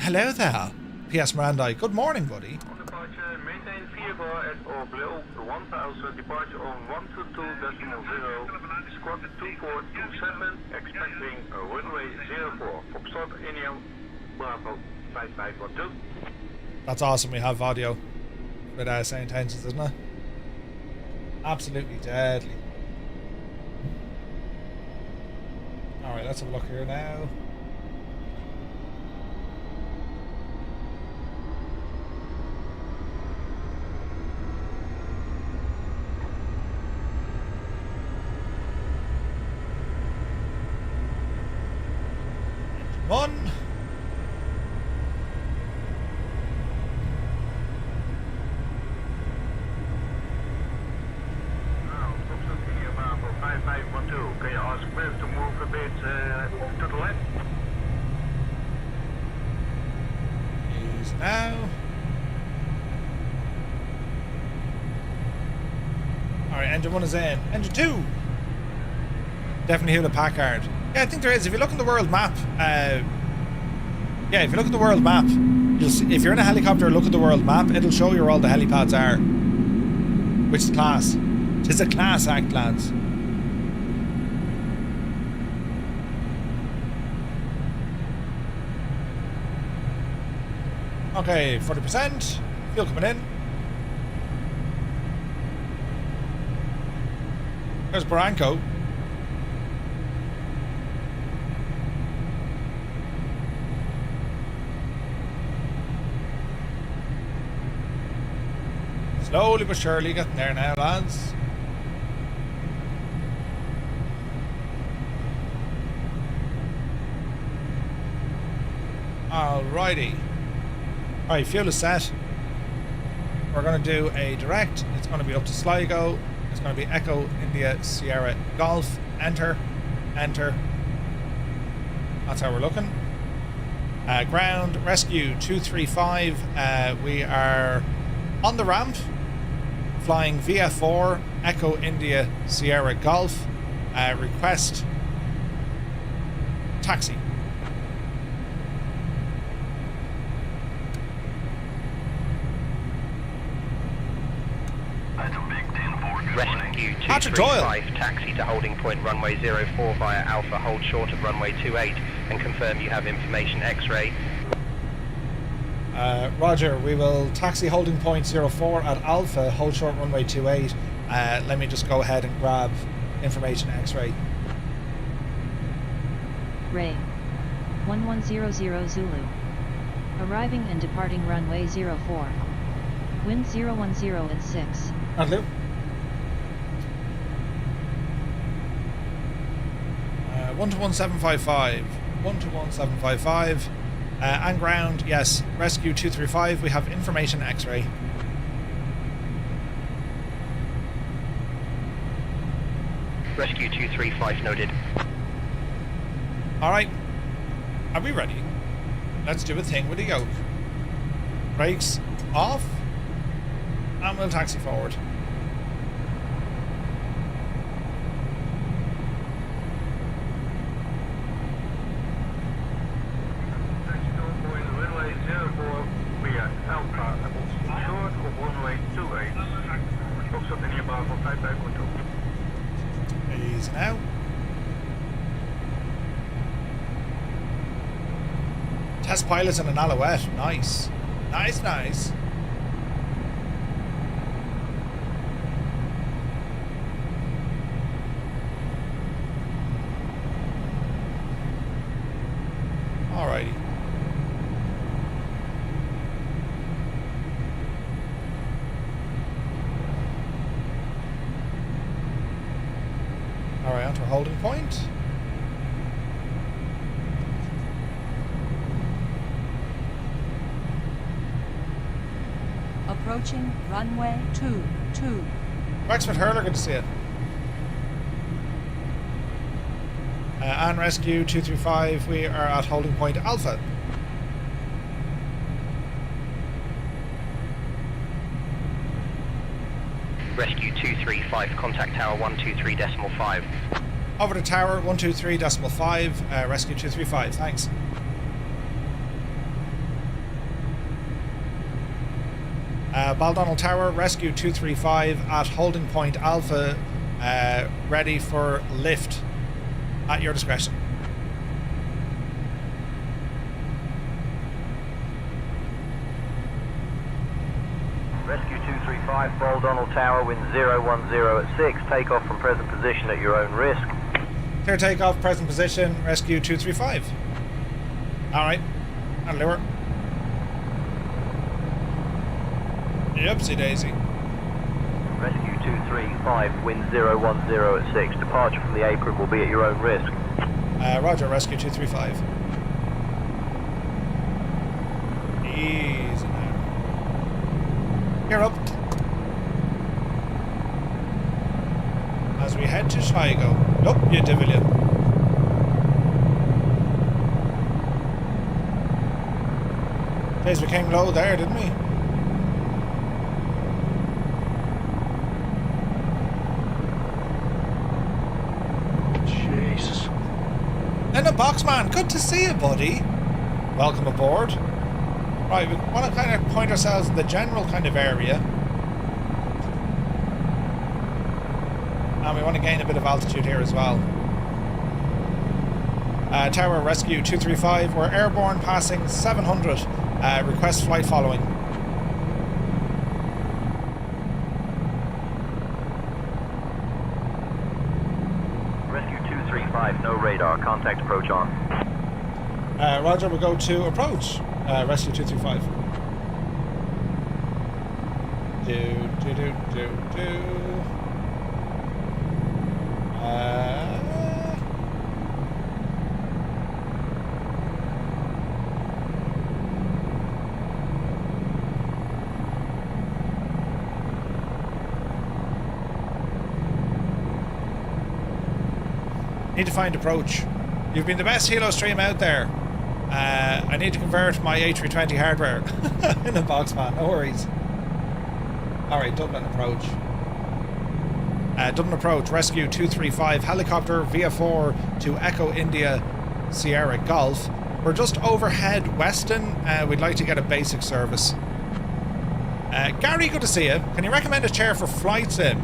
Speaker 1: Hello there, P.S. Mirandai. Good morning, buddy.
Speaker 5: On departure, maintain VFR at or below 1000, departure on 122.0, squawk 2427, expecting a runway 04, Foxtrot India, Bravo 5512.
Speaker 1: That's awesome, we have audio with same intentions, isn't it? Absolutely deadly. Alright, let's have a look here now. One.
Speaker 5: Now, Foxtrot India, Bravo 5512, can you ask Cliff to move a bit to the left?
Speaker 1: Use now. Alright, engine 1 is in. Engine 2! Definitely Hewlett Packard. Yeah, I think there is. If you look at the world map, if you look at the world map, you'll see, if you're in a helicopter, look at the world map, it'll show you where all the helipads are. Which is class. It's a class act, lads. Okay, 40%. Fuel coming in. There's Barranco. Slowly but surely getting there now, lads. Alrighty. Alright, fuel is set. We're going to do a direct. It's going to be up to Sligo. It's going to be Echo India Sierra Golf. Enter. Enter. That's how we're looking. Ground rescue 235. We are on the ramp. Flying VF4 Echo India Sierra Golf. Request taxi.
Speaker 4: Rescue
Speaker 1: Patrick Doyle.
Speaker 4: 235, taxi to holding point runway 04 via Alpha, hold short of runway 28 and confirm you have information X-ray.
Speaker 1: Roger, we will taxi holding point 04 at Alpha, hold short runway 28. Let me just go ahead and grab information X-ray.
Speaker 6: Ray. 1100 Zulu. Arriving and departing runway 04. Wind 010 and 6.
Speaker 1: Andrew. 121.755. 121.755. And ground, yes. Rescue 235, we have information X-ray.
Speaker 4: Rescue 235 noted.
Speaker 1: Alright. Are we ready? Let's do a thing with the yoke. Brakes off. And we'll taxi forward.
Speaker 5: Taxi to point runway 04 via Alpha, short of runway 28. Foxtrot India Bravo 5512.
Speaker 1: Easy now. Test pilots and an Alouette. Nice. Nice, nice. Alrighty. Alright, onto a holding point.
Speaker 7: Approaching runway 22.
Speaker 1: Wexford Hurler, good to see you. And Rescue 235, we are at holding point Alpha.
Speaker 4: Rescue 235, contact tower 123.5.
Speaker 1: Over to tower 123.5, Rescue 235, thanks. Baldonnel Tower, Rescue 235 at holding point Alpha, ready for lift at your discretion.
Speaker 8: Rescue 235, Baldonnel Tower, wind 010 at 6, takeoff from present position at your own risk.
Speaker 1: Clear takeoff, present position, Rescue 235. Alright, and lure. Yupsy daisy.
Speaker 8: Rescue 235, wind 010 at 6, departure from the apron will be at your own risk.
Speaker 1: Roger, Rescue 235. Easy now. Gear up. As we head to Sligo. Nope, you devil you. Days we came low there, didn't we? And a Boxman, good to see you, buddy. Welcome aboard. Right, we want to kind of point ourselves in the general kind of area. And we want to gain a bit of altitude here as well. Tower Rescue 235, we're airborne passing 700. Request flight following.
Speaker 8: No radar, contact approach on.
Speaker 1: Roger, we'll go to approach. Rescue 235. Need to find approach. You've been the best Helo stream out there. I need to convert my A320 hardware in a box, man. No worries. Alright, Dublin approach. Dublin approach, Rescue 235, helicopter via 4 to Echo India Sierra Golf. We're just overhead Weston. We'd like to get a basic service. Gary, good to see you. Can you recommend a chair for flight sim?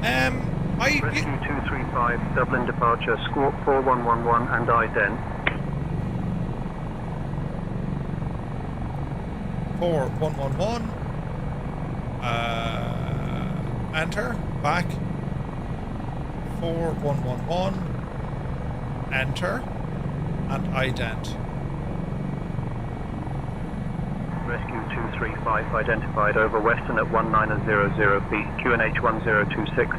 Speaker 8: Rescue 235, Dublin departure, Squawk 4111 and ident.
Speaker 1: 4111. Enter. Back. 4111. Enter. And ident.
Speaker 8: Rescue 235 identified over Western at 1900 feet, QNH 1026.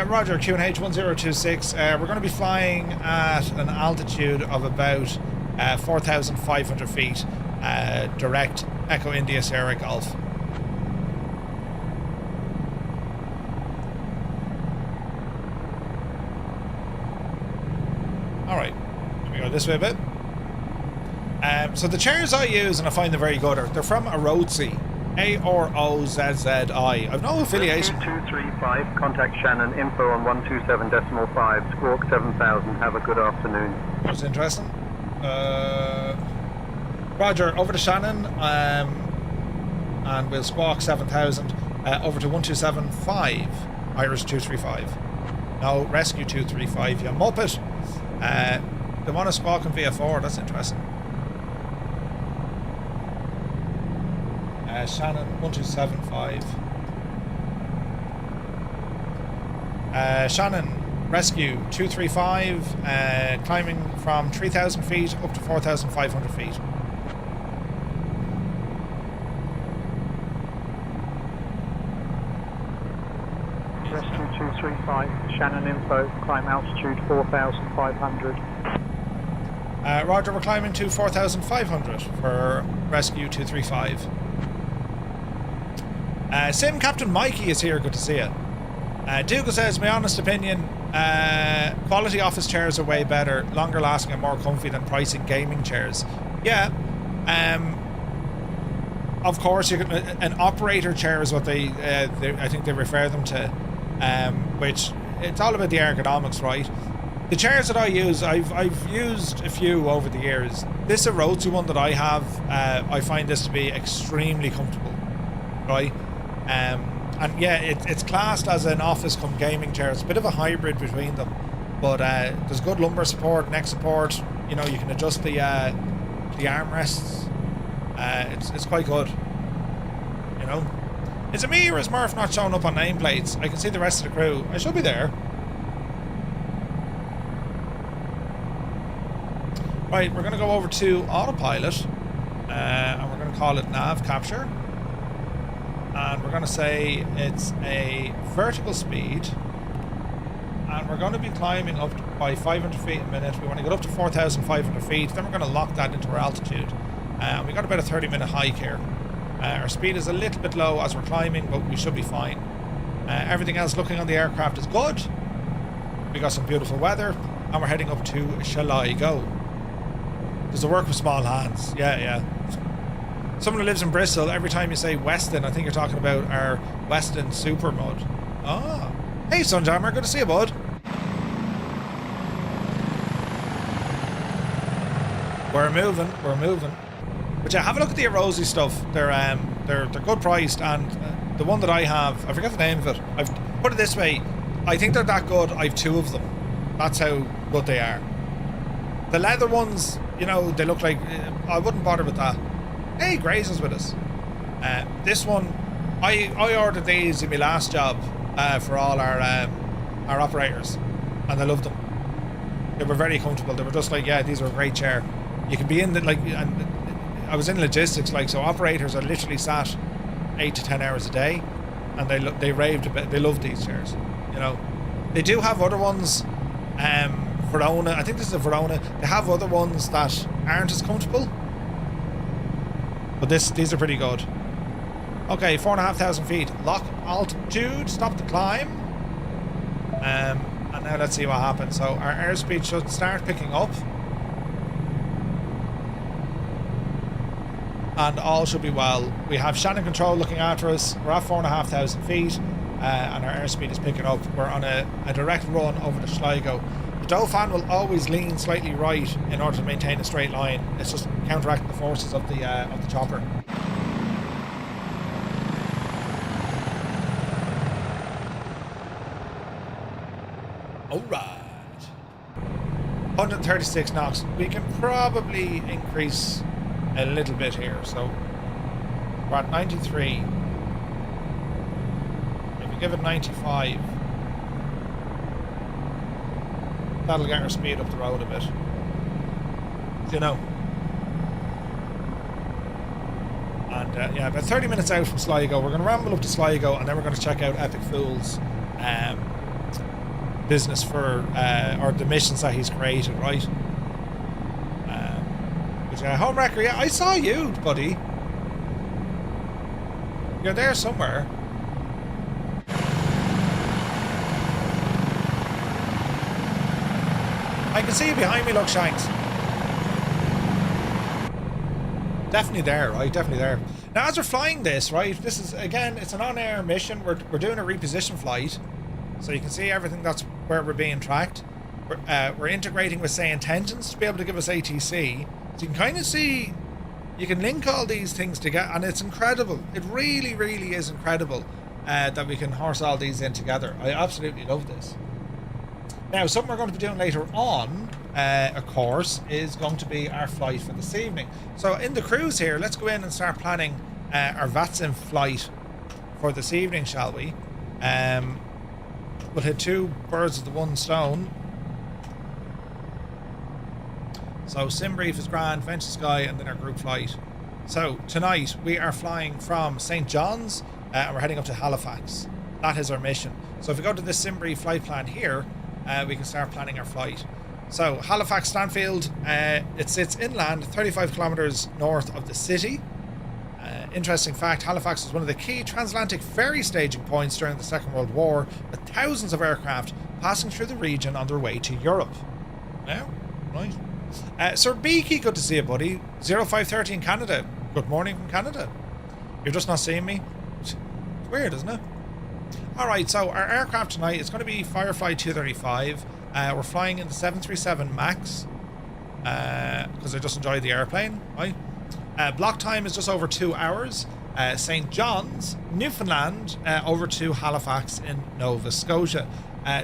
Speaker 1: Roger, QNH 1026. We're going to be flying at an altitude of about 4,500 feet. Direct Echo India Sierra Golf. Alright, let me go this way a bit. So the chairs I use, and I find them very good, they're from Arozzi. A-R-O-Z-Z-I. I've no affiliation.
Speaker 8: 235, contact Shannon, info on 127.5, Squawk 7000, have a good afternoon.
Speaker 1: That's interesting. Roger, over to Shannon, and we'll squawk 7000 over to 127.5, Irish 235. No, Rescue 235, you muppet. They want to squawk in VF4, that's interesting. Shannon 1275. Shannon, Rescue 235, climbing from 3,000 feet up to 4,500 feet.
Speaker 8: Rescue 235, Shannon info, climb altitude 4,500.
Speaker 1: Roger, we're climbing to 4,500 for Rescue 235. Sim Captain Mikey is here, good to see you. Dougal says, my honest opinion, quality office chairs are way better, longer lasting and more comfy than pricing gaming chairs. Yeah, of course, you can, an operator chair is what they I think they refer them to, which it's all about the ergonomics, right? The chairs that I use, I've used a few over the years. This Arozzi one that I have, I find this to be extremely comfortable, right? And yeah, it's classed as an office come gaming chair. It's a bit of a hybrid between them, but there's good lumbar support, neck support. You know, you can adjust the armrests. It's quite good. You know, is it me or is Murph not showing up on nameplates? I can see the rest of the crew. I should be there. Right, we're going to go over to autopilot, and we're going to call it nav capture. And we're going to say it's a vertical speed, and we're going to be climbing up by 500 feet a minute. We want to get up to 4,500 feet, then we're going to lock that into our altitude. We got about a 30-minute hike here. Our speed is a little bit low as we're climbing, but we should be fine. Everything else looking on the aircraft is good. We got some beautiful weather, and we're heading up to Sligo. Does it work with small hands? Yeah. Someone who lives in Bristol, every time you say Weston, I think you're talking about our Weston Super Mud. Oh. Hey, Sunjammer, good to see you, bud. We're moving. But yeah, have a look at the Arozzi stuff. They're good priced, and the one that I have, I forget the name of it. I've put it this way, I think they're that good. I've two of them. That's how good they are. The leather ones, you know, they look like, I wouldn't bother with that. Hey, Grace is with us. This one, I ordered these in my last job for all our operators, and I loved them. They were very comfortable. They were just like, yeah, these are a great chair. You can be in the, like, and I was in logistics, like, so operators are literally sat 8 to 10 hours a day, and they raved about, they love these chairs. You know, they do have other ones. Verona, I think this is a Verona. They have other ones that aren't as comfortable. But these are pretty good. Okay, 4,500 feet. Lock altitude. Stop the climb. And now let's see what happens. So our airspeed should start picking up. And all should be well. We have Shannon Control looking after us. We're at 4,500 feet. And our airspeed is picking up. We're on a direct run over to Sligo. The Dauphin will always lean slightly right in order to maintain a straight line. It's just counteracting the forces of the chopper. All right. 136 knots. We can probably increase a little bit here. So we're at 93. If we give it 95, that'll get our speed up the road a bit. You know. And yeah, about 30 minutes out from Sligo. We're going to ramble up to Sligo, and then we're going to check out Epic Fool's business for or the missions that he's created, right? But home wrecker, yeah, I saw you, buddy. You're there somewhere. I can see you behind me, look, Shanks. Definitely there, right? Definitely there. Now, as we're flying this, right, this is, again, it's an on-air mission. We're doing a reposition flight. So you can see everything that's where we're being tracked. We're integrating with, say, intentions to be able to give us ATC. So you can kind of see, you can link all these things together, and it's incredible. It really, really is incredible that we can horse all these in together. I absolutely love this. Now, something we're going to be doing later on, of course, is going to be our flight for this evening. So in the cruise here, let's go in and start planning our VATSIM flight for this evening, shall we? We'll hit two birds with the one stone. So sim brief is grand, Venture Sky, and then our group flight. So tonight we are flying from St. John's and we're heading up to Halifax. That is our mission. So if we go to this sim brief flight plan here, we can start planning our flight. So Halifax Stanfield, it sits inland 35 kilometers north of the city. Interesting fact, Halifax was one of the key transatlantic ferry staging points during the Second World War, with thousands of aircraft passing through the region on their way to Europe. Now, right. Sir Beaky, good to see you, buddy. 0530 in Canada. Good morning from Canada. You're just not seeing me? It's weird, isn't it? Alright, so our aircraft tonight is going to be Firefly 235. We're flying in the 737 MAX because I just enjoy the airplane, right? Block time is just over 2 hours. St. John's, Newfoundland, over to Halifax in Nova Scotia.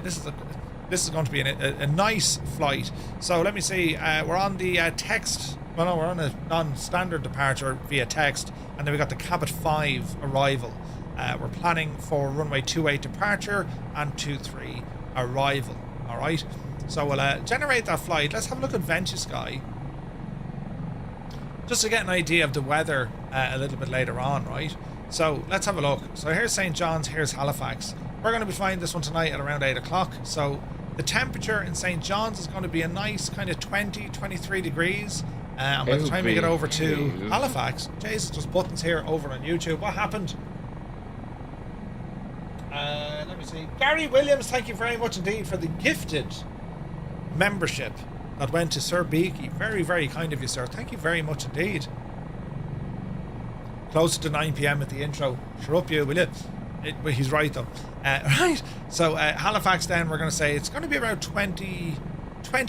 Speaker 1: This is going to be a nice flight. So let me see. We're on the text. Well, no, we're on a non-standard departure via text, and then we got the Cabot 5 arrival. We're planning for runway 28 departure and 23 arrival. All right. So we'll generate that flight. Let's have a look at Venture Sky, just to get an idea of the weather a little bit later on, right? So let's have a look. So here's St. John's, here's Halifax. We're going to be flying this one tonight at around 8 o'clock. So the temperature in St. John's is going to be a nice kind of 23 degrees. And by the time we get over to Halifax, Jesus, just buttons here over on YouTube. What happened? Let me see. Gary Williams, thank you very much indeed for the gifted membership that went to Sir Beaky. Very, very kind of you, sir. Thank you very much indeed. Closer to 9 p.m. at the intro. Sure up you, will you? Well, he's right though. Right. So Halifax then, we're going to say it's going to be around 20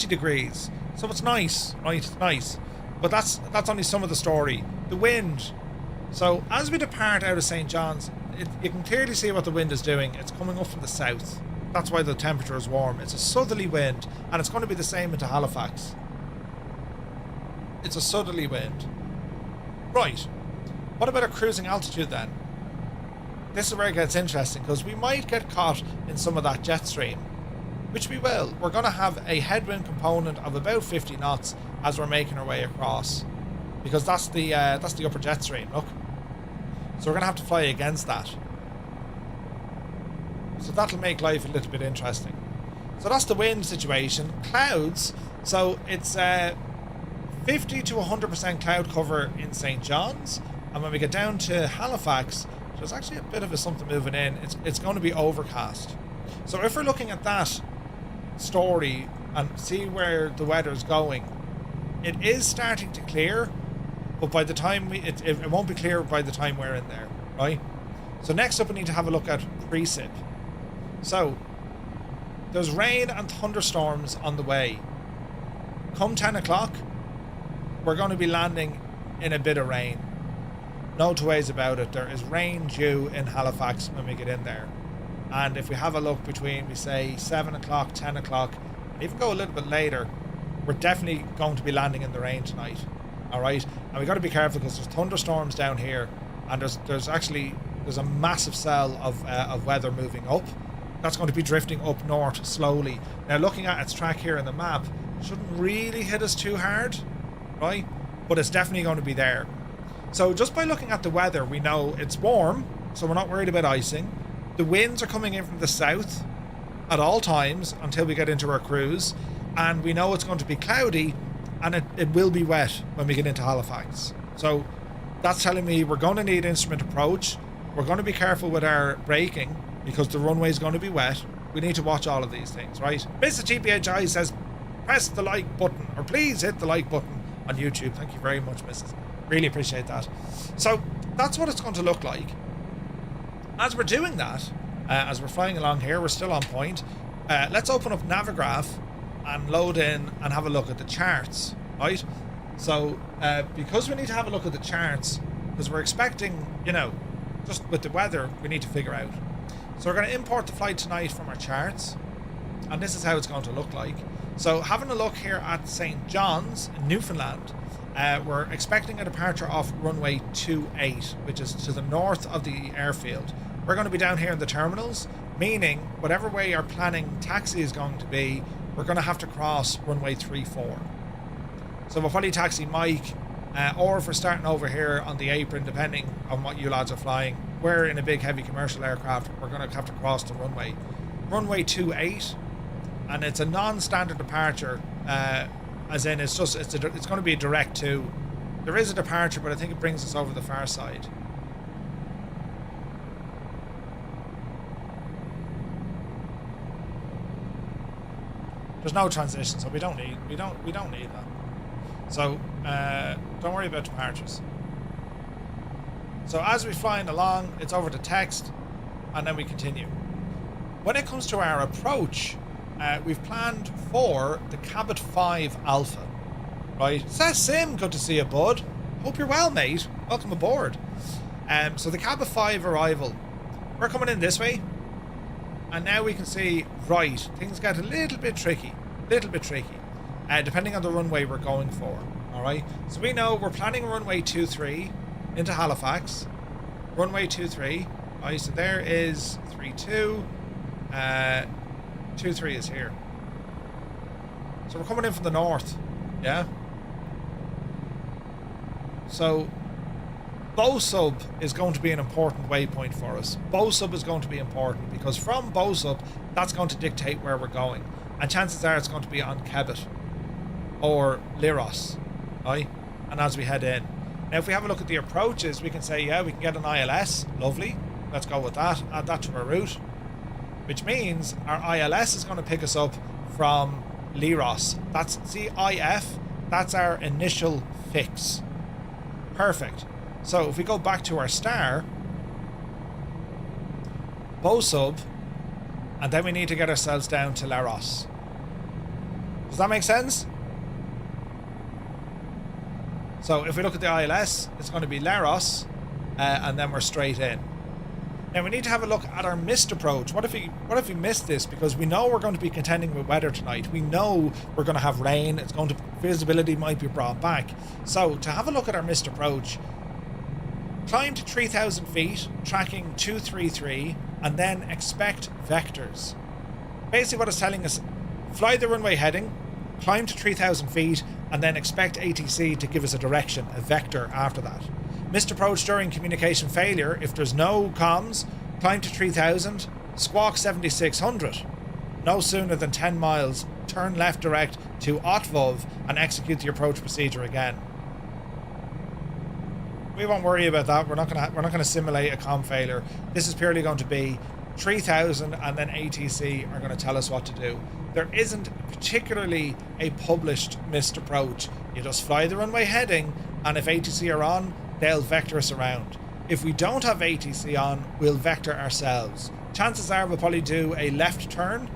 Speaker 1: degrees. So it's nice, right? It's nice. But that's only some of the story. The wind. So as we depart out of St. John's, you can clearly see what the wind is doing. It's coming up from the south. That's why the temperature is warm. It's a southerly wind, and it's going to be the same into Halifax. It's a southerly wind. Right. What about our cruising altitude then? This is where it gets interesting, because we might get caught in some of that jet stream, which we will. We're going to have a headwind component of about 50 knots as we're making our way across, because that's the upper jet stream. Look. So we're going to have to fly against that. So that'll make life a little bit interesting. So that's the wind situation. Clouds. So it's 50 to 100% cloud cover in St. John's. And when we get down to Halifax, there's actually a bit of something moving in. It's going to be overcast. So if we're looking at that story and see where the weather's going, it is starting to clear. But by the time it won't be clear by the time we're in there, right? So next up we need to have a look at precip. So there's rain and thunderstorms on the way. Come 10 o'clock, we're going to be landing in a bit of rain. No two ways about it. There is rain due in Halifax when we get in there. And if we have a look between, we say 7 o'clock, 10 o'clock, and even go a little bit later, we're definitely going to be landing in the rain tonight. All right, and we got to be careful because there's thunderstorms down here, and there's a massive cell of weather moving up. That's going to be drifting up north slowly. Now, looking at its track here in the map, shouldn't really hit us too hard, right? But it's definitely going to be there. So just by looking at the weather, we know it's warm, so we're not worried about icing. The winds are coming in from the south at all times until we get into our cruise, and we know it's going to be cloudy, and it will be wet when we get into Halifax. So that's telling me we're going to need instrument approach. We're going to be careful with our braking because the runway is going to be wet. We need to watch all of these things, right? Mrs. GPHI says, press the like button, or please hit the like button on YouTube. Thank you very much, Mrs. Really appreciate that. So that's what it's going to look like. As we're doing that, as we're flying along here, we're still on point. Let's open up Navigraph and load in and have a look at the charts, right? So because we need to have a look at the charts, because we're expecting, just with the weather, we need to figure out. So we're going to import the flight tonight from our charts, and this is how it's going to look like. So having a look here at St. John's in Newfoundland, we're expecting a departure off runway 28, which is to the north of the airfield. We're going to be down here in the terminals, meaning whatever way our planning taxi is going to be, we're going to have to cross runway 34. So we'll probably taxi Mike, or if we're starting over here on the apron, depending on what you lads are flying, we're in a big heavy commercial aircraft, we're going to have to cross the runway 28, and it's a non-standard departure, as in it's going to be a direct to. There is a departure, but I think it brings us over the far side. There's no transition, so we don't need that. So don't worry about departures. So as we're flying along, it's over to text, and then we continue. When it comes to our approach, we've planned for the Cabot 5 Alpha, right? Says Sim, good to see you, bud. Hope you're well, mate. Welcome aboard. So the Cabot 5 arrival, we're coming in this way, and now we can see, right, things get a little bit tricky, depending on the runway we're going for. All right, so we know we're planning runway 23 into Halifax, runway 23. All right, so there is 32. 23 is here. So we're coming in from the north, yeah. So Bosub is going to be an important waypoint for us. Bosub is going to be important because from Bosub, that's going to dictate where we're going, and chances are it's going to be on Cabot or Liros, right? And as we head in, now if we have a look at the approaches, we can say, yeah, we can get an ILS. Lovely. Let's go with that. Add that to our route, which means our ILS is going to pick us up from Liros. That's CIF. That's our initial fix. Perfect. So if we go back to our star, Bosub, and then we need to get ourselves down to Laros. Does that make sense? So if we look at the ILS, it's going to be Laros, and then we're straight in. Now we need to have a look at our missed approach. What if we missed this? Because we know we're going to be contending with weather tonight. We know we're going to have rain. Visibility might be brought back. So to have a look at our missed approach, climb to 3,000 feet, tracking 233, and then expect vectors. Basically what it's telling us, fly the runway heading, climb to 3,000 feet, and then expect ATC to give us a direction, a vector after that. Missed approach during communication failure, if there's no comms, climb to 3,000, squawk 7,600. No sooner than 10 miles, turn left direct to Otvov and execute the approach procedure again. We won't worry about that. We're not gonna simulate a comm failure. This is purely going to be 3,000, and then ATC are going to tell us what to do. There isn't particularly a published missed approach. You just fly the runway heading, and if ATC are on, they'll vector us around. If we don't have ATC on, we'll vector ourselves. Chances are we'll probably do a left turn,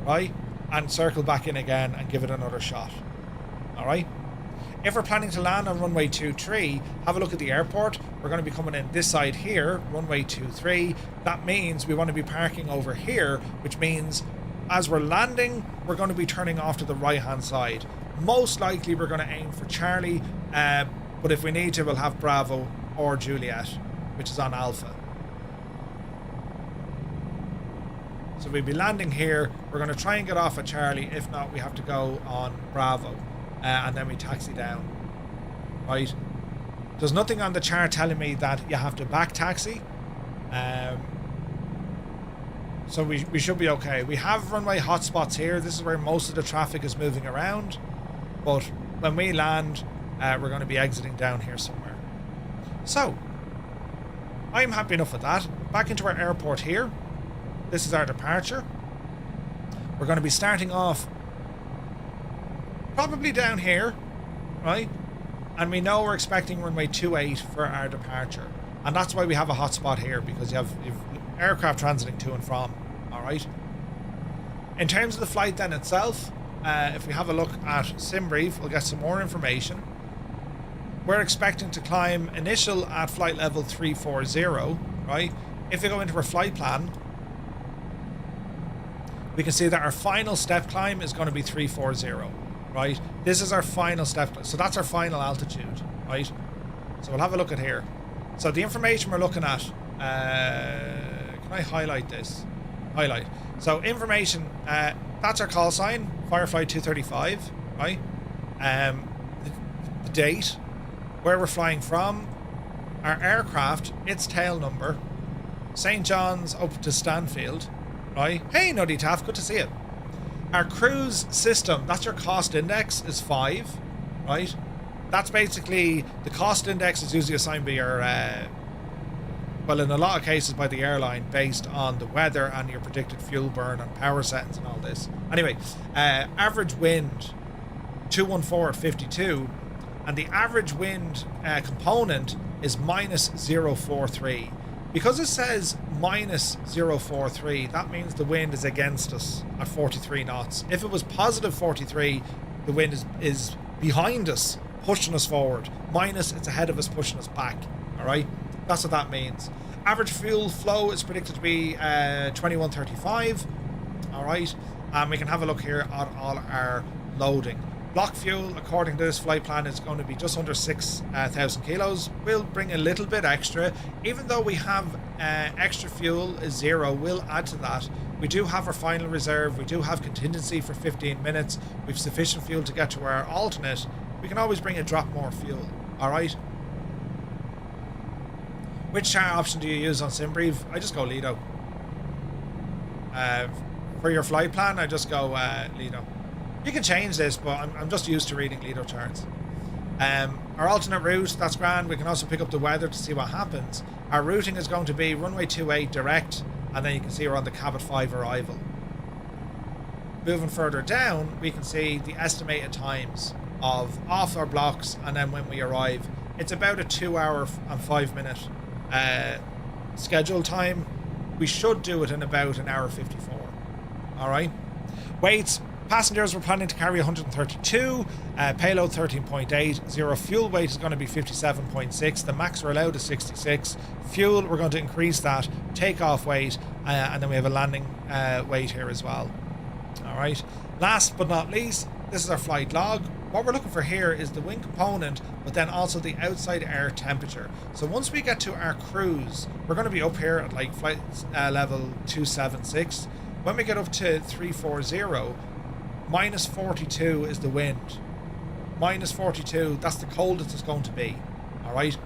Speaker 1: right, and circle back in again and give it another shot. All right. If we're planning to land on runway 23, have a look at the airport. We're going to be coming in this side here, runway 23. That means we want to be parking over here, which means as we're landing, we're going to be turning off to the right-hand side. Most likely we're going to aim for Charlie, but if we need to, we'll have Bravo or Juliet, which is on Alpha. So we'll be landing here. We're going to try and get off at Charlie. If not, we have to go on Bravo. And then we taxi down. Right? There's nothing on the chart telling me that you have to back taxi. So we should be okay. We have runway hotspots here. This is where most of the traffic is moving around. But when we land, we're going to be exiting down here somewhere. So, I'm happy enough with that. Back into our airport here. This is our departure. We're going to be starting off probably down here, right? And we know we're expecting runway 28 for our departure. And that's why we have a hotspot here, because you've aircraft transiting to and from, all right? In terms of the flight then itself, if we have a look at SimBrief, we'll get some more information. We're expecting to climb initial at flight level 340, right? If we go into our flight plan, we can see that our final step climb is going to be 340, right? This is our final step, so that's our final altitude, right? So we'll have a look at here. So the information we're looking at, can I highlight this? Highlight. So information, that's our call sign, Firefly 235, right? The date, where we're flying from, our aircraft, its tail number, St. John's up to Stanfield, right? Hey, Nutty Taff, good to see you. Our cruise system, that's your cost index, is 5, right? That's basically, the cost index is usually assigned by your, well, in a lot of cases by the airline, based on the weather and your predicted fuel burn and power settings and all this. Anyway, average wind, 214 at 52, and the average wind component is minus 0.43. Because it says minus 0.43, that means the wind is against us at 43 knots. If it was positive 43, the wind is behind us, pushing us forward. Minus, it's ahead of us, pushing us back. All right? That's what that means. Average fuel flow is predicted to be 2135. All right? And we can have a look here at all our loading. Block fuel, according to this flight plan, is going to be just under 6,000 kilos. We'll bring a little bit extra. Even though we have extra fuel is 0, we'll add to that. We do have our final reserve. We do have contingency for 15 minutes. We've sufficient fuel to get to our alternate. We can always bring a drop more fuel. All right? Which chart option do you use on SimBrief? I just go Lido. For your flight plan, I just go Lido. You can change this, but I'm just used to reading Lido charts. Our alternate route, that's grand. We can also pick up the weather to see what happens. Our routing is going to be runway 28 direct, and then you can see we're on the Cabot 5 arrival. Moving further down, we can see the estimated times of off our blocks, and then when we arrive. It's about a 2 hour and 5 minute schedule time. We should do it in about an hour 54. All right. Weights. Passengers, we're planning to carry 132, payload 13.8, zero fuel weight is going to be 57.6, the max we're allowed is 66, fuel, we're going to increase that, takeoff weight, and then we have a landing weight here as well. Alright, last but not least, this is our flight log. What we're looking for here is the wind component, but then also the outside air temperature. So once we get to our cruise, we're going to be up here at like flight level 276. When we get up to 340, minus 42 is the wind. Minus 42, that's the coldest it's going to be. Alright.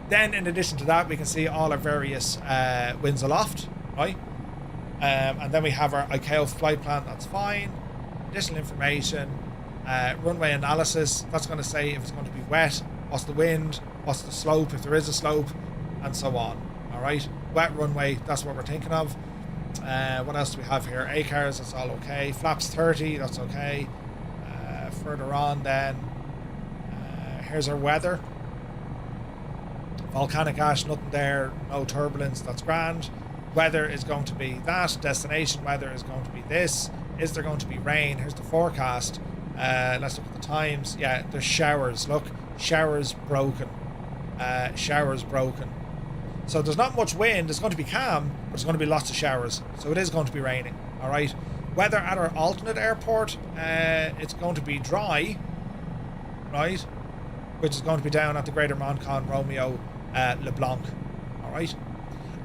Speaker 1: Then in addition to that, we can see all our various winds aloft. Right. And then we have our ICAO flight plan, that's fine. Additional information. Runway analysis, that's going to say if it's going to be wet, what's the wind, what's the slope, if there is a slope, and so on. Alright. Wet runway, that's what we're thinking of. What else do we have here? ACARS, that's all okay. Flaps 30, that's okay. Further on then, here's our weather. Volcanic ash, nothing there, no turbulence, that's grand. Weather is going to be that. Destination weather is going to be this. Is there going to be rain? Here's the forecast. Let's look at the times. Yeah, there's showers. Look, showers broken. Showers broken. So there's not much wind. It's going to be calm, but there's going to be lots of showers. So it is going to be raining. All right. Weather at our alternate airport, it's going to be dry, right? Which is going to be down at the Greater Moncton Romeo LeBlanc. All right.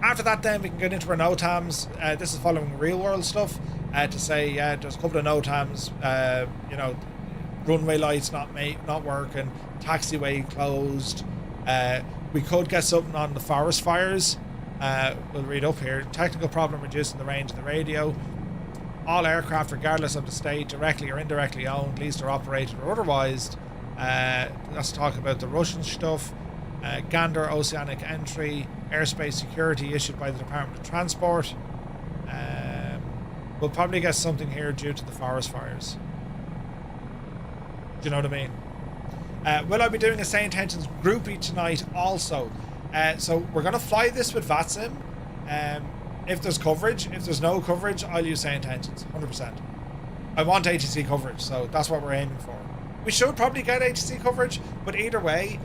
Speaker 1: After that, then we can get into our NOTAMs. This is following real world stuff to say, there's a couple of NOTAMs. You know, runway lights not working, taxiway closed. We could get something on the forest fires. We'll read up here. Technical problem reducing the range of the radio. All aircraft, regardless of the state, directly or indirectly owned, leased or operated or otherwise. Let's talk about the Russian stuff. Gander oceanic entry, airspace security issued by the Department of Transport. We'll probably get something here due to the forest fires. Do you know what I mean? Will I be doing a Say Intentions groupie tonight also? So we're going to fly this with VATSIM. If there's coverage, if there's no coverage, I'll use Say Intentions, 100%. I want ATC coverage, so that's what we're aiming for. We should probably get ATC coverage, but either way,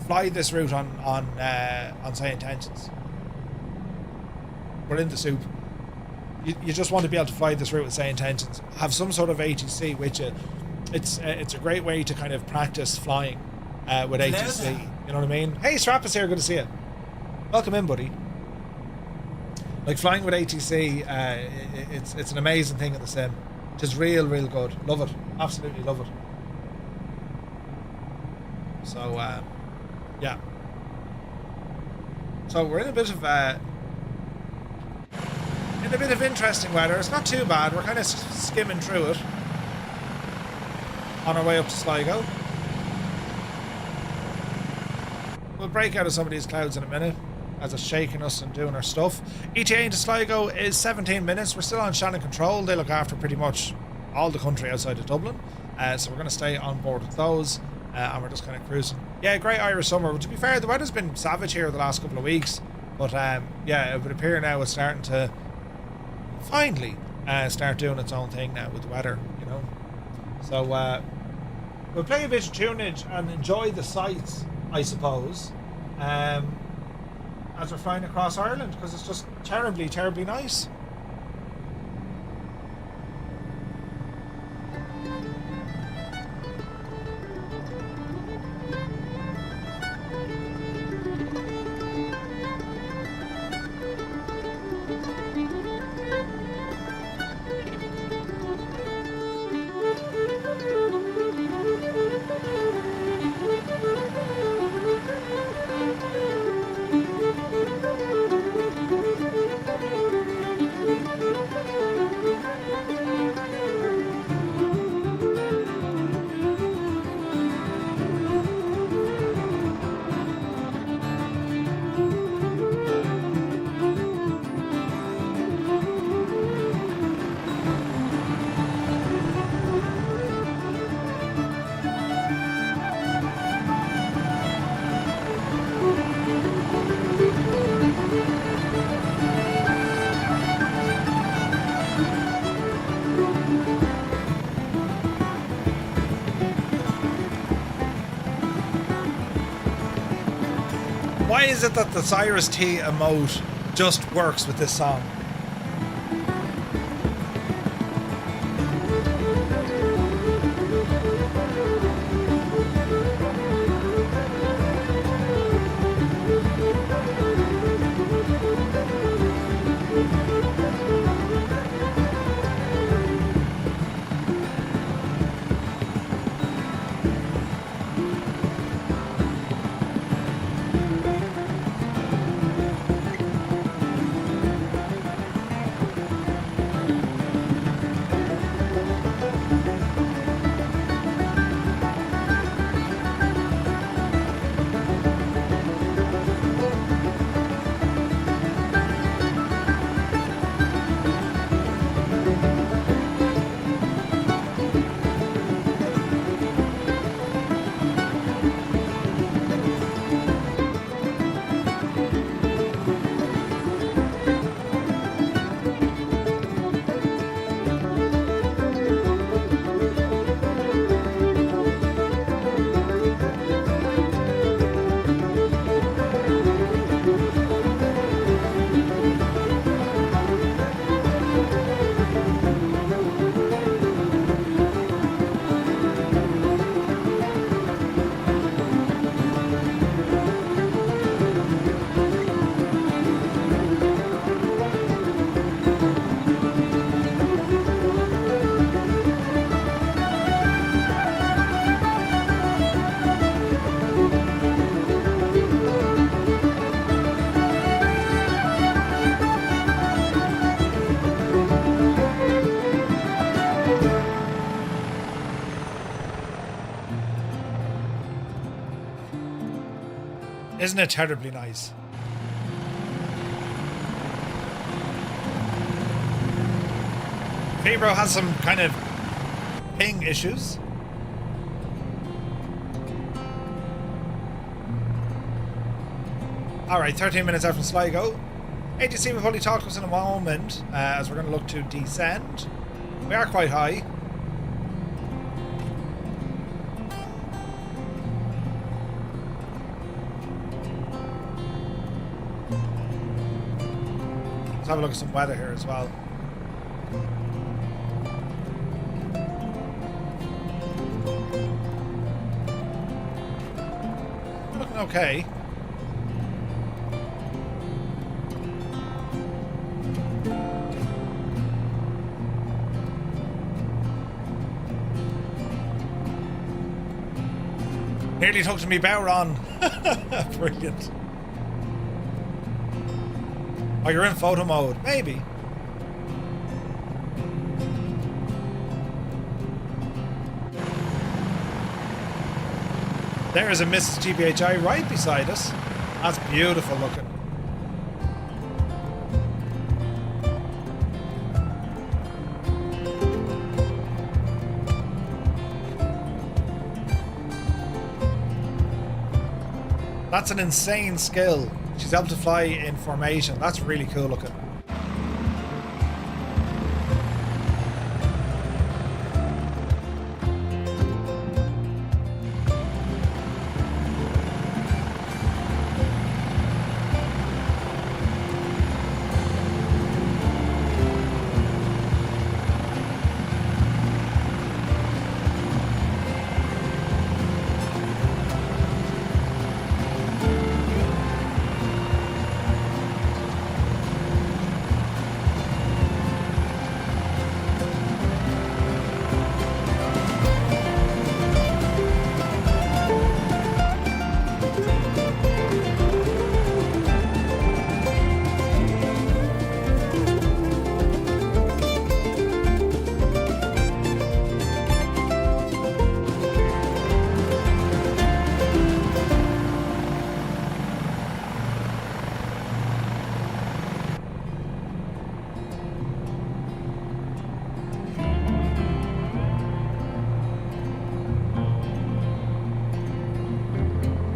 Speaker 1: fly this route on Say Intentions. We're in the soup. You just want to be able to fly this route with Say Intentions. Have some sort of ATC with you. It's a great way to kind of practice flying with ATC. You know what I mean? Hey, Strappus here. Good to see you. Welcome in, buddy. Like flying with ATC, it's an amazing thing in the sim. It's real good. Love it. Absolutely love it. So, yeah. So we're in a bit of interesting weather. It's not too bad. We're kind of skimming through it on our way up to Sligo. We'll break out of some of these clouds in a minute as it's shaking us and doing our stuff. ETA into Sligo is 17 minutes. We're still on Shannon Control. They look after pretty much all the country outside of Dublin. So we're going to stay on board with those. And we're just kind of cruising. Yeah, great Irish summer. But to be fair, the weather's been savage here the last couple of weeks. But yeah, it would appear now it's starting to finally start doing its own thing now with the weather, you know. So we'll play a bit of tunage and enjoy the sights, I suppose, as we're flying across Ireland, because it's just terribly nice. Why is it that the Cyrus T emote just works with this song? Isn't it terribly nice? Fibro has some kind of ping issues. Alright, 13 minutes out from Sligo. ATC will probably talk to us in a moment as we're going to look to descend. We are quite high. Let's have a look at some weather here as well. Looking okay. Nearly took to me bow on. Brilliant. Oh, you're in photo mode. Maybe. There is a Mrs. GBHI right beside us. That's beautiful looking. That's an insane skill. She's able to fly in formation. That's really cool looking.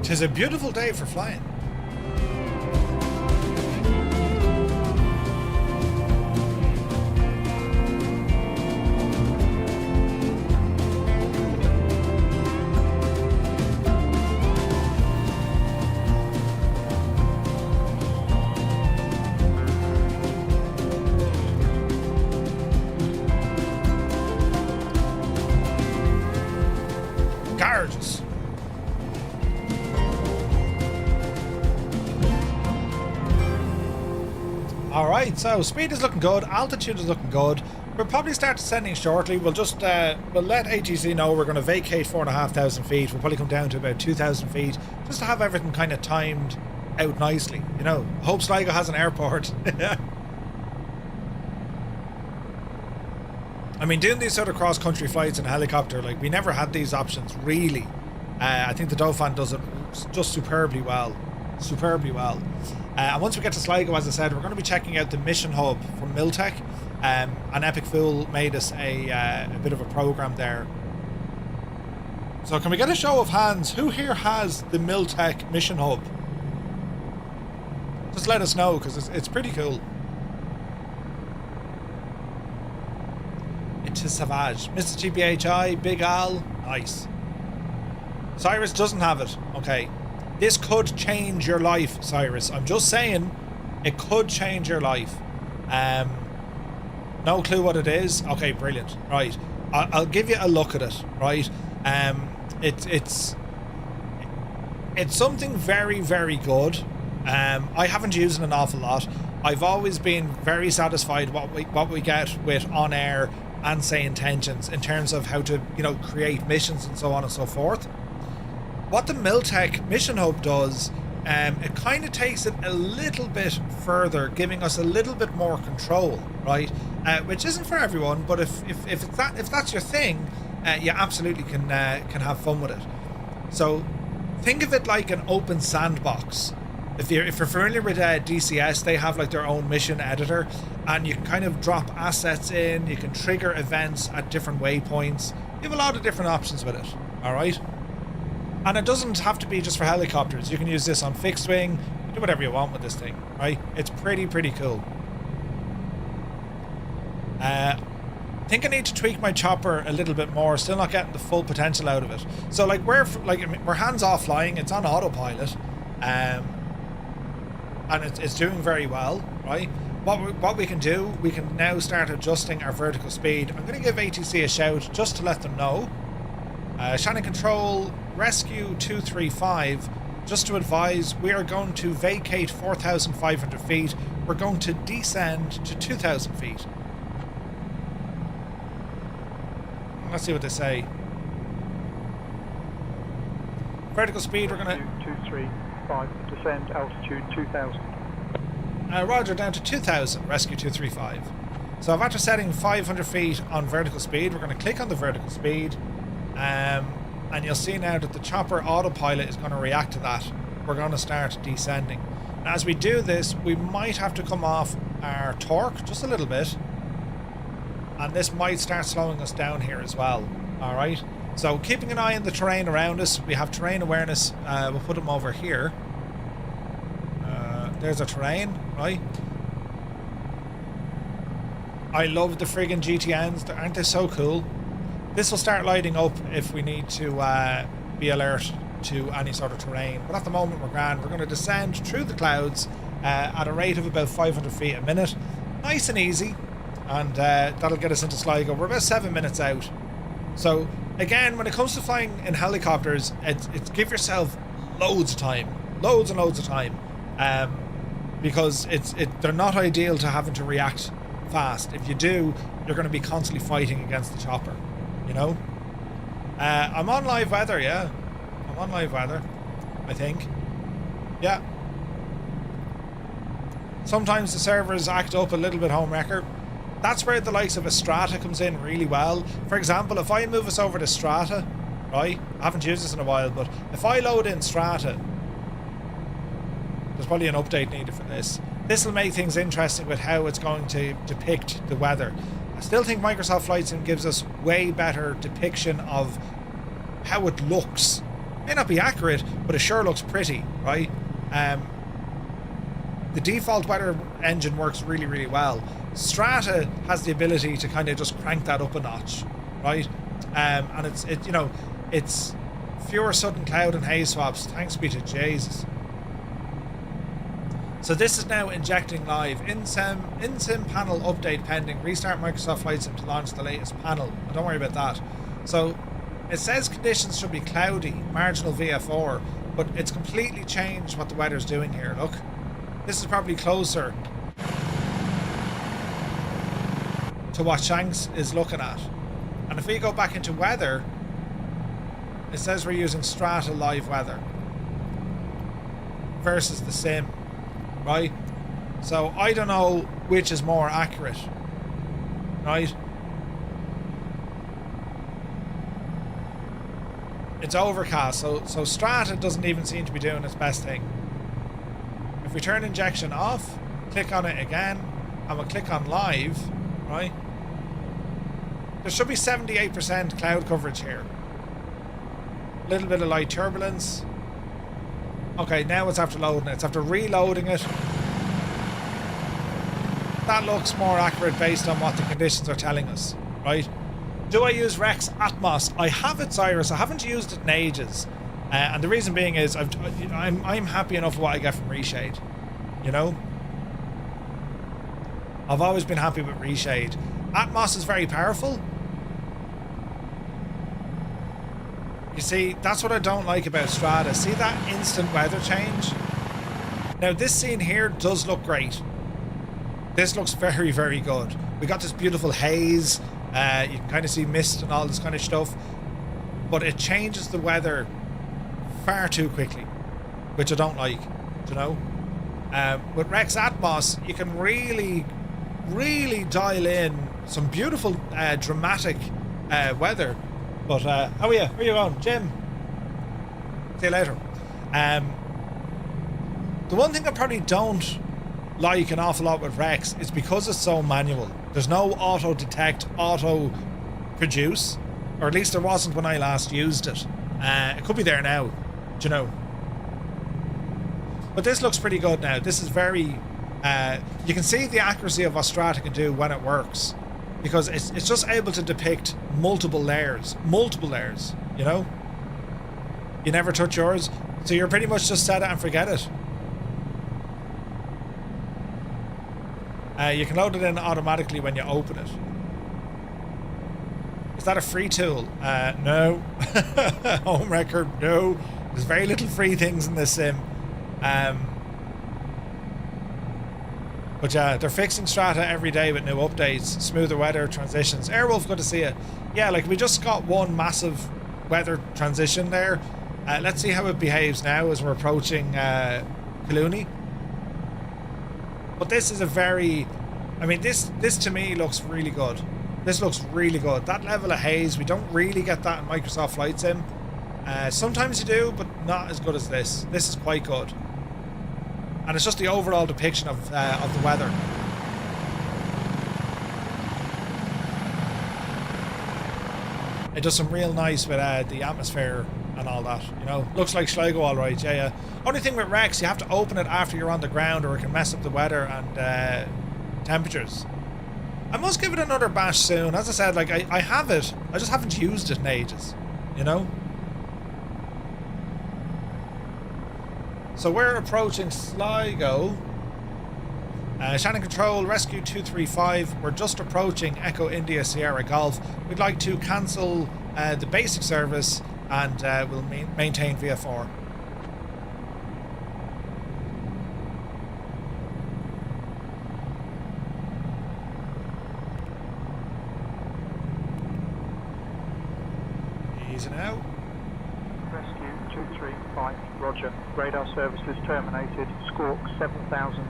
Speaker 1: Tis a beautiful day for flying. Gorgeous. Alright, so speed is looking good, altitude is looking good. We'll probably start descending shortly. We'll just we'll let ATC know we're going to vacate 4,500 feet. We'll probably come down to about 2,000 feet just to have everything kind of timed out nicely. You know, hope Sligo has an airport. I mean, doing these sort of cross-country flights in a helicopter, like, we never had these options, really. I think the Dauphin does it just superbly well. Superbly well. And once we get to Sligo, as I said, we're going to be checking out the Mission Hub from Miltech. An Epic Fool made us a bit of a program there. So can we get a show of hands? Who here has the Miltech Mission Hub? Just let us know, because it's pretty cool. It is savage. Mr. GBHI, Big Al, nice. Cyrus doesn't have it. Okay. This could change your life, Cyrus. I'm just saying, it could change your life. No clue what it is. Okay, brilliant. Right. I'll give you a look at it, right? It's something very, very good. I haven't used it an awful lot. I've always been very satisfied what we get with OnAir and Say Intentions in terms of how to, you know, create missions and so on and so forth. What the Miltech Mission Hub does, it kind of takes it a little bit further, giving us a little bit more control, right? Which isn't for everyone, but if that's your thing, you absolutely can have fun with it. So think of it like an open sandbox. If you're familiar with DCS, they have like their own mission editor, and you can kind of drop assets in, you can trigger events at different waypoints. You have a lot of different options with it, alright? And it doesn't have to be just for helicopters. You can use this on fixed wing, you can do whatever you want with this thing, right? It's pretty cool. I think I need to tweak my chopper a little bit more, still not getting the full potential out of it. So like we're hands-off flying, it's on autopilot, and it's doing very well, right? What we can do, we can now start adjusting our vertical speed. I'm going to give ATC a shout just to let them know. Shannon Control, Rescue 235, just to advise, we are going to vacate 4,500 feet. We're going to descend to 2,000 feet. Let's see what they say. Vertical speed, we're going to...
Speaker 5: 235, descend altitude 2,000.
Speaker 1: Roger, down to 2,000, Rescue 235. So after setting 500 feet on vertical speed, we're going to click on the vertical speed, and you'll see now that the chopper autopilot is going to react to that. We're going to start descending. Now, as we do this, we might have to come off our torque just a little bit, and this might start slowing us down here as well. Alright, so keeping an eye on the terrain around us. We have terrain awareness. We'll put them over here. There's a terrain, right? I love the friggin' GTNs. Aren't they so cool? This will start lighting up if we need to be alert to any sort of terrain. But at the moment we're grand. We're going to descend through the clouds at a rate of about 500 feet a minute. Nice and easy. And that'll get us into Sligo. We're about 7 minutes out. So again, when it comes to flying in helicopters, it's give yourself loads of time. Loads and loads of time. Because they're not ideal to having to react fast. If you do, you're going to be constantly fighting against the chopper, you know? I'm on live weather, yeah. I'm on live weather, I think. Yeah. Sometimes the servers act up a little bit homewrecker. That's where the likes of a Strata comes in really well. For example, if I move us over to Strata, right? I haven't used this in a while, but if I load in Strata, there's probably an update needed for this. This will make things interesting with how it's going to depict the weather. I still think Microsoft Flight Sim gives us way better depiction of how it looks. May not be accurate, but it sure looks pretty, right? The default weather engine works really well. Strata has the ability to kind of just crank that up a notch, right? And it's fewer sudden cloud and haze swaps. Thanks be to Jesus. So this is now injecting live. In-sim panel update pending. Restart Microsoft Flight Sim to launch the latest panel. Don't worry about that. So it says conditions should be cloudy, marginal VF4, but it's completely changed what the weather's doing here. Look, this is probably closer to what Shanks is looking at. And if we go back into weather, it says we're using Strata live weather versus the sim. Right? So I don't know which is more accurate. Right? It's overcast, so Strata doesn't even seem to be doing its best thing. If we turn injection off, click on it again, and we'll click on live, right? There should be 78% cloud coverage here. A little bit of light turbulence. Okay, now it's after loading it. It's after reloading it. That looks more accurate based on what the conditions are telling us, right? Do I use Rex Atmos? I have it, Cyrus. I haven't used it in ages. And the reason being is I'm happy enough with what I get from Reshade. You know? I've always been happy with Reshade. Atmos is very powerful. You see, that's what I don't like about Strata. See that instant weather change? Now this scene here does look great. This looks very good. We got this beautiful haze. You can kind of see mist and all this kind of stuff. But it changes the weather far too quickly, which I don't like, you know? With Rex Atmos, you can really dial in some beautiful, dramatic weather. But, how are you? Where are you going? Jim? See you later. The one thing I probably don't like an awful lot with Rex is because it's so manual. There's no auto detect, auto produce, or at least there wasn't when I last used it. It could be there now, do you know? But this looks pretty good now. This is very, you can see the accuracy of what Strata can do when it works, because it's just able to depict multiple layers, you know? You never touch yours, so you're pretty much just set it and forget it. You can load it in automatically when you open it. Is that a free tool? No. Home record, no. There's very little free things in this sim. But yeah, they're fixing Strata every day with new updates, smoother weather, transitions. Airwolf, good to see you. Yeah, like we just got one massive weather transition there. Let's see how it behaves now as we're approaching Colooney. But this is a very, I mean, this to me looks really good. This looks really good. That level of haze, we don't really get that in Microsoft Flight Sim. Sometimes you do, but not as good as this. This is quite good. And it's just the overall depiction of the weather. It does some real nice with the atmosphere and all that, you know. Looks like Sligo all right, yeah. Only thing with Rex, you have to open it after you're on the ground, or it can mess up the weather and temperatures. I must give it another bash soon. As I said, like I have it, I just haven't used it in ages, you know. So we're approaching Sligo. Shannon Control, Rescue 235. We're just approaching Echo India Sierra Golf. We'd like to cancel the basic service and we'll maintain VF4. Easy now.
Speaker 5: Rescue 235, roger. Radar services terminated. Squawk 7000.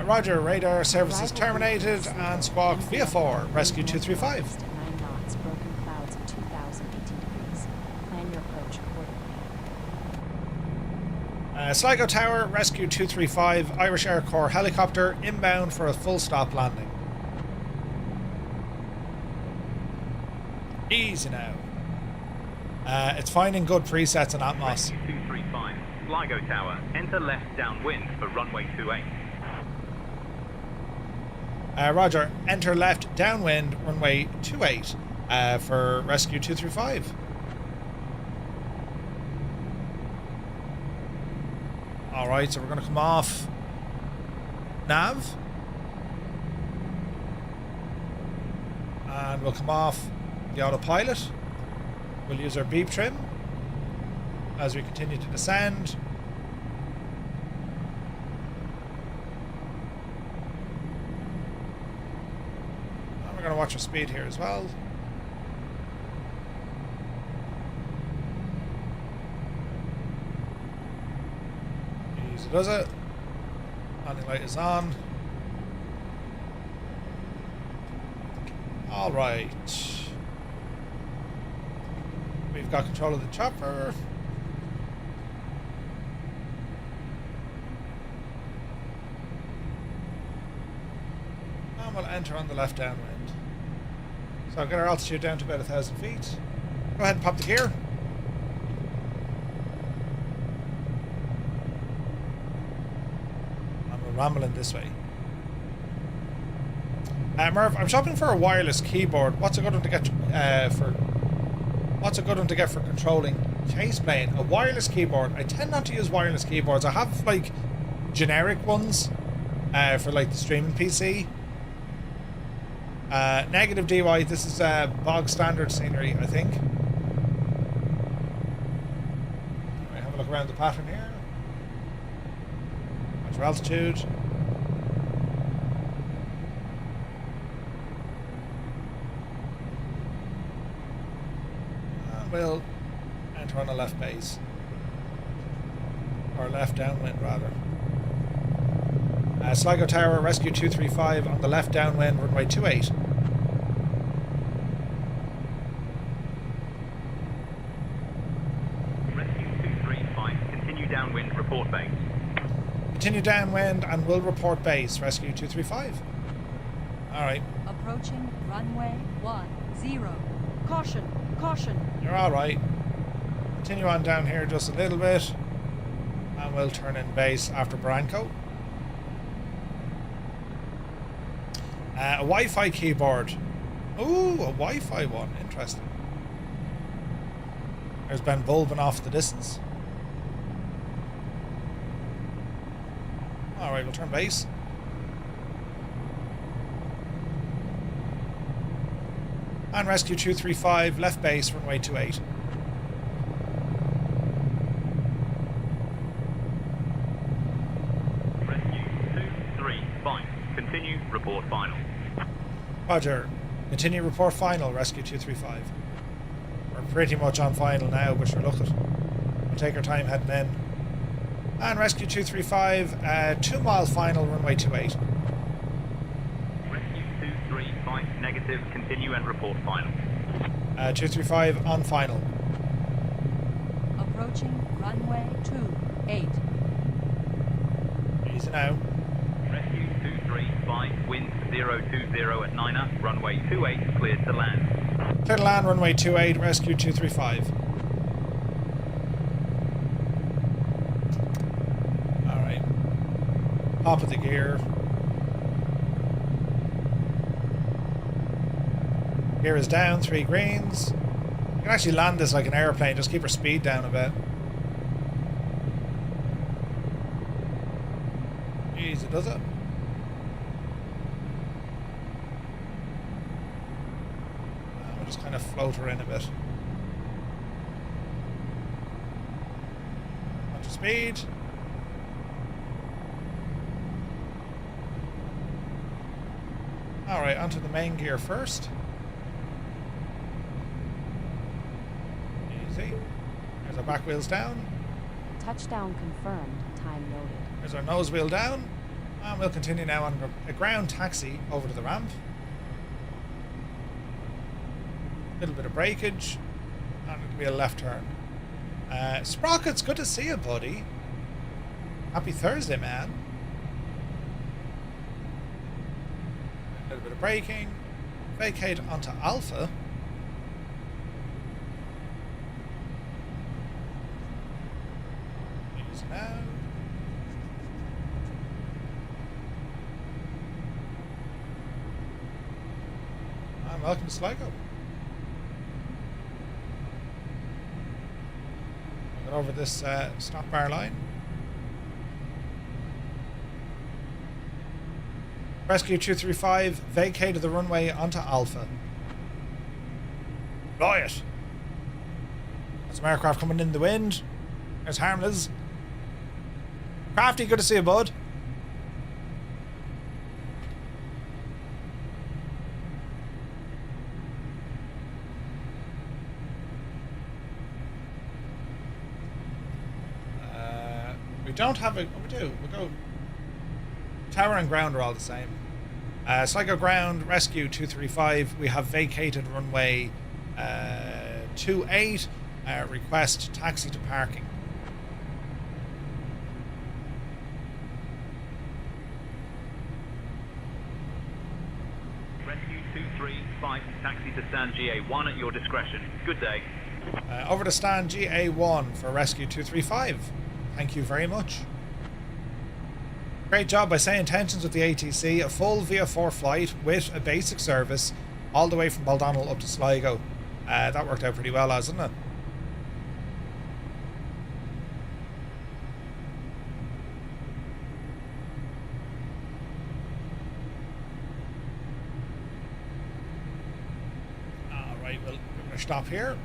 Speaker 1: Roger, radar services terminated and squawk VF4, Rescue 235.
Speaker 2: 9 knots, broken clouds at 2018 degrees. Plan your approach accordingly.
Speaker 1: Sligo Tower, Rescue 235, Irish Air Corps helicopter inbound for a full stop landing. Easy now. It's finding good presets and Atmos.
Speaker 9: 235, Sligo Tower, enter left downwind for runway 28.
Speaker 1: Roger, enter left downwind, runway 28 for Rescue 235. Alright, so we're going to come off nav. And we'll come off the autopilot. We'll use our beep trim as we continue to descend. And we're going to watch our speed here as well. Easy does it. Landing light is on. All right. We've got control of the chopper. And we'll enter on the left downwind. So I'll get our altitude down to about 1,000 feet. Go ahead and pop the gear. And we'll ramble in this way. Merv, I'm shopping for a wireless keyboard. What's a good one to get for controlling chase plane? A wireless keyboard. I tend not to use wireless keyboards. I have like generic ones for like the streaming PC. Negative DY. This is bog standard scenery, I think. Right, have a look around the pattern here. Watch your altitude. We'll enter on a left base, or left downwind rather. Sligo Tower, Rescue 235 on the left downwind, runway 28.
Speaker 9: Rescue 235, report base.
Speaker 1: Continue downwind and will report base. Rescue 235. Alright.
Speaker 7: Approaching runway 10. Caution, caution.
Speaker 1: You're alright. Continue on down here just a little bit. And we'll turn in base after Branco. A Wi-Fi keyboard. Ooh, a Wi-Fi one. Interesting. There's Ben bulbing off the distance. Alright, we'll turn base. And rescue 235, left base, runway 28.
Speaker 9: Rescue 235. Continue, report final.
Speaker 1: Roger. Continue, report final, rescue 235. We're pretty much on final now, but sure, look it. We'll take our time heading in. And rescue 235, 2 mile final, runway 28.
Speaker 9: Rescue 235, negative, continue and report final.
Speaker 1: 235 on final.
Speaker 7: Approaching runway 28.
Speaker 1: Easy now.
Speaker 9: Rescue 235, wind 020 at 9er, runway 28, cleared to land.
Speaker 1: Clear to land, runway 28, rescue 235. Alright. Pop of the gear. Gear is down, 3 greens. You can actually land this like an airplane, just keep our speed down a bit. Easy, does it? We'll just kind of float her in a bit. Onto speed. Alright, onto the main gear first. Easy. There's our back wheels down.
Speaker 2: Touchdown confirmed. Time noted.
Speaker 1: There's our nose wheel down. And we'll continue now on a ground taxi over to the ramp. Little bit of breakage. And it'll be a left turn. Sprockets, good to see you, buddy. Happy Thursday, man. A little bit of braking. Vacate onto Alpha. Easy now. And welcome to Sligo. Get over this stop bar line. Rescue 235 vacated the runway onto Alpha. Riot. There's some aircraft coming in the wind. There's Harmless. Crafty, good to see you, bud. We don't have a... Oh, we do. We go... Tower and ground are all the same. Sligo ground, rescue 235. We have vacated runway 28. Request taxi to parking.
Speaker 9: Rescue 235, taxi to stand GA1 at your discretion. Good day.
Speaker 1: Over to stand GA1 for rescue 235. Thank you very much. Great job by saying intentions with the ATC. A full VIA4 flight with a basic service all the way from Baldonnel up to Sligo. That worked out pretty well, hasn't it? Alright, we'll give it a stop here.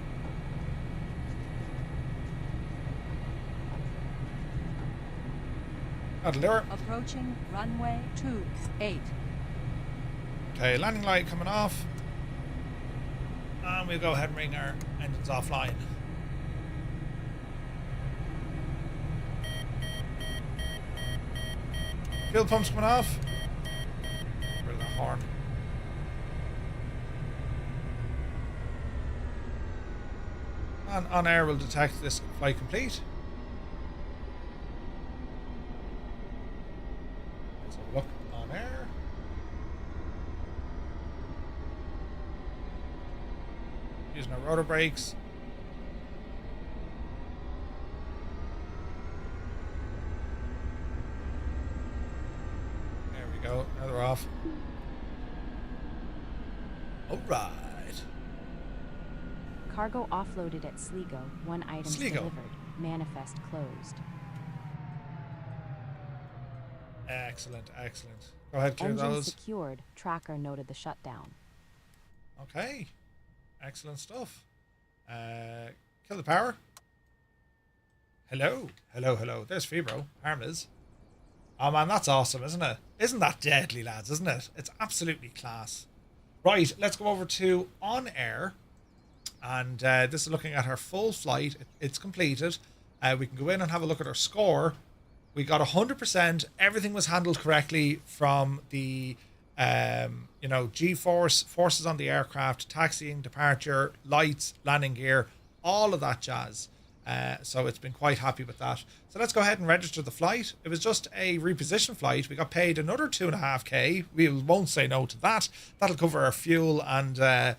Speaker 7: Approaching runway 28.
Speaker 1: Okay, landing light coming off. And we'll go ahead and bring our engines offline. Fuel pumps coming off. Where's the horn? And on air we'll detect this flight complete. using our rotor brakes. There we go. Now they're off. All right.
Speaker 2: Cargo offloaded at Sligo. 1 item delivered. Manifest closed.
Speaker 1: Excellent, excellent. Go ahead, clear
Speaker 2: Engine
Speaker 1: those.
Speaker 2: secured. Tracker noted the shutdown.
Speaker 1: Okay. Excellent stuff. Kill the power. Hello. Hello, hello. There's Fibro. Harmless. Oh man, that's awesome, isn't it? Isn't that deadly, lads, isn't it? It's absolutely class. Right, let's go over to OnAir. And this is looking at our full flight. It's completed. We can go in and have a look at our score. We got 100%. Everything was handled correctly from the, G-force, forces on the aircraft, taxiing, departure, lights, landing gear, all of that jazz. So it's been quite happy with that. So let's go ahead and register the flight. It was just a reposition flight. We got paid another 2.5k. We won't say no to that. That'll cover our fuel and our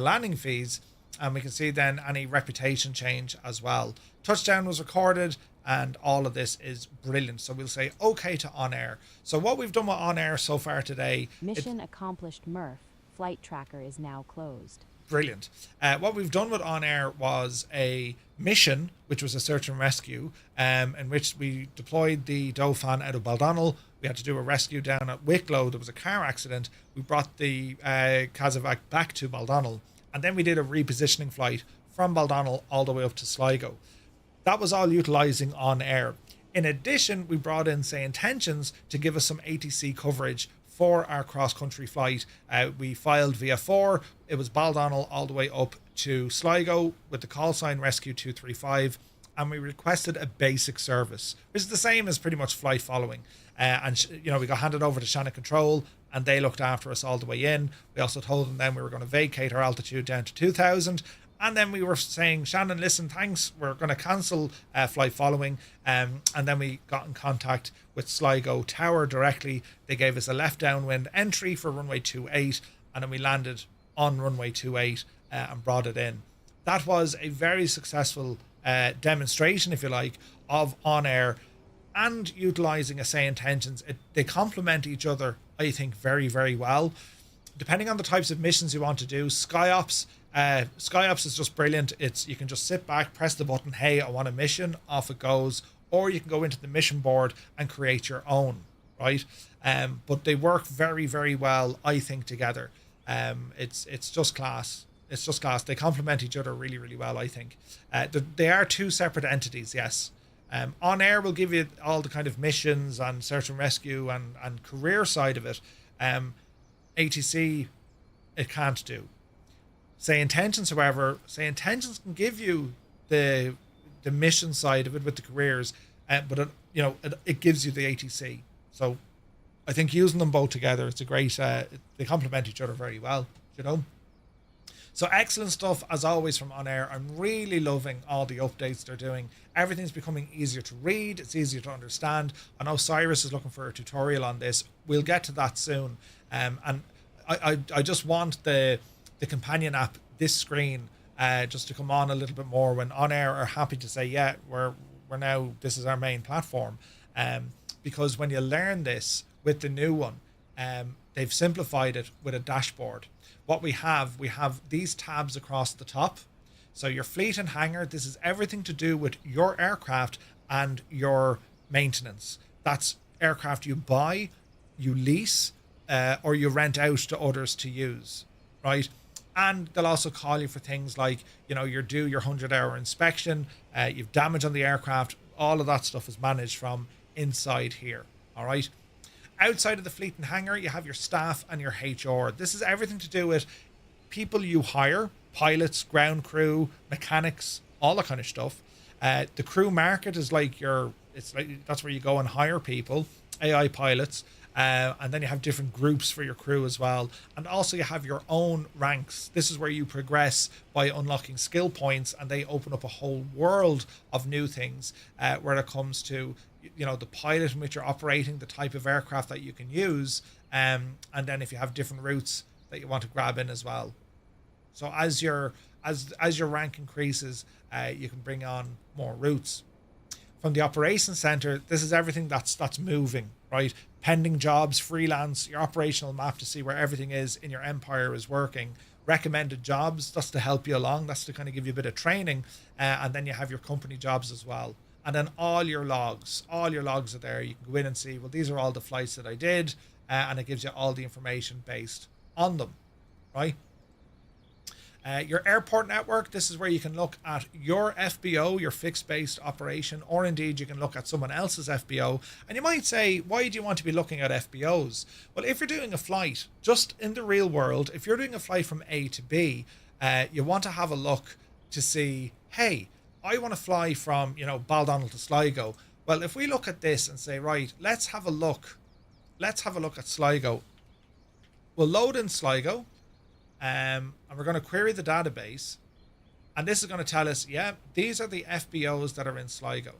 Speaker 1: landing fees. And we can see then any reputation change as well. Touchdown was recorded and all of this is brilliant. So we'll say okay to OnAir. So what we've done with OnAir so far today.
Speaker 2: Mission accomplished, Murph. Flight tracker is now closed.
Speaker 1: Brilliant. What we've done with OnAir was a mission, which was a search and rescue, in which we deployed the Dauphin out of Baldonnel. We had to do a rescue down at Wicklow. There was a car accident. We brought the Casavac back to Baldonnel. And then we did a repositioning flight from Baldonnel all the way up to Sligo. That was all utilising OnAir. In addition, we brought in, say, Intentions to give us some ATC coverage for our cross-country flight. We filed via 4. It was Baldonnel all the way up to Sligo with the call sign Rescue 235. And we requested a basic service, which is the same as pretty much flight following. We got handed over to Shannon Control and they looked after us all the way in. We also told them then we were going to vacate our altitude down to 2000. And then we were saying, Shannon, listen, thanks. We're going to cancel flight following. And then we got in contact with Sligo Tower directly. They gave us a left downwind entry for runway 28. And then we landed on runway 28 and brought it in. That was a very successful demonstration, if you like, of OnAir and utilizing Say Intentions. They complement each other, I think, very, very well. Depending on the types of missions you want to do, SkyOps is just brilliant. You can just sit back, press the button, hey, I want a mission, off it goes. Or you can go into the mission board and create your own, right? But they work very, very well, I think, together. It's just class. It's just class. They complement each other really, really well, I think. They are two separate entities, yes. OnAir will give you all the kind of missions and search and rescue and career side of it. ATC, it can't do. Say Intentions, however, Say Intentions can give you the mission side of it with the careers, but it gives you the ATC. So I think using them both together, it's a great. They complement each other very well, So excellent stuff as always from OnAir. I'm really loving all the updates they're doing. Everything's becoming easier to read. It's easier to understand. I know Cyrus is looking for a tutorial on this. We'll get to that soon. And I just want the companion app, this screen, just to come on a little bit more when OnAir are happy to say, yeah, we're now, this is our main platform. Because when you learn this with the new one, they've simplified it with a dashboard. What we have these tabs across the top. So your fleet and hangar, this is everything to do with your aircraft and your maintenance. That's aircraft you buy, you lease, or you rent out to others to use, right? And they'll also call you for things like, you're due your 100-hour inspection, you've damage on the aircraft, all of that stuff is managed from inside here, all right? Outside of the fleet and hangar, you have your staff and your HR. This is everything to do with people you hire, pilots, ground crew, mechanics, all that kind of stuff. The crew market is that's where you go and hire people, AI pilots. And then you have different groups for your crew as well. And also you have your own ranks. This is where you progress by unlocking skill points, and they open up a whole world of new things where it comes to the pilot in which you're operating, the type of aircraft that you can use, and then if you have different routes that you want to grab in as well. So as your rank increases, you can bring on more routes. From the operations center, this is everything that's moving, right? Pending jobs, freelance, your operational map to see where everything is in your empire is working. Recommended jobs, that's to help you along, that's to kind of give you a bit of training, and then you have your company jobs as well. And then all your logs are there. You can go in and see, well, these are all the flights that I did, and it gives you all the information based on them, right? Your airport network, this is where you can look at your FBO, your fixed based operation, or indeed you can look at someone else's FBO. And you might say, why do you want to be looking at FBOs? Well, if you're doing a flight, just in the real world, if you're doing a flight from A to B, you want to have a look to see, hey, I want to fly from, Baldonnel to Sligo. Well, if we look at this and say, right, let's have a look at Sligo. We'll load in Sligo. And we're going to query the database, and this is going to tell us, yeah, these are the FBOs that are in Sligo,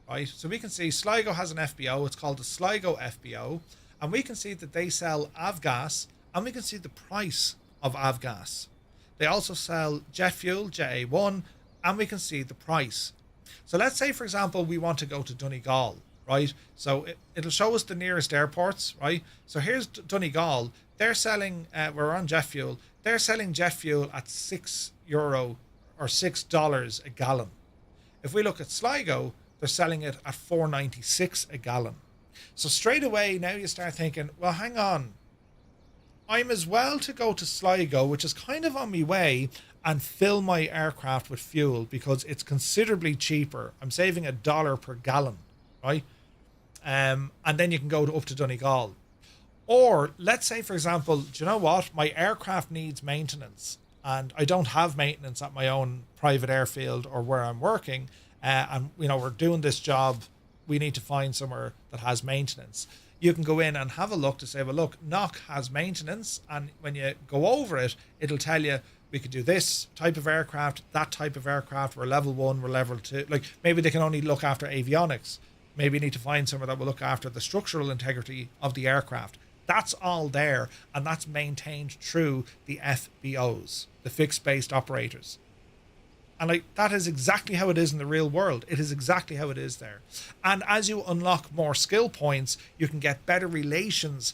Speaker 1: right? So we can see Sligo has an FBO. It's called the Sligo FBO, and we can see that they sell avgas, and we can see the price of avgas. They also sell jet fuel, Jet A1, and we can see the price. So let's say, for example, we want to go to Donegal, right? So it'll show us the nearest airports, right? So here's Donegal. They're selling, we're on jet fuel. They're selling jet fuel at €6 or $6 a gallon. If we look at Sligo, they're selling it at $4.96 a gallon. So straight away, now you start thinking, well, hang on. I'm as well to go to Sligo, which is kind of on my way, and fill my aircraft with fuel because it's considerably cheaper. I'm saving $1 per gallon, right? And then you can go up to Donegal. Or let's say, for example, do you know what? My aircraft needs maintenance and I don't have maintenance at my own private airfield or where I'm working. And, we're doing this job. We need to find somewhere that has maintenance. You can go in and have a look to say, well, look, NOC has maintenance. And when you go over it, it'll tell you we could do this type of aircraft, that type of aircraft. We're level 1, we're level 2. Like maybe they can only look after avionics. Maybe you need to find somewhere that will look after the structural integrity of the aircraft. That's all there, and that's maintained through the FBOs, the fixed-based operators. And that is exactly how it is in the real world. It is exactly how it is there. And as you unlock more skill points, you can get better relations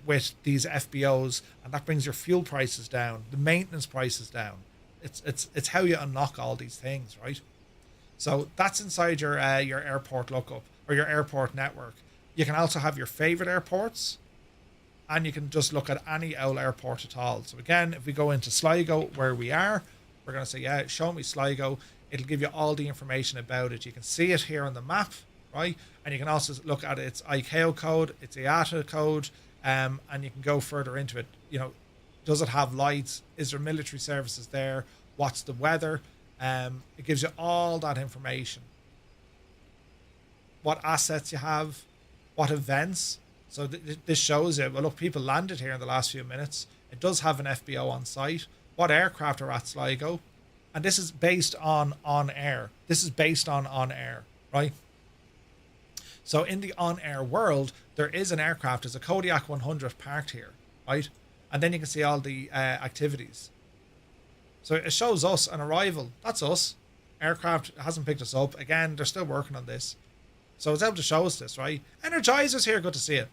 Speaker 1: with these FBOs, and that brings your fuel prices down, the maintenance prices down. It's how you unlock all these things, right? So that's inside your airport lookup or your airport network. You can also have your favorite airports. And you can just look at any old airport at all. So again, if we go into Sligo, where we are, we're going to say, yeah, show me Sligo. It'll give you all the information about it. You can see it here on the map, right? And you can also look at its ICAO code, its IATA code, and you can go further into it. Does it have lights? Is there military services there? What's the weather? It gives you all that information. What assets you have, what events. So this shows you, well, look, people landed here in the last few minutes. It does have an FBO on site. What aircraft are at Sligo? And this is based on OnAir. This is based on OnAir, right? So in the OnAir world, there is an aircraft. There's a Kodiak 100 parked here, right? And then you can see all the activities. So it shows us an arrival. That's us. Aircraft hasn't picked us up. Again, they're still working on this. So it's able to show us this, right? Energizer's here. Good to see it.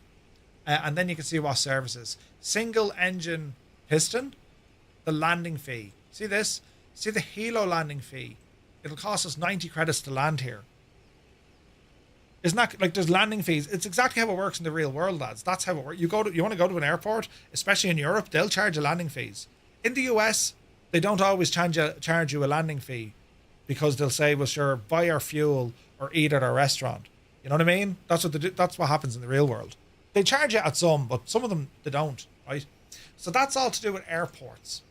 Speaker 1: And then you can see what services. Single engine piston. The landing fee. See this? See the Hilo landing fee. It'll cost us 90 credits to land here. Isn't that like there's landing fees? It's exactly how it works in the real world, lads. That's how it works. You want to go to an airport, especially in Europe, they'll charge you landing fees. In the US, they don't always charge you a landing fee because they'll say, well, sure, buy our fuel or eat at our restaurant. You know what I mean? That's what happens in the real world. They charge you at some, but some of them they don't, right? So that's all to do with airports.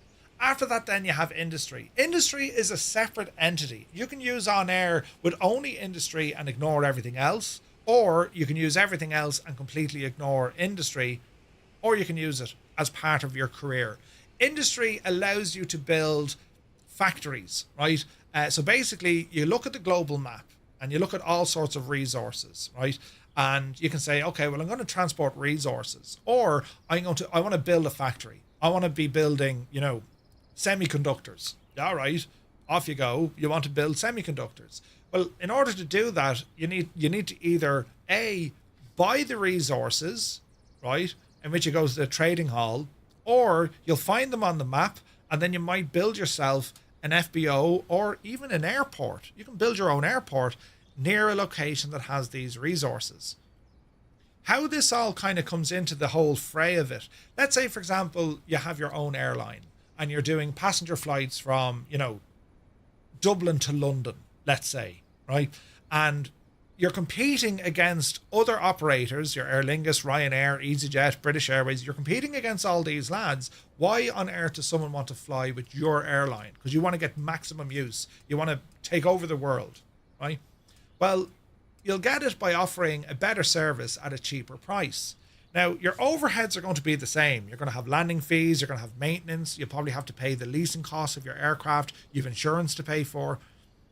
Speaker 1: After that, then you have industry. Industry is a separate entity. You can use OnAir with only industry and ignore everything else, or you can use everything else and completely ignore industry, or you can use it as part of your career. Industry allows you to build factories, right? So basically, you look at the global map and you look at all sorts of resources, right? And you can say, okay, well, I'm going to transport resources, or I want to build a factory. I want to be building, semiconductors. All right, off you go. You want to build semiconductors. Well, in order to do that, you need to either A, buy the resources, right, in which you go to the trading hall, or you'll find them on the map, and then you might build yourself an FBO or even an airport. You can build your own airport near a location that has these resources. How this all kind of comes into the whole fray of it. Let's say, for example, you have your own airline and you're doing passenger flights from, Dublin to London, let's say, right? And you're competing against other operators, your Aer Lingus, Ryanair, EasyJet, British Airways. You're competing against all these lads. Why on earth does someone want to fly with your airline? Because you want to get maximum use. You want to take over the world, right? Well, you'll get it by offering a better service at a cheaper price. Now, your overheads are going to be the same. You're going to have landing fees. You're going to have maintenance. You'll probably have to pay the leasing costs of your aircraft. You have insurance to pay for.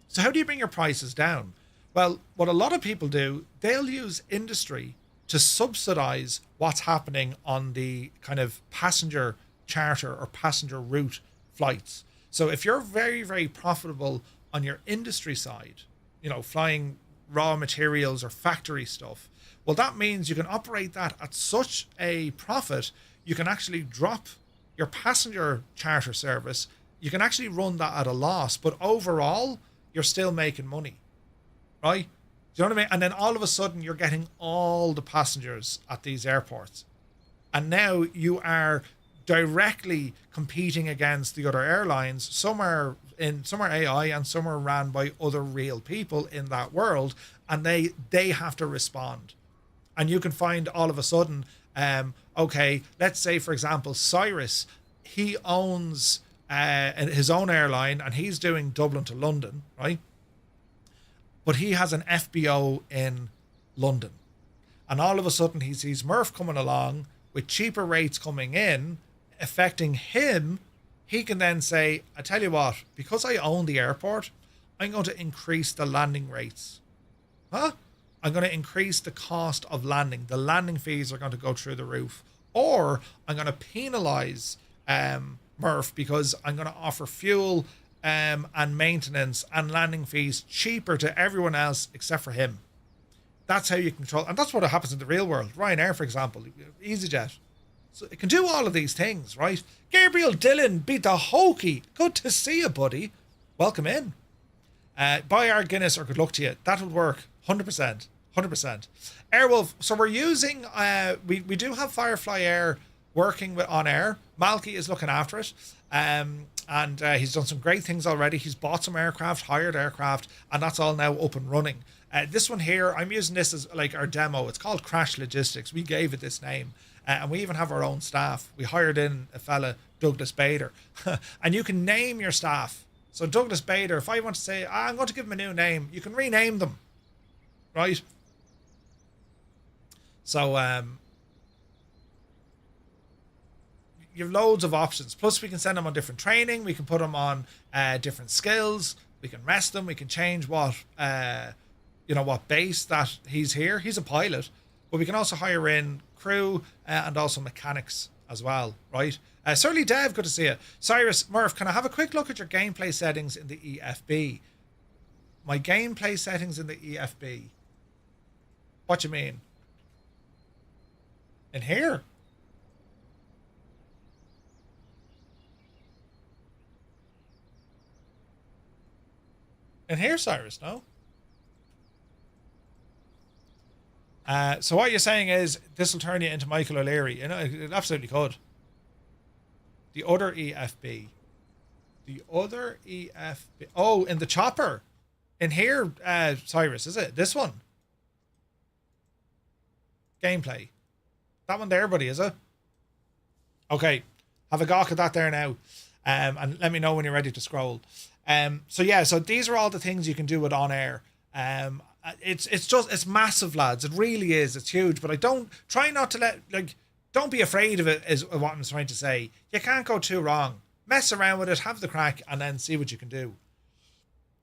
Speaker 1: So how do you bring your prices down? Well, what a lot of people do, they'll use industry to subsidize what's happening on the kind of passenger charter or passenger route flights. So if you're very, very profitable on your industry side, flying raw materials or factory stuff, well, that means you can operate that at such a profit, you can actually drop your passenger charter service. You can actually run that at a loss, but overall, you're still making money. Right? Do you know what I mean? And then all of a sudden you're getting all the passengers at these airports. And now you are directly competing against the other airlines. Some are AI and some are ran by other real people in that world, and they have to respond. And you can find all of a sudden, okay, let's say, for example, Cyrus, he owns his own airline and he's doing Dublin to London, right? But he has an FBO in London. And all of a sudden he sees Murph coming along with cheaper rates coming in, affecting him. He can then say, I tell you what, because I own the airport, I'm going to increase the landing rates. Huh? I'm going to increase the cost of landing. The landing fees are going to go through the roof. Or I'm going to penalize Murph because I'm going to offer fuel and maintenance and landing fees cheaper to everyone else except for him. That's how you control, and that's what happens in the real world. Ryanair, for example, EasyJet. So it can do all of these things, right? Gabriel Dillon beat the hokey. Good to see you, buddy. Welcome in. Buy our Guinness or good luck to you. That'll work. 100%. 100%. Airwolf. So we're using, we do have Firefly Air working with OnAir. Malky is looking after it. And he's done some great things already. He's bought some aircraft, hired aircraft, and that's all now up and running. This one here, I'm using this as like our demo. It's called Crash Logistics. We gave it this name. And we even have our own staff. We hired in a fella, Douglas Bader. And you can name your staff. So Douglas Bader, if I want to say, I'm going to give him a new name, you can rename them. Right? So you have loads of options. Plus we can send them on different training. We can put them on different skills. We can rest them. We can change what base that he's here. He's a pilot. But we can also hire in crew and also mechanics as well, right? Surly Dev, good to see you. Cyrus, Murph, can I have a quick look at your gameplay settings in the EFB? My gameplay settings in the EFB. What you mean? In here? In here, Cyrus, no? So what you're saying is this will turn you into Michael O'Leary. You know, it absolutely could. The other EFB. The other EFB. Oh, in the chopper. In here, Cyrus, is it? This one. Gameplay. That one there, buddy, is it? Okay. Have a gawk at that there now. And let me know when you're ready to scroll. So yeah, so these are all the things you can do with OnAir. It's massive, lads. It really is. It's huge. But don't be afraid of it, is what I'm trying to say. You can't go too wrong. Mess around with it, have the crack, and then see what you can do.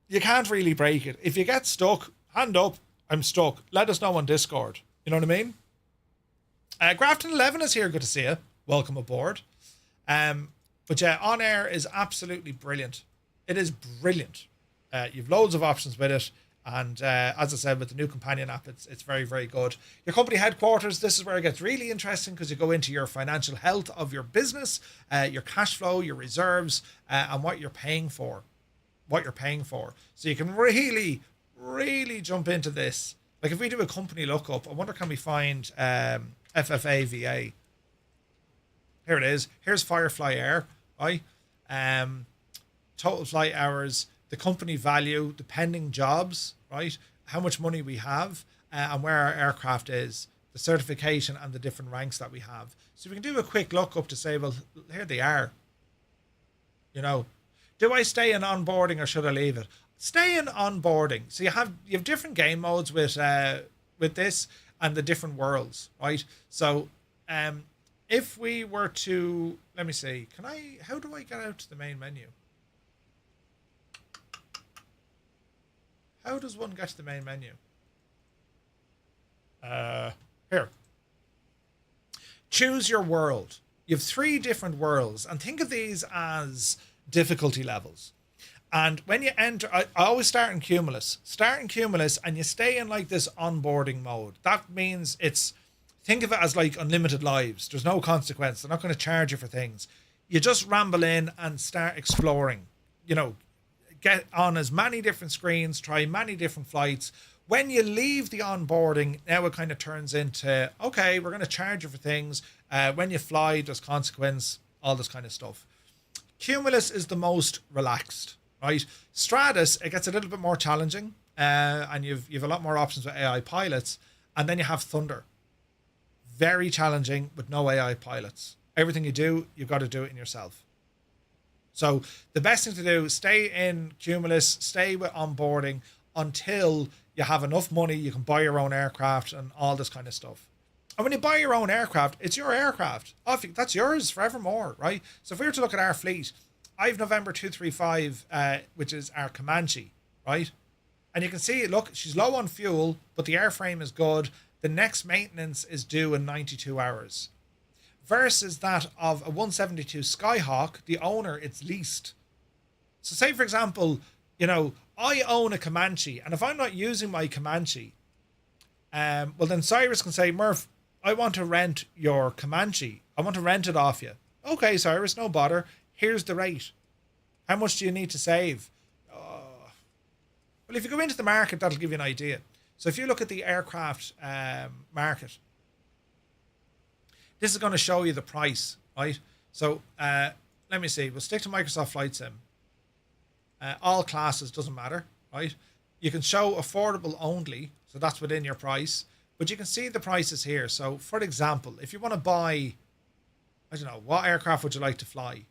Speaker 1: You can't really break it. If you get stuck, hand up, I'm stuck. Let us know on Discord. You know what I mean? Grafton11 is here. Good to see you. Welcome aboard. But yeah, OnAir is absolutely brilliant. It is brilliant. You've loads of options with it. And as I said, with the new companion app, it's very, very good. Your company headquarters, this is where it gets really interesting because you go into your financial health of your business, your cash flow, your reserves, and what you're paying for. So you can really, really jump into this. Like if we do a company lookup, I wonder can we find FFA VA? Here it is. Here's Firefly Air, right? Total flight hours, the company value, the pending jobs, right? How much money we have, and where our aircraft is, the certification and the different ranks that we have. So we can do a quick look up to say, well, here they are. You know, do I stay in onboarding or should I leave it? Stay in onboarding. So you have different game modes with this and the different worlds, right? So if we were to, let me see, how do I get out to the main menu? How does one get to the main menu? Here. Choose your world. You have 3 different worlds, and think of these as difficulty levels. And when you enter, I always start in Cumulus. Start in Cumulus, and you stay in like this onboarding mode. That means think of it as like unlimited lives. There's no consequence. They're not going to charge you for things. You just ramble in and start exploring. You know, get on as many different screens, try many different flights. When you leave the onboarding, now it kind of turns into, okay, we're going to charge you for things. When you fly, there's consequence, all this kind of stuff. Cumulus is the most relaxed, right? Stratus, it gets a little bit more challenging, and you've a lot more options with AI pilots. And then you have Thunder. Very challenging with no AI pilots. Everything you do, you've got to do it in yourself. So the best thing to do, stay in Cumulus, stay with onboarding until you have enough money, you can buy your own aircraft and all this kind of stuff. And when you buy your own aircraft, it's your aircraft. That's yours forevermore, right? So if we were to look at our fleet, I have November 235, which is our Comanche, right? And you can see, look, she's low on fuel, but the airframe is good. The next maintenance is due in 92 hours. Versus that of a 172 Skyhawk, the owner, it's leased. So say, for example, you know, I own a Comanche, and if I'm not using my Comanche, well, then Cyrus can say, Murph, I want to rent your Comanche. I want to rent it off you. Okay, Cyrus, no bother. Here's the rate. How much do you need to save? Well, if you go into the market, that'll give you an idea. So if you look at the aircraft market, this is going to show you the price, right? So let me see. We'll stick to Microsoft Flight Sim. All classes, doesn't matter, right? You can show affordable only, so that's within your price. But you can see the prices here. So, for example, if you want to buy, I don't know, what aircraft would you like to fly?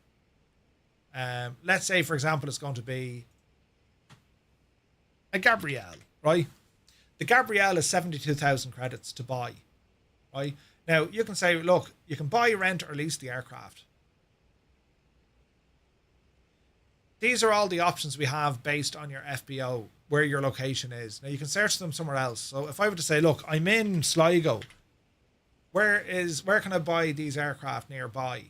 Speaker 1: Let's say, for example, it's going to be a Gabrielle, right? The Gabrielle is 72,000 credits to buy, right? Now, you can say, look, you can buy, rent, or lease the aircraft. These are all the options we have based on your FBO, where your location is. Now, you can search them somewhere else. So if I were to say, look, I'm in Sligo, where can I buy these aircraft nearby?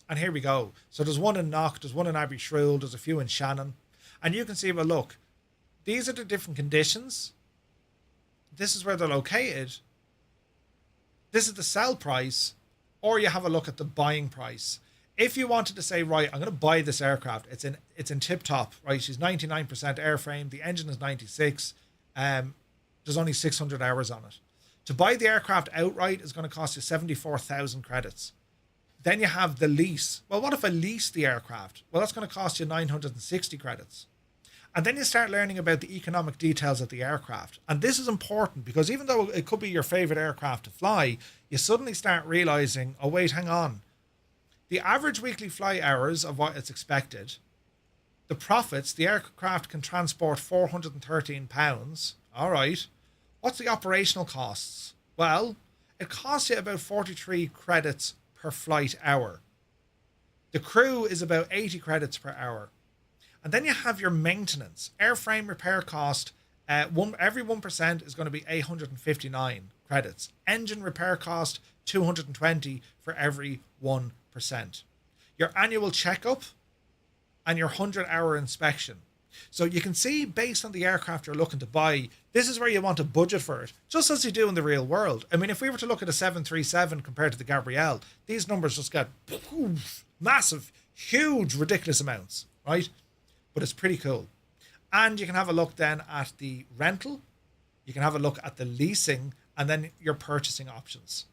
Speaker 1: And here we go. So there's one in Knock, there's one in Abbeyshrew, there's a few in Shannon. And you can see, well, look, these are the different conditions. This is where they're located. This is the sell price, or you have a look at the buying price. If you wanted to say, right, I'm going to buy this aircraft, it's in tip top, right? She's 99% airframe. The engine is 96. There's only 600 hours on it. To buy the aircraft outright is going to cost you 74,000 credits. Then you have the lease. Well, what if I lease the aircraft? Well, that's going to cost you 960 credits. And then you start learning about the economic details of the aircraft. And this is important because even though it could be your favorite aircraft to fly, you suddenly start realizing, oh, wait, hang on. The average weekly flight hours of what it's expected, the profits, the aircraft can transport 413 pounds. All right. What's the operational costs? Well, it costs you about 43 credits per flight hour. The crew is about 80 credits per hour. And then you have your maintenance. Airframe repair cost, every 1% is going to be 859 credits. Engine repair cost, 220 for every 1%. your annual checkup, and your 100-hour inspection. So you can see, based on the aircraft you're looking to buy, this is where you want to budget for it, just as you do in the real world. I mean, if we were to look at a 737 compared to the Gabrielle, these numbers just get massive, huge, ridiculous amounts, right? But it's pretty cool. And you can have a look then at the rental, you can have a look at the leasing, and then your purchasing options.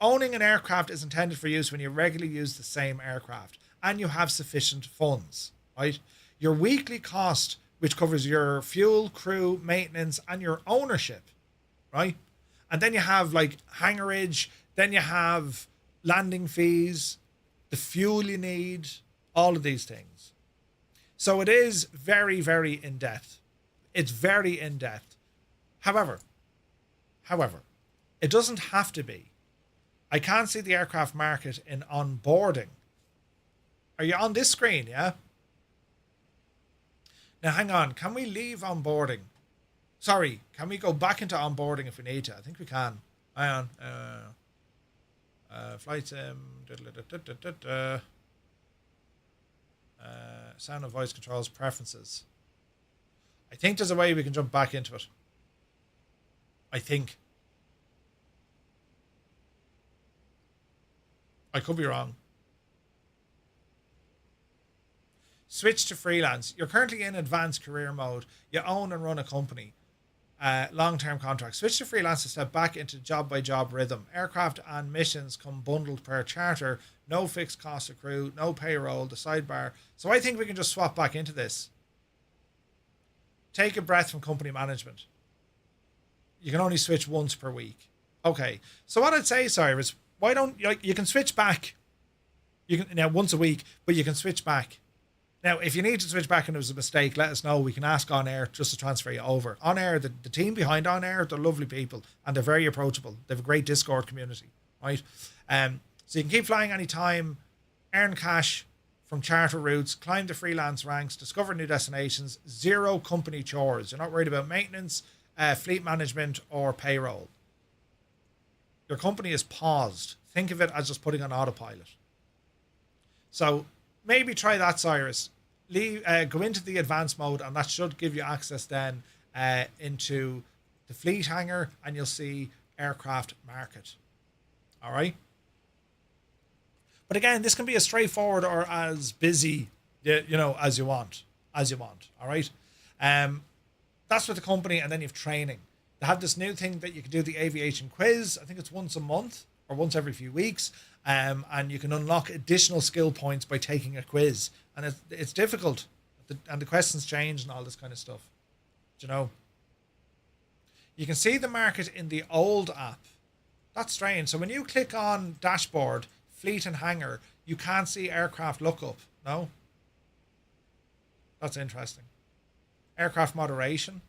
Speaker 1: Owning an aircraft is intended for use when you regularly use the same aircraft and you have sufficient funds, right? Your weekly cost, which covers your fuel, crew, maintenance, and your ownership, right? And then you have like hangarage, then you have landing fees, the fuel you need, all of these things. So it is very, very in-depth. It's very in-depth. However, it doesn't have to be. I can't see the aircraft market in onboarding. Are you on this screen, yeah? Now, hang on. Can we leave onboarding? Sorry, can we go back into onboarding if we need to? I think we can. Hang on. Flight sim. Sound and voice controls, preferences. I think there's a way we can jump back into it. I think. I could be wrong. Switch to freelance. You're currently in advanced career mode. You own and run a company. Long-term contract. Switch to freelance to step back into job-by-job rhythm. Aircraft and missions come bundled per charter. No fixed cost accrued. No payroll. The sidebar. So I think we can just swap back into this. Take a breath from company management. You can only switch once per week. Okay. So what I'd say, Cyrus, why don't you can switch back. You can now once a week, but you can switch back. Now, if you need to switch back and it was a mistake, let us know. We can ask OnAir just to transfer you over. OnAir, the team behind OnAir, they're lovely people and they're very approachable. They have a great Discord community, right? So you can keep flying anytime, earn cash from charter routes, climb the freelance ranks, discover new destinations, zero company chores. You're not worried about maintenance, fleet management, or payroll. Your company is paused. Think of it as just putting on autopilot. So maybe try that, Cyrus. Go into the advanced mode, and that should give you access then into the fleet hangar, and you'll see aircraft market. All right. But again, this can be as straightforward or as busy, as you want. All right. That's with the company, and then you have training. They have this new thing that you can do the aviation quiz. I think it's once a month or once every few weeks. And you can unlock additional skill points by taking a quiz. And it's difficult. And the questions change and all this kind of stuff. Do you know? You can see the market in the old app. That's strange. So when you click on dashboard, fleet and hangar, you can't see aircraft lookup. No? That's interesting. Aircraft moderation.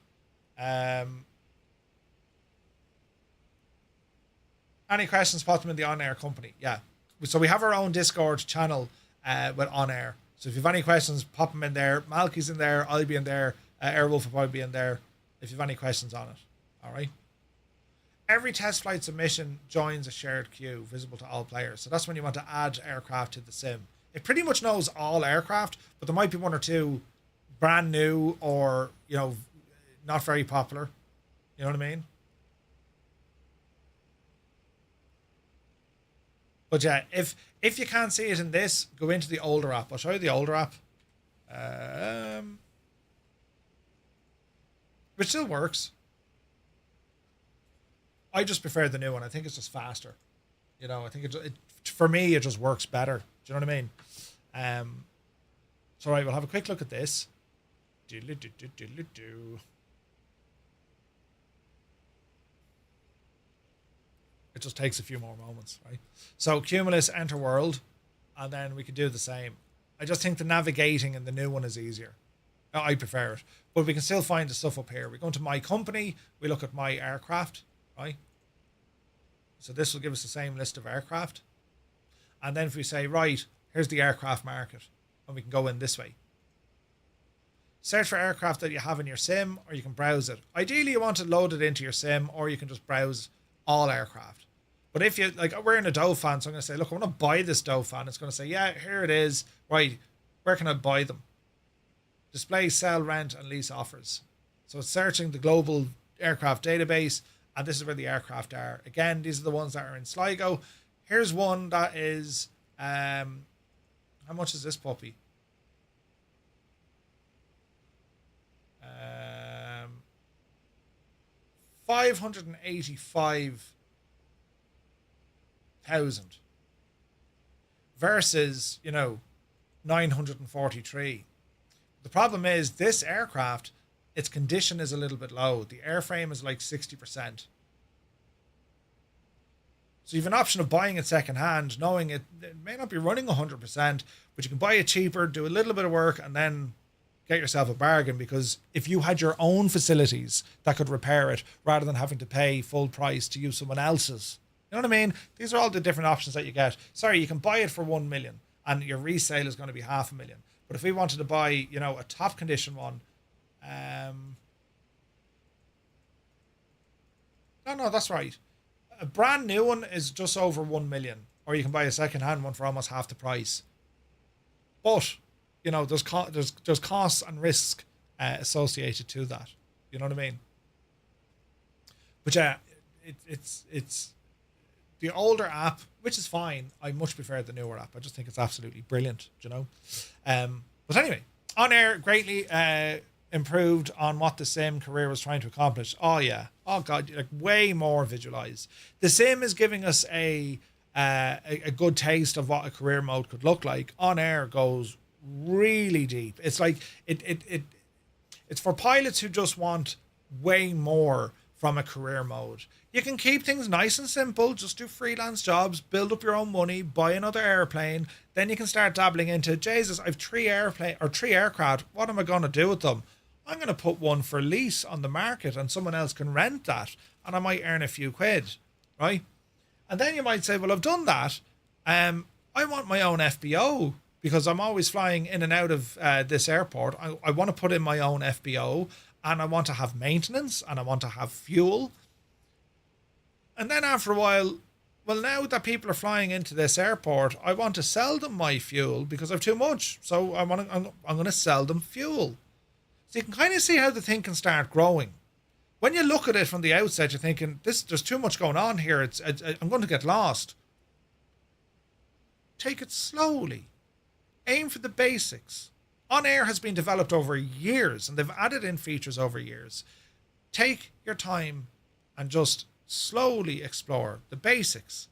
Speaker 1: Any questions, pop them in the OnAir Company. Yeah. So we have our own Discord channel with OnAir. So if you have any questions, pop them in there. Malky's in there. I'll be in there. Airwolf will probably be in there if you have any questions on it. All right. Every test flight submission joins a shared queue visible to all players. So that's when you want to add aircraft to the sim. It pretty much knows all aircraft, but there might be one or two brand new or, not very popular. You know what I mean? But yeah, if you can't see it in this, go into the older app. I'll show you the older app. Which still works. I just prefer the new one. I think it's just faster. I think it for me, it just works better. Do you know what I mean? So right, we'll have a quick look at this. It just takes a few more moments, right? So Cumulus, enter world, and then we can do the same. I just think the navigating in the new one is easier. I prefer it. But we can still find the stuff up here. We go into my company, we look at my aircraft, right? So this will give us the same list of aircraft. And then if we say, right, here's the aircraft market, and we can go in this way. Search for aircraft that you have in your sim, or you can browse it. Ideally, you want to load it into your sim, or you can just browse all aircraft. But if you, like, we're in a Dauphin, so I'm going to say, look, I want to buy this Dauphin. It's going to say, yeah, here it is. Right, where can I buy them? Display, sell, rent, and lease offers. So it's searching the global aircraft database, and this is where the aircraft are. Again, these are the ones that are in Sligo. Here's one that is, how much is this puppy? 585,000 versus, 943. The problem is this aircraft, its condition is a little bit low. The airframe is like 60%. So you have an option of buying it second hand, knowing it may not be running 100%, but you can buy it cheaper, do a little bit of work, and then get yourself a bargain, because if you had your own facilities that could repair it rather than having to pay full price to use someone else's, you know what I mean? These are all the different options that you get. Sorry, you can buy it for 1 million and your resale is going to be 500,000. But if we wanted to buy, a top condition one, no, that's right. A brand new one is just over 1 million, or you can buy a second hand one for almost half the price. But there's costs and risk associated to that. You know what I mean? But yeah, it's the older app, which is fine. I much prefer the newer app. I just think it's absolutely brilliant. But anyway, OnAir greatly improved on what the sim career was trying to accomplish. Oh yeah, oh god, like way more visualized. The sim is giving us a good taste of what a career mode could look like. OnAir goes really deep. It's like it's for pilots who just want way more from a career mode. You can keep things nice and simple, just do freelance jobs, build up your own money, buy another airplane, then you can start dabbling into, Jesus, I've 3 aircraft, what am I going to do with them? I'm going to put one for lease on the market and someone else can rent that and I might earn a few quid, right? And then you might say, well, I've done that. I want my own FBO, because I'm always flying in and out of this airport. I want to put in my own FBO, and I want to have maintenance, and I want to have fuel. And then after a while, well, now that people are flying into this airport, I want to sell them my fuel because I've too much. So I'm going to sell them fuel. So you can kind of see how the thing can start growing. When you look at it from the outset, you're thinking, there's too much going on here. I'm going to get lost. Take it slowly. Aim for the basics. OnAir has been developed over years and they've added in features over years. Take your time and just slowly explore the basics.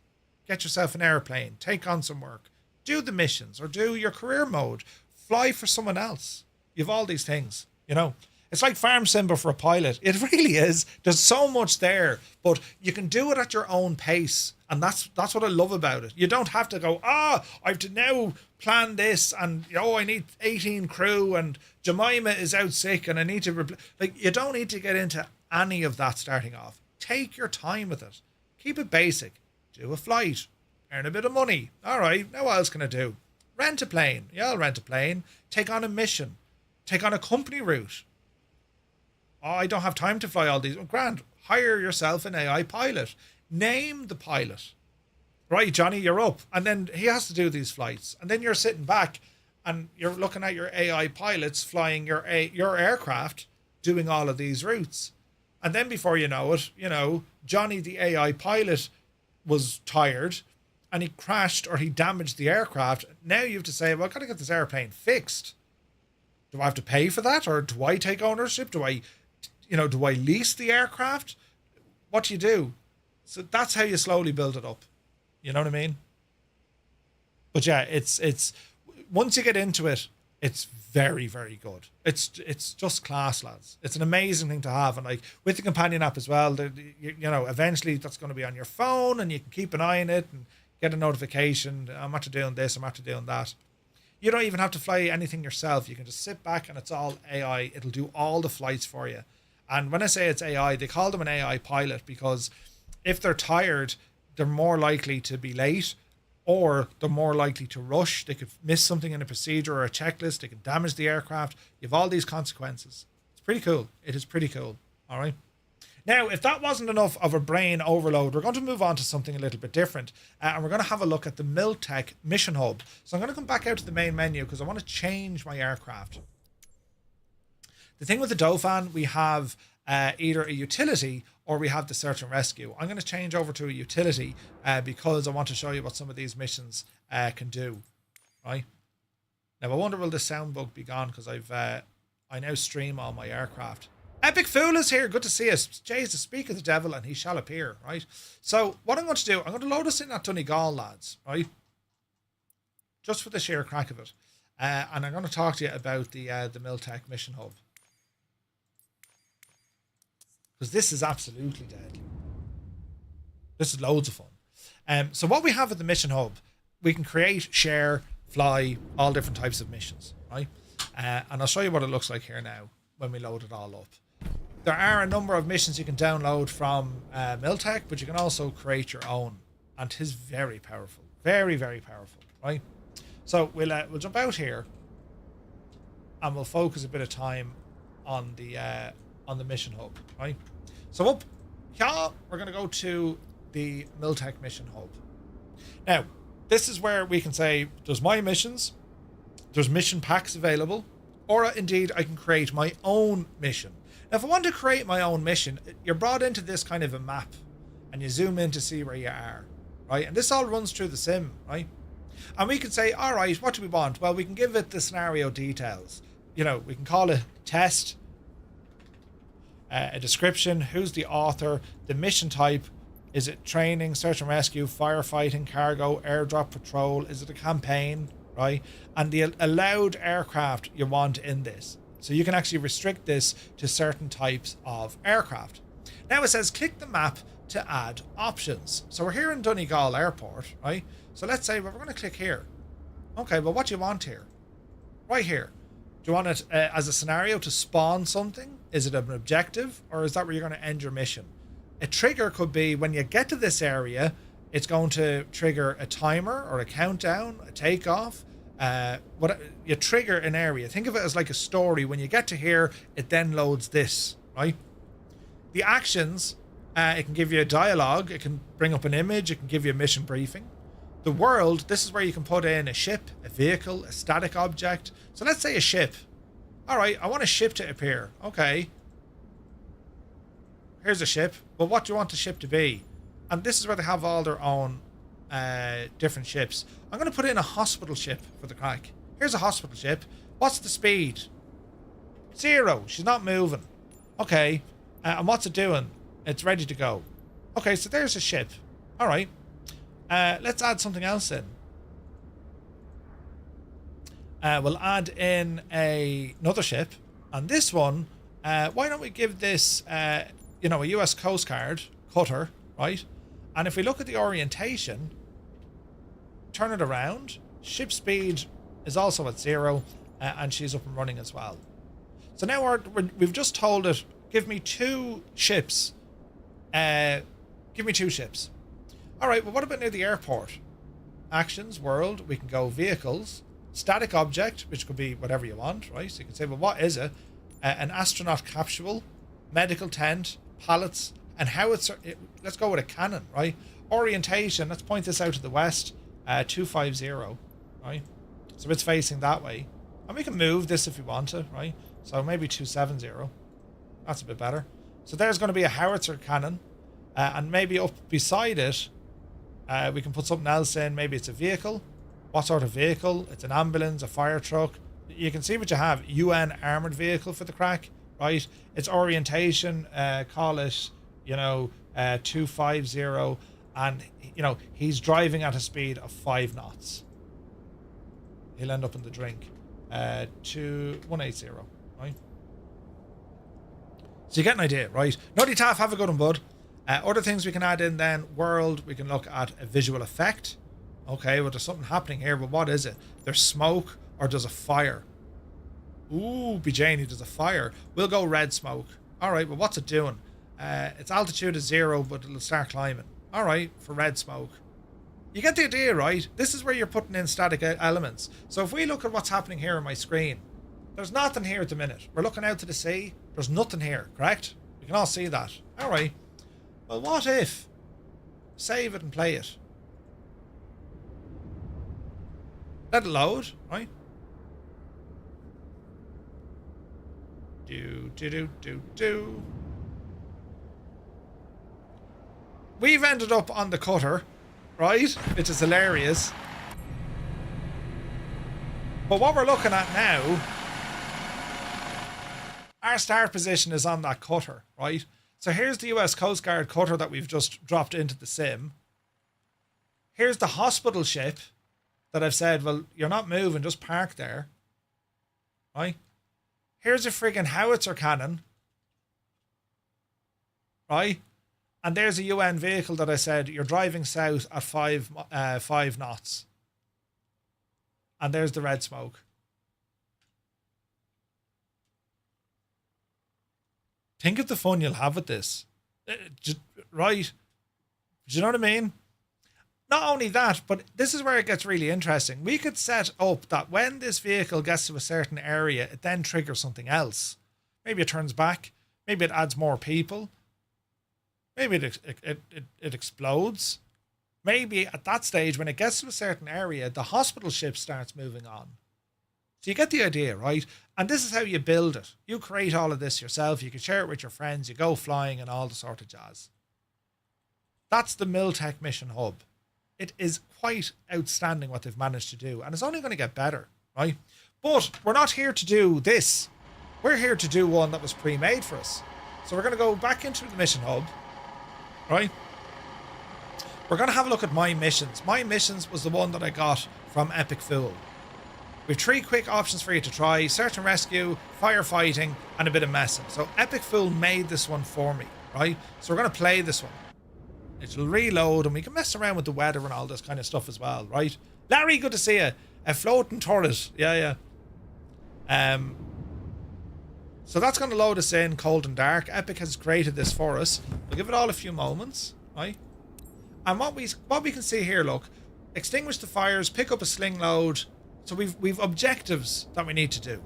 Speaker 1: Get yourself an airplane, take on some work, do the missions or do your career mode, fly for someone else. You have all these things, It's like Farm Sim but for a pilot. It really is. There's so much there, but you can do it at your own pace. And that's what I love about it. You don't have to go, I have to now plan this and, I need 18 crew and Jemima is out sick and I need to, you don't need to get into any of that starting off. Take your time with it. Keep it basic. Do a flight. Earn a bit of money. All right, now what else can I do? Rent a plane. Yeah, I'll rent a plane. Take on a mission. Take on a company route. I don't have time to fly all these. Grand, hire yourself an AI pilot. Name the pilot. Right, Johnny, you're up. And then he has to do these flights. And then you're sitting back and you're looking at your AI pilots flying your aircraft, doing all of these routes. And then before you know it, Johnny, the AI pilot, was tired and he crashed or he damaged the aircraft. Now you have to say, well, I've got to get this airplane fixed. Do I have to pay for that? Or do I take ownership? Do I lease the aircraft? What do you do? So that's how you slowly build it up. You know what I mean? But yeah, it's once you get into it, it's very, very good. It's just class, lads. It's an amazing thing to have. And like with the companion app as well, eventually that's going to be on your phone and you can keep an eye on it and get a notification. I'm after doing this, I'm after doing that. You don't even have to fly anything yourself. You can just sit back and it's all AI. It'll do all the flights for you. And when I say it's AI, they call them an AI pilot because if they're tired, they're more likely to be late or they're more likely to rush. They could miss something in a procedure or a checklist. They could damage the aircraft. You have all these consequences. It's pretty cool. It is pretty cool. All right. Now, if that wasn't enough of a brain overload, we're going to move on to something a little bit different. And we're going to have a look at the Miltech Mission Hub. So I'm going to come back out to the main menu because I want to change my aircraft. The thing with the Dauphin, we have either a utility or we have the search and rescue. I'm going to change over to a utility because I want to show you what some of these missions can do. Right? Now, I wonder will the sound bug be gone because I now stream all my aircraft. Epic Fool is here. Good to see us. Jesus, speak of the devil and he shall appear, right? So what I'm going to do, I'm going to load us in at Donegal, lads, right? Just for the sheer crack of it. And I'm going to talk to you about the Miltech Mission Hub. Because this is absolutely deadly. This is loads of fun. So what we have at the Mission Hub, we can create, share, fly, all different types of missions, right? And I'll show you what it looks like here now when we load it all up. There are a number of missions you can download from Miltech, but you can also create your own, and 'tis very powerful, very, very powerful, right? So we'll jump out here, and we'll focus a bit of time on the Mission Hub, right? So up here, we're going to go to the Miltech Mission Hub. Now, this is where we can say there's my missions, there's mission packs available, or indeed I can create my own mission. Now, if I want to create my own mission, you're brought into this kind of a map and you zoom in to see where you are, right? And this all runs through the sim, right? And we can say, all right, what do we want? Well, we can give it the scenario details. You know, we can call it test, a description, who's the author, the mission type. Is it training, search and rescue, firefighting, cargo, airdrop patrol? Is it a campaign, right? And the allowed aircraft you want in this. So you can actually restrict this to certain types of aircraft. Now it says click the map to add options. So we're here in Donegal Airport, right? So let's say, well, we're going to click here. Okay, well, what do you want here? Right here. Do you want it as a scenario to spawn something? Is it an objective, or is that where you're going to end your mission? A trigger could be when you get to this area, it's going to trigger a timer or a countdown, a takeoff. What you trigger an area. Think of it as like a story. When you get to here, it then loads this, right? The actions, it can give you a dialogue, it can bring up an image, it can give you a mission briefing. The world, this is where you can put in a ship, a vehicle, a static object. So let's say a ship. All right, I want a ship to appear. Okay. Here's a ship. But what do you want the ship to be? And this is where they have all their own different ships. I'm going to put in a hospital ship for the crack. Here's a hospital ship. What's the speed? 0. She's not moving. Okay. And what's it doing? It's ready to go. Okay, so there's a ship. All right. Let's add something else in. We'll add in another ship. And this one, why don't we give this, a US Coast Guard cutter, right? And if we look at the orientation, turn it around, ship speed is also at 0, and she's up and running as well. So now we've just told it, give me 2 ships. Give me 2 ships. All right, well, what about near the airport? Actions, world, we can go vehicles, static object, which could be whatever you want, right? So you can say, well, what is it? An astronaut capsule, medical tent, pallets, and how it's, let's go with a cannon, right? Orientation, let's point this out to the west, 250, right? So it's facing that way. And we can move this if we want to, right? So maybe 270. That's a bit better. So there's going to be a howitzer cannon, and maybe up beside it, we can put something else in. Maybe it's a vehicle. What sort of vehicle? It's an ambulance, a fire truck. You can see what you have. UN armored vehicle for the crack, right? Its orientation, call it, 250, and he's driving at a speed of 5 knots. He'll end up in the drink. 180, right? So you get an idea, right? Nutty Taff, have a good one, bud. Other things we can add in then, world, we can look at a visual effect. Okay, well, there's something happening here, but what is it? There's smoke or there's a fire. Ooh, Bejani, there's a fire. We'll go red smoke. All right, well, what's it doing? Its altitude is 0, but it'll start climbing. All right, for red smoke. You get the idea, right? This is where you're putting in static elements. So if we look at what's happening here on my screen, there's nothing here at the minute. We're looking out to the sea. There's nothing here, correct? We can all see that. Alright. Well, what if? Save it and play it. Let it load, right? Do. We've ended up on the cutter, right? Which is hilarious. But what we're looking at now, our start position is on that cutter, right? So here's the US Coast Guard cutter that we've just dropped into the sim. Here's the hospital ship that I've said, well, you're not moving, just park there. Right? Here's a friggin' howitzer cannon. Right? And there's a UN vehicle that I said, you're driving south at 5 knots. And there's the red smoke. Think of the fun you'll have with this. Right? Do you know what I mean? Not only that, but this is where it gets really interesting. We could set up that when this vehicle gets to a certain area, it then triggers something else. Maybe it turns back. Maybe it adds more people. Maybe it explodes. Maybe at that stage, when it gets to a certain area, the hospital ship starts moving on. So you get the idea, right? And this is how you build it. You create all of this yourself. You can share it with your friends. You go flying and all the sort of jazz. That's the Miltech Mission Hub. It is quite outstanding what they've managed to do. And it's only going to get better, right? But we're not here to do this. We're here to do one that was pre-made for us. So we're going to go back into the Mission Hub, right? We're going to have a look at My Missions. My Missions was the one that I got from Epic Fool. We have 3 quick options for you to try: search and rescue, firefighting, and a bit of messing. So Epic Fool made this one for me, right? So we're going to play this one. It'll reload and we can mess around with the weather and all this kind of stuff as well, right? Larry, good to see you. A floating turret. Yeah. So that's going to load us in cold and dark. Epic has created this for us. We'll give it all a few moments, right? And what we can see here, look, extinguish the fires, pick up a sling load. So we've objectives that we need to do.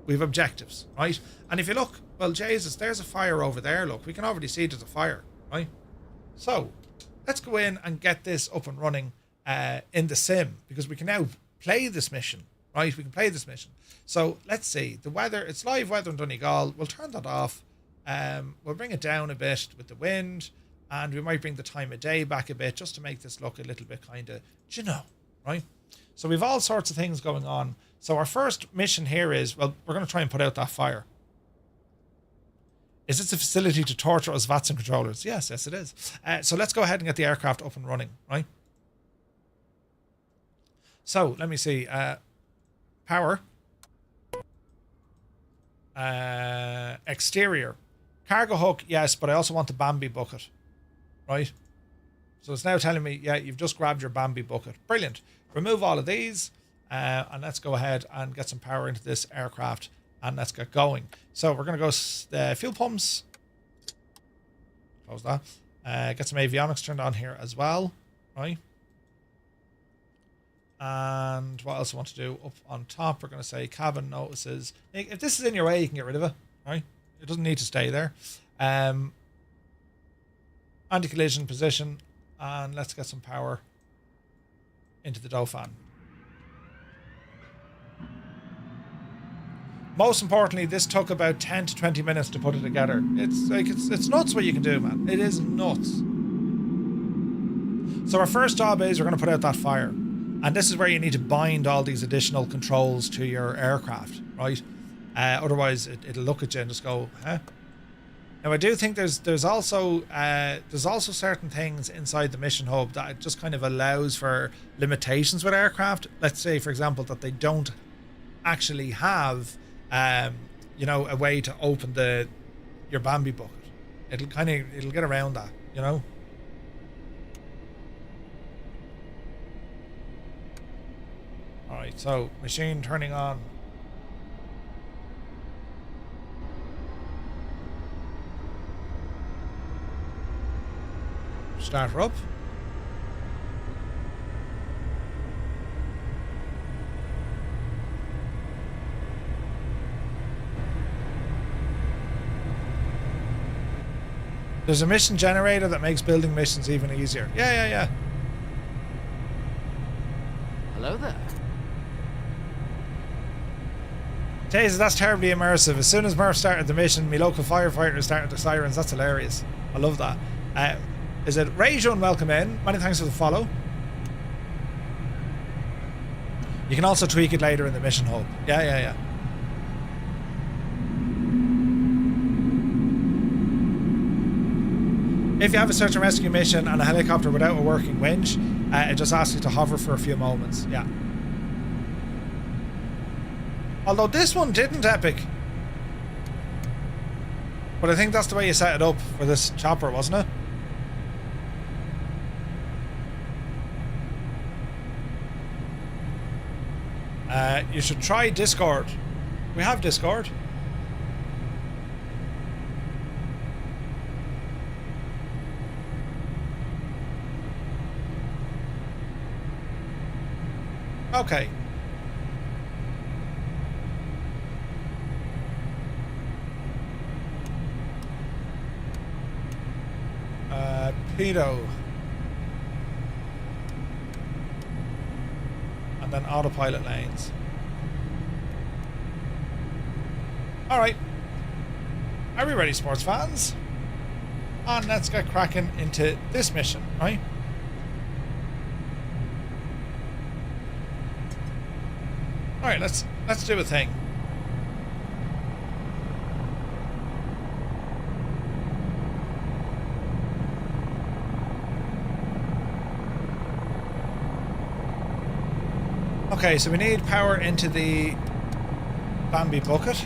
Speaker 1: We've objectives, right? And if you look, well, Jesus, there's a fire over there. Look, we can already see there's a fire, right? So let's go in and get this up and running in the sim, because we can now play this mission, right? We can play this mission. So let's see the weather. It's live weather in Donegal. We'll turn that off. We'll bring it down a bit with the wind, and we might bring the time of day back a bit just to make this look a little bit kind of, you know, right? So we've all sorts of things going on. So our first mission here is, well, we're going to try and put out that fire. Is this a facility to torture us VATSIM controllers? Yes, it is. So let's go ahead and get the aircraft up and running, right? So let me see. Power. Exterior. Cargo hook, yes, but I also want the Bambi bucket, right? So it's now telling me, yeah, you've just grabbed your Bambi bucket. Brilliant. Remove all of these, and let's go ahead and get some power into this aircraft, and let's get going. So we're going to go fuel pumps. Close that. Get some avionics turned on here as well, right? And what else I want to do up on top? We're going to say cabin notices. If this is in your way, you can get rid of it, right? It doesn't need to stay there. Anti-collision position, and let's get some power into the Dauphin. Most importantly, this took about 10 to 20 minutes to put it together. It's nuts what you can do, man. It is nuts. So our first job is we're going to put out that fire. And this is where you need to bind all these additional controls to your aircraft, right? Otherwise, it'll look at you and just go, huh? Now, I do think there's also certain things inside the Mission Hub that it just kind of allows for limitations with aircraft. Let's say, for example, that they don't actually have, you know, a way to open your Bambi bucket. It'll get around that, you know. All right, so machine turning on. Start her up. There's a mission generator that makes building missions even easier. Yeah.
Speaker 10: Hello there.
Speaker 1: Jesus, that's terribly immersive. As soon as Murph started the mission, my local firefighters started the sirens. That's hilarious. I love that. Is it Rayjun? Welcome in. Many thanks for the follow. You can also tweak it later in the mission hub. Yeah. If you have a search and rescue mission and a helicopter without a working winch, it just asks you to hover for a few moments. Yeah. Although this one didn't, Epic. But I think that's the way you set it up for this chopper, wasn't it? You should try Discord. We have Discord. Okay. Pedo. And then autopilot lanes. Alright. Are we ready, sports fans? And let's get cracking into this mission, right? Alright, let's do a thing. Okay, so we need power into the Bambi bucket.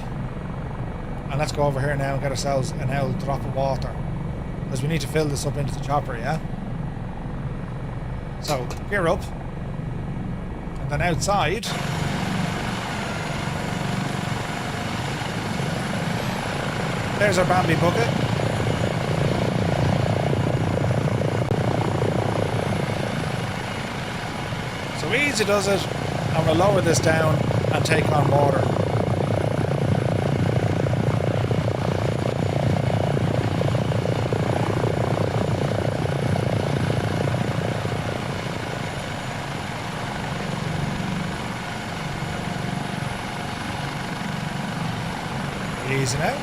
Speaker 1: And let's go over here now and get ourselves an old drop of water. Because we need to fill this up into the chopper, yeah? So, gear up. And then outside... there's our Bambi bucket. So easy does it. And we'll lower this down and take on water. Easy now.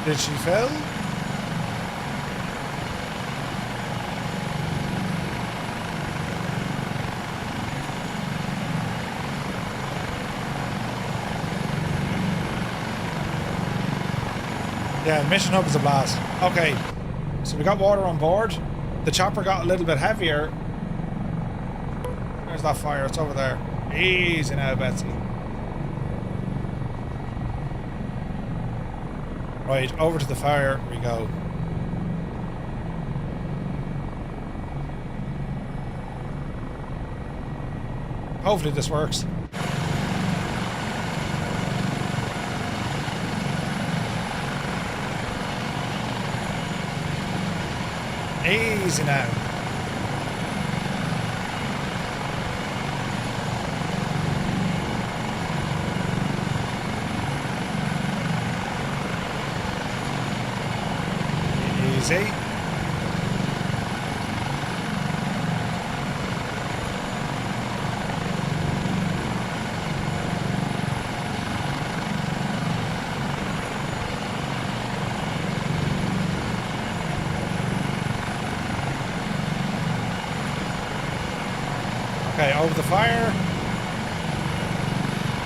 Speaker 1: Did she fill? Yeah, the mission hub is a blast. Okay, so we got water on board. The chopper got a little bit heavier. Where's that fire? It's over there. Easy now, Betsy. Right, over to the fire we go. Hopefully this works. Easy now. Easy. Okay, over the fire.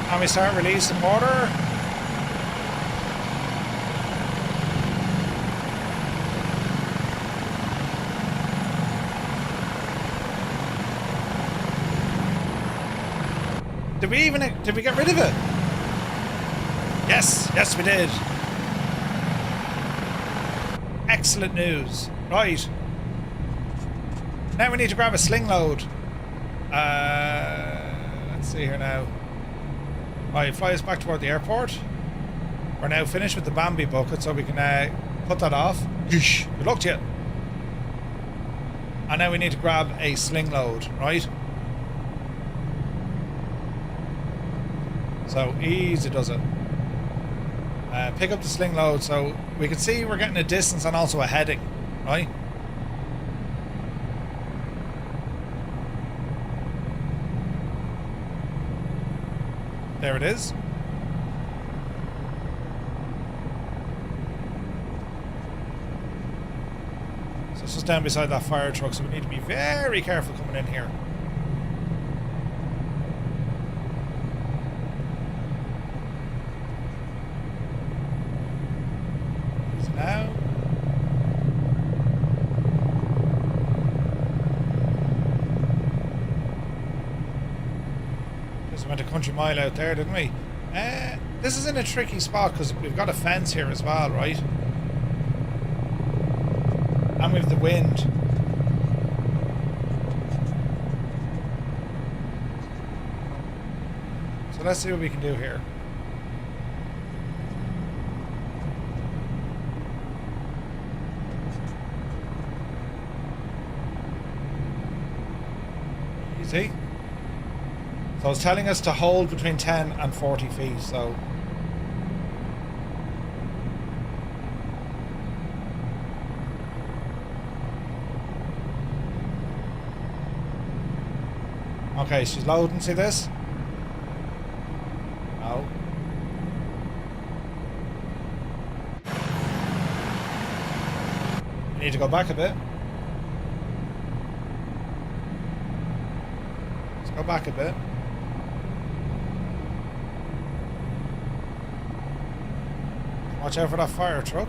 Speaker 1: And we start releasing water. Did we get rid of it? Yes we did. Excellent news. Right. Now we need to grab a sling load. Let's see here now. Right, fly us back toward the airport. We're now finished with the Bambi bucket, so we can put that off. Yeesh, good luck to you. And now we need to grab a sling load, right? So easy does it. Pick up the sling load so we can see we're getting a distance and also a heading, right? There it is. So it's just down beside that fire truck, so we need to be very careful coming in here. Easy now. Just went a country mile out there, didn't we? This is in a tricky spot because we've got a fence here as well, right? And with the wind. So let's see what we can do here. Easy. So it's telling us to hold between 10 and 40 feet, so... Okay, she's loading, see this? No. We need to go back a bit. Let's go back a bit. Watch out for that fire truck.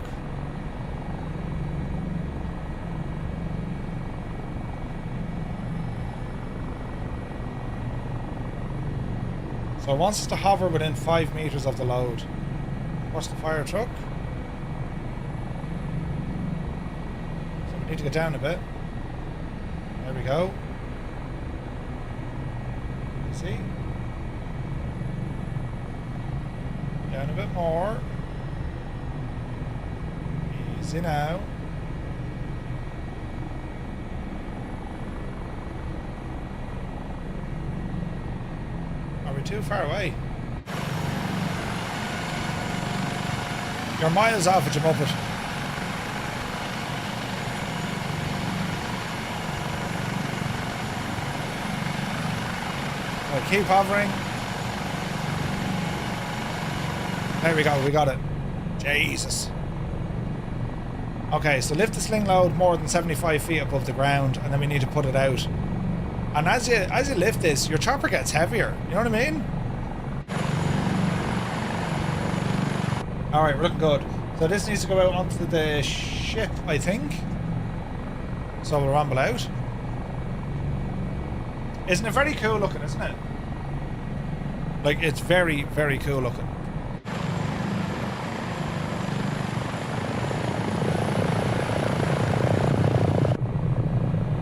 Speaker 1: So it wants us to hover within 5 meters of the load. Watch the fire truck. So we need to get down a bit. There we go. See? Down a bit more. Easy now. Are we too far away? You're miles off at your muppet. Right, keep hovering. There we go, we got it. Jesus. Okay, so lift the sling load more than 75 feet above the ground, and then we need to put it out. And as you lift this, your chopper gets heavier. You know what I mean? Alright, we're looking good. So this needs to go out onto the ship, I think. So we'll rumble out. Isn't it very cool looking, isn't it? Like, it's very, very cool looking.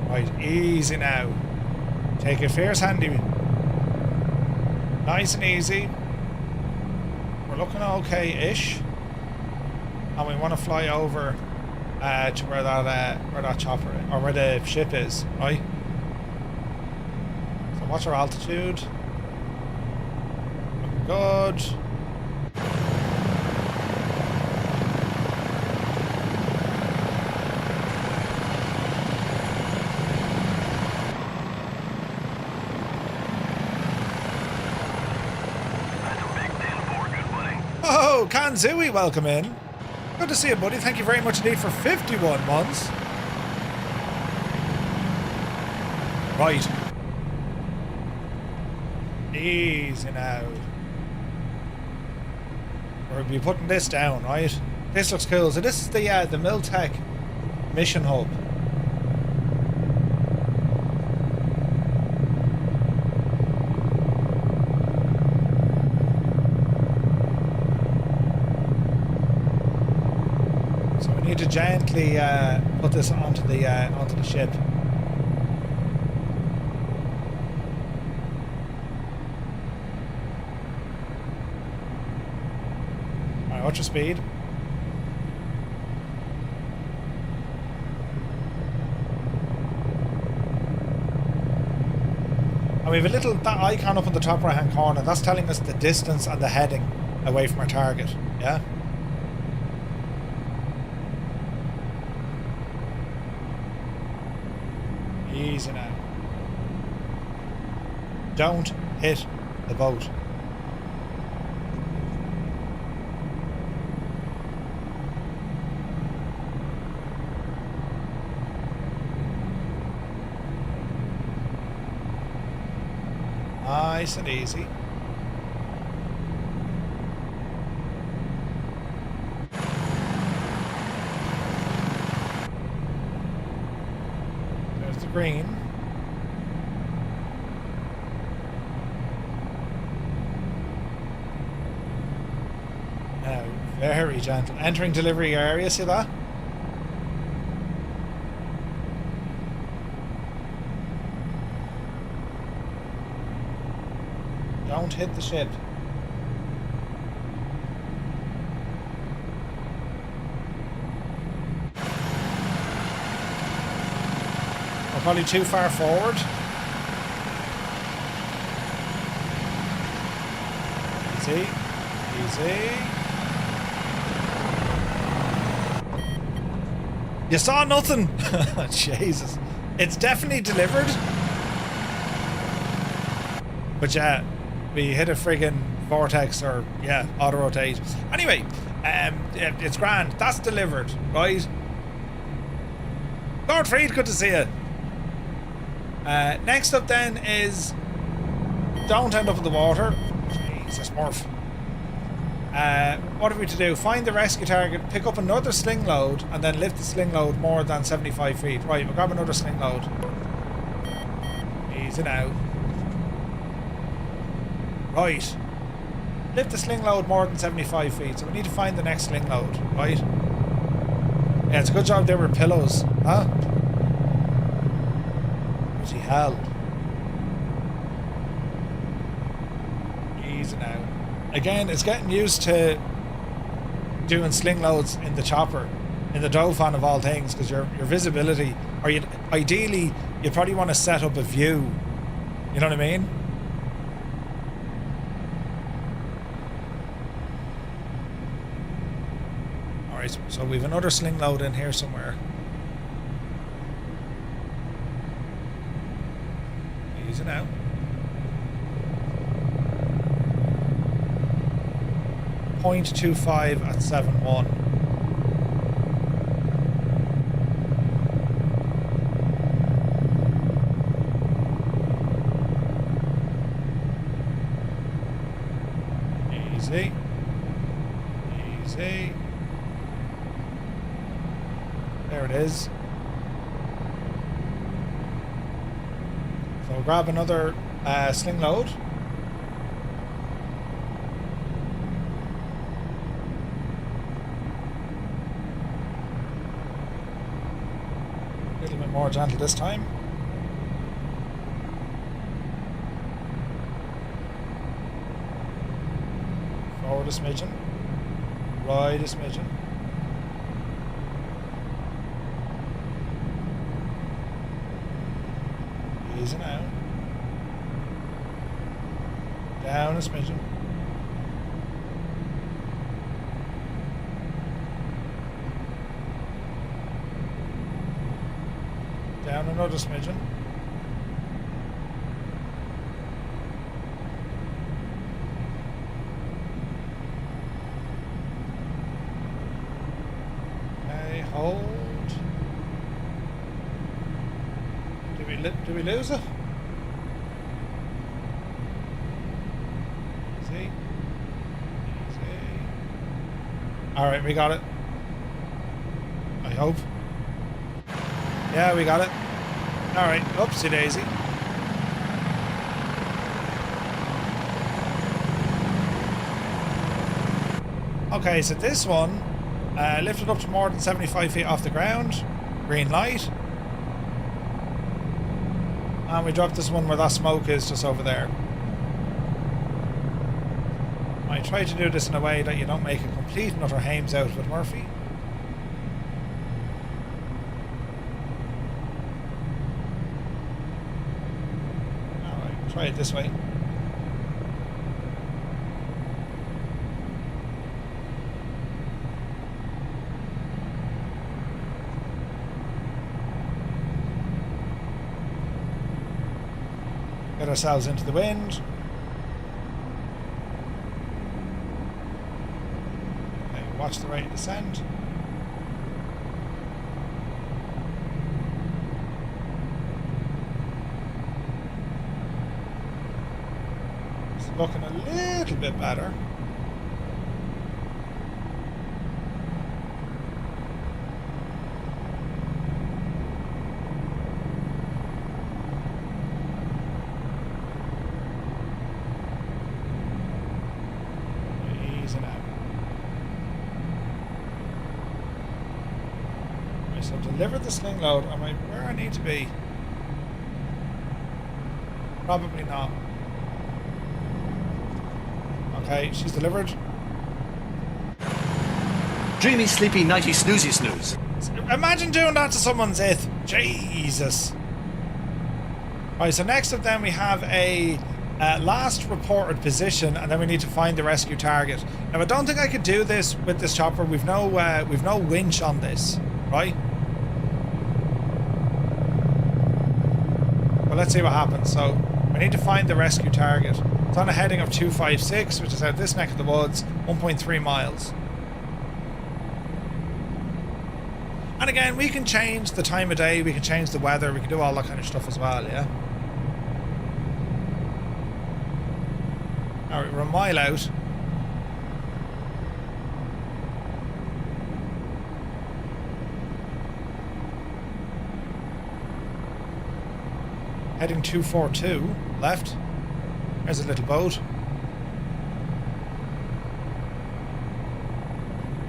Speaker 1: Right, easy now. Take it fierce handy. Nice and easy. We're looking okay-ish. And we want to fly over to where that chopper is, or where the ship is, right? So what's our altitude? Looking good. Oh, Kanzui, welcome in. Good to see you, buddy. Thank you very much indeed for 51 months. Right. Easy now. We'll be putting this down, right? This looks cool. So this is the Miltech Mission Hub. Need to gently put this onto the ship. Watch your speed. And we have a little, that icon up in the top right hand corner, that's telling us the distance and the heading away from our target. Yeah. Easy now. Don't hit the boat. Nice and easy. There's the green. Now, very gentle. Entering delivery area, see that? Don't hit the ship. We're probably too far forward. Easy. Easy. You saw nothing. Jesus. It's definitely delivered. But yeah, we hit a friggin' vortex or, yeah, auto-rotate. Anyway, it's grand. That's delivered, right? Lord Freed, good to see you. Next up then is don't end up in the water. Jesus, Murph. What are we to do? Find the rescue target, pick up another sling load, and then lift the sling load more than 75 feet. Right, we'll grab another sling load. Easy now. Right. Lift the sling load more than 75 feet, so we need to find the next sling load, right? Yeah, it's a good job there were pillows, huh? Bloody hell. Easy now. Again, it's getting used to doing sling loads in the chopper, in the Dauphin of all things, because your visibility, or ideally, you probably want to set up a view, you know what I mean? Alright, so we've another sling load in here somewhere. Easy now. .25 at 7.1. Easy. Easy. There it is. So we'll grab another sling load. A little bit more gentle this time. Forward a smidgen. Right a smidgen. Easy now. Down a smidgen. Down another smidgen. Okay, hold. Do we lose it? Easy. Easy. Alright, we got it. I hope. Yeah, we got it. Alright, oopsie daisy. Okay, so this one lifted up to more than 75 feet off the ground. Green light. And we dropped this one where that smoke is just over there. I try to do this in a way that you don't make a complete and utter hames out of it, Murphy. Alright, try it this way. Get ourselves into the wind. Okay, watch the rate of descent. It's looking a little bit better. So deliver the sling load. Am I where I need to be? Probably not. Okay, she's delivered.
Speaker 10: Dreamy, sleepy, nighty, snoozy, snooze.
Speaker 1: Imagine doing that to someone's it. Jesus. Right, so next up then we have a last reported position, and then we need to find the rescue target. Now I don't think I could do this with this chopper. We've no winch on this, right? But let's see what happens. So we need to find the rescue target. It's on a heading of 256, which is out this neck of the woods, 1.3 miles. And again, we can change the time of day, we can change the weather, we can do all that kind of stuff as well, yeah? Alright, we're a mile out. Heading 242, left. There's a little boat.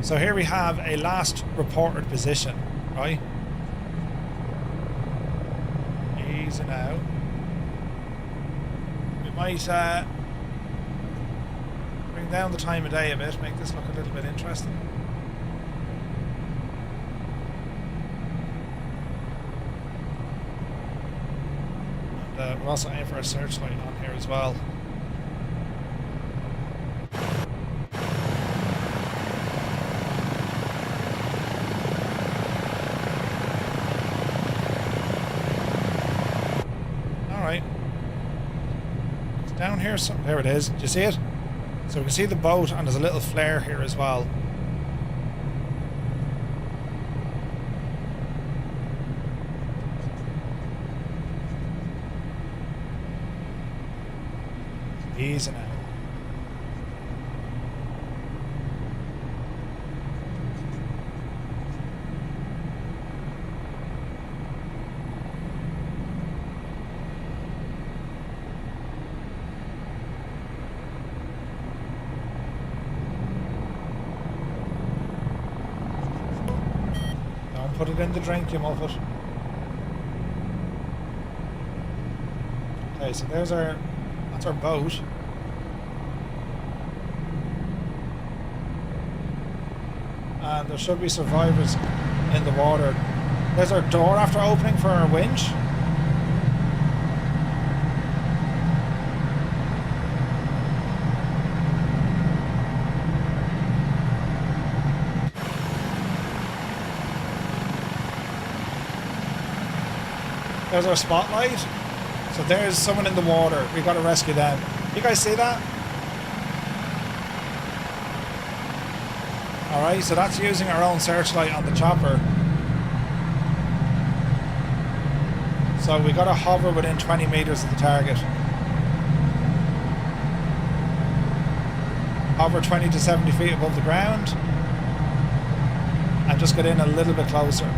Speaker 1: So here we have a last reported position, right? Easy now. We might bring down the time of day a bit, make this look a little bit interesting. We're also aiming for a searchlight on here as well. Alright. It's down here, so there it is. Do you see it? So we can see the boat, and there's a little flare here as well. Easy now. Don't put it in the drink, you muffet. Okay, so that's our boat. And there should be survivors in the water. There's our door after opening for our winch. There's our spotlight. So there's someone in the water. We've got to rescue them. You guys see that? Alright, so that's using our own searchlight on the chopper. So we got to hover within 20 meters of the target. Hover 20 to 70 feet above the ground. And just get in a little bit closer.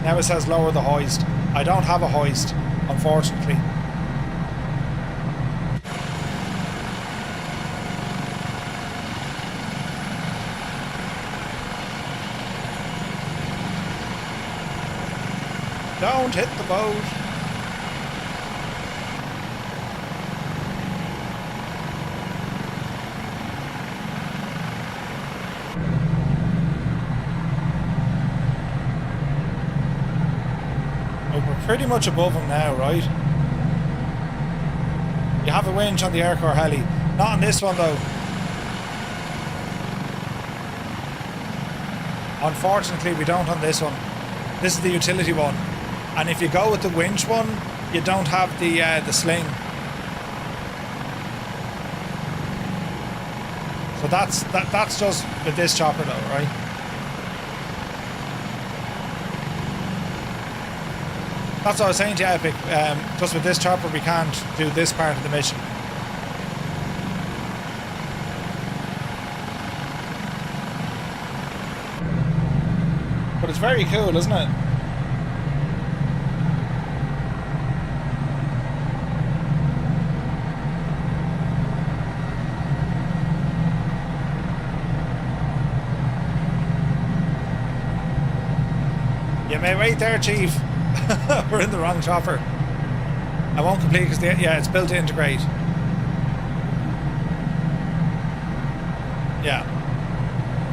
Speaker 1: Now it says lower the hoist. I don't have a hoist, unfortunately. Don't hit the boat. pretty much above them now, right? You have a winch on the Aircore Heli. Not on this one though. Unfortunately, we don't on this one. This is the utility one. And if you go with the winch one, you don't have the sling. So that's just with this chopper though, right? That's what I was saying to you, Epic. Just with this chopper, we can't do this part of the mission. But it's very cool, isn't it? You may wait there, Chief. We're in the wrong chopper. I won't complete because yeah, it's built to integrate. Yeah.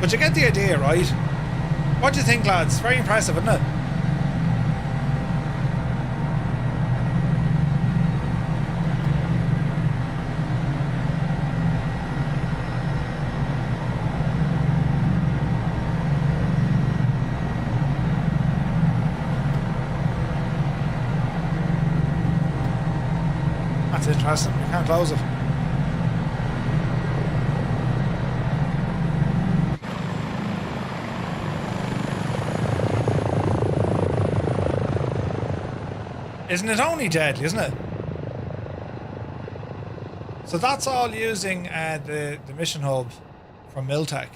Speaker 1: But you get the idea, right? What do you think, lads? Very impressive, isn't it? That's interesting. We can't close it. Isn't it only deadly, isn't it? So that's all using the mission hub from Miltech.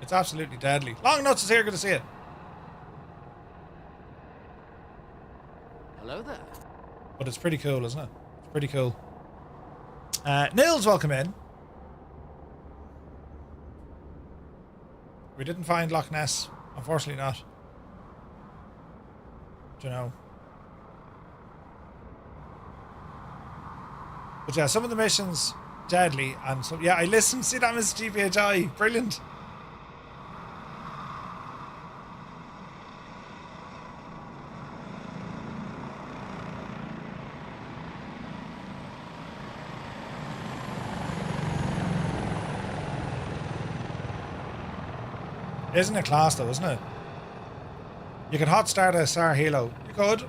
Speaker 1: It's absolutely deadly. Long Nuts is here, good to see it.
Speaker 11: Hello there.
Speaker 1: But it's pretty cool, isn't it? It's pretty cool. Nils, welcome in. We didn't find Loch Ness. Unfortunately not. Do you know? But yeah, some of the missions deadly, and so yeah, I listened. See that, Mr. GPHI, brilliant. Isn't it class though, isn't it? You can hot start a Star Helo. You could.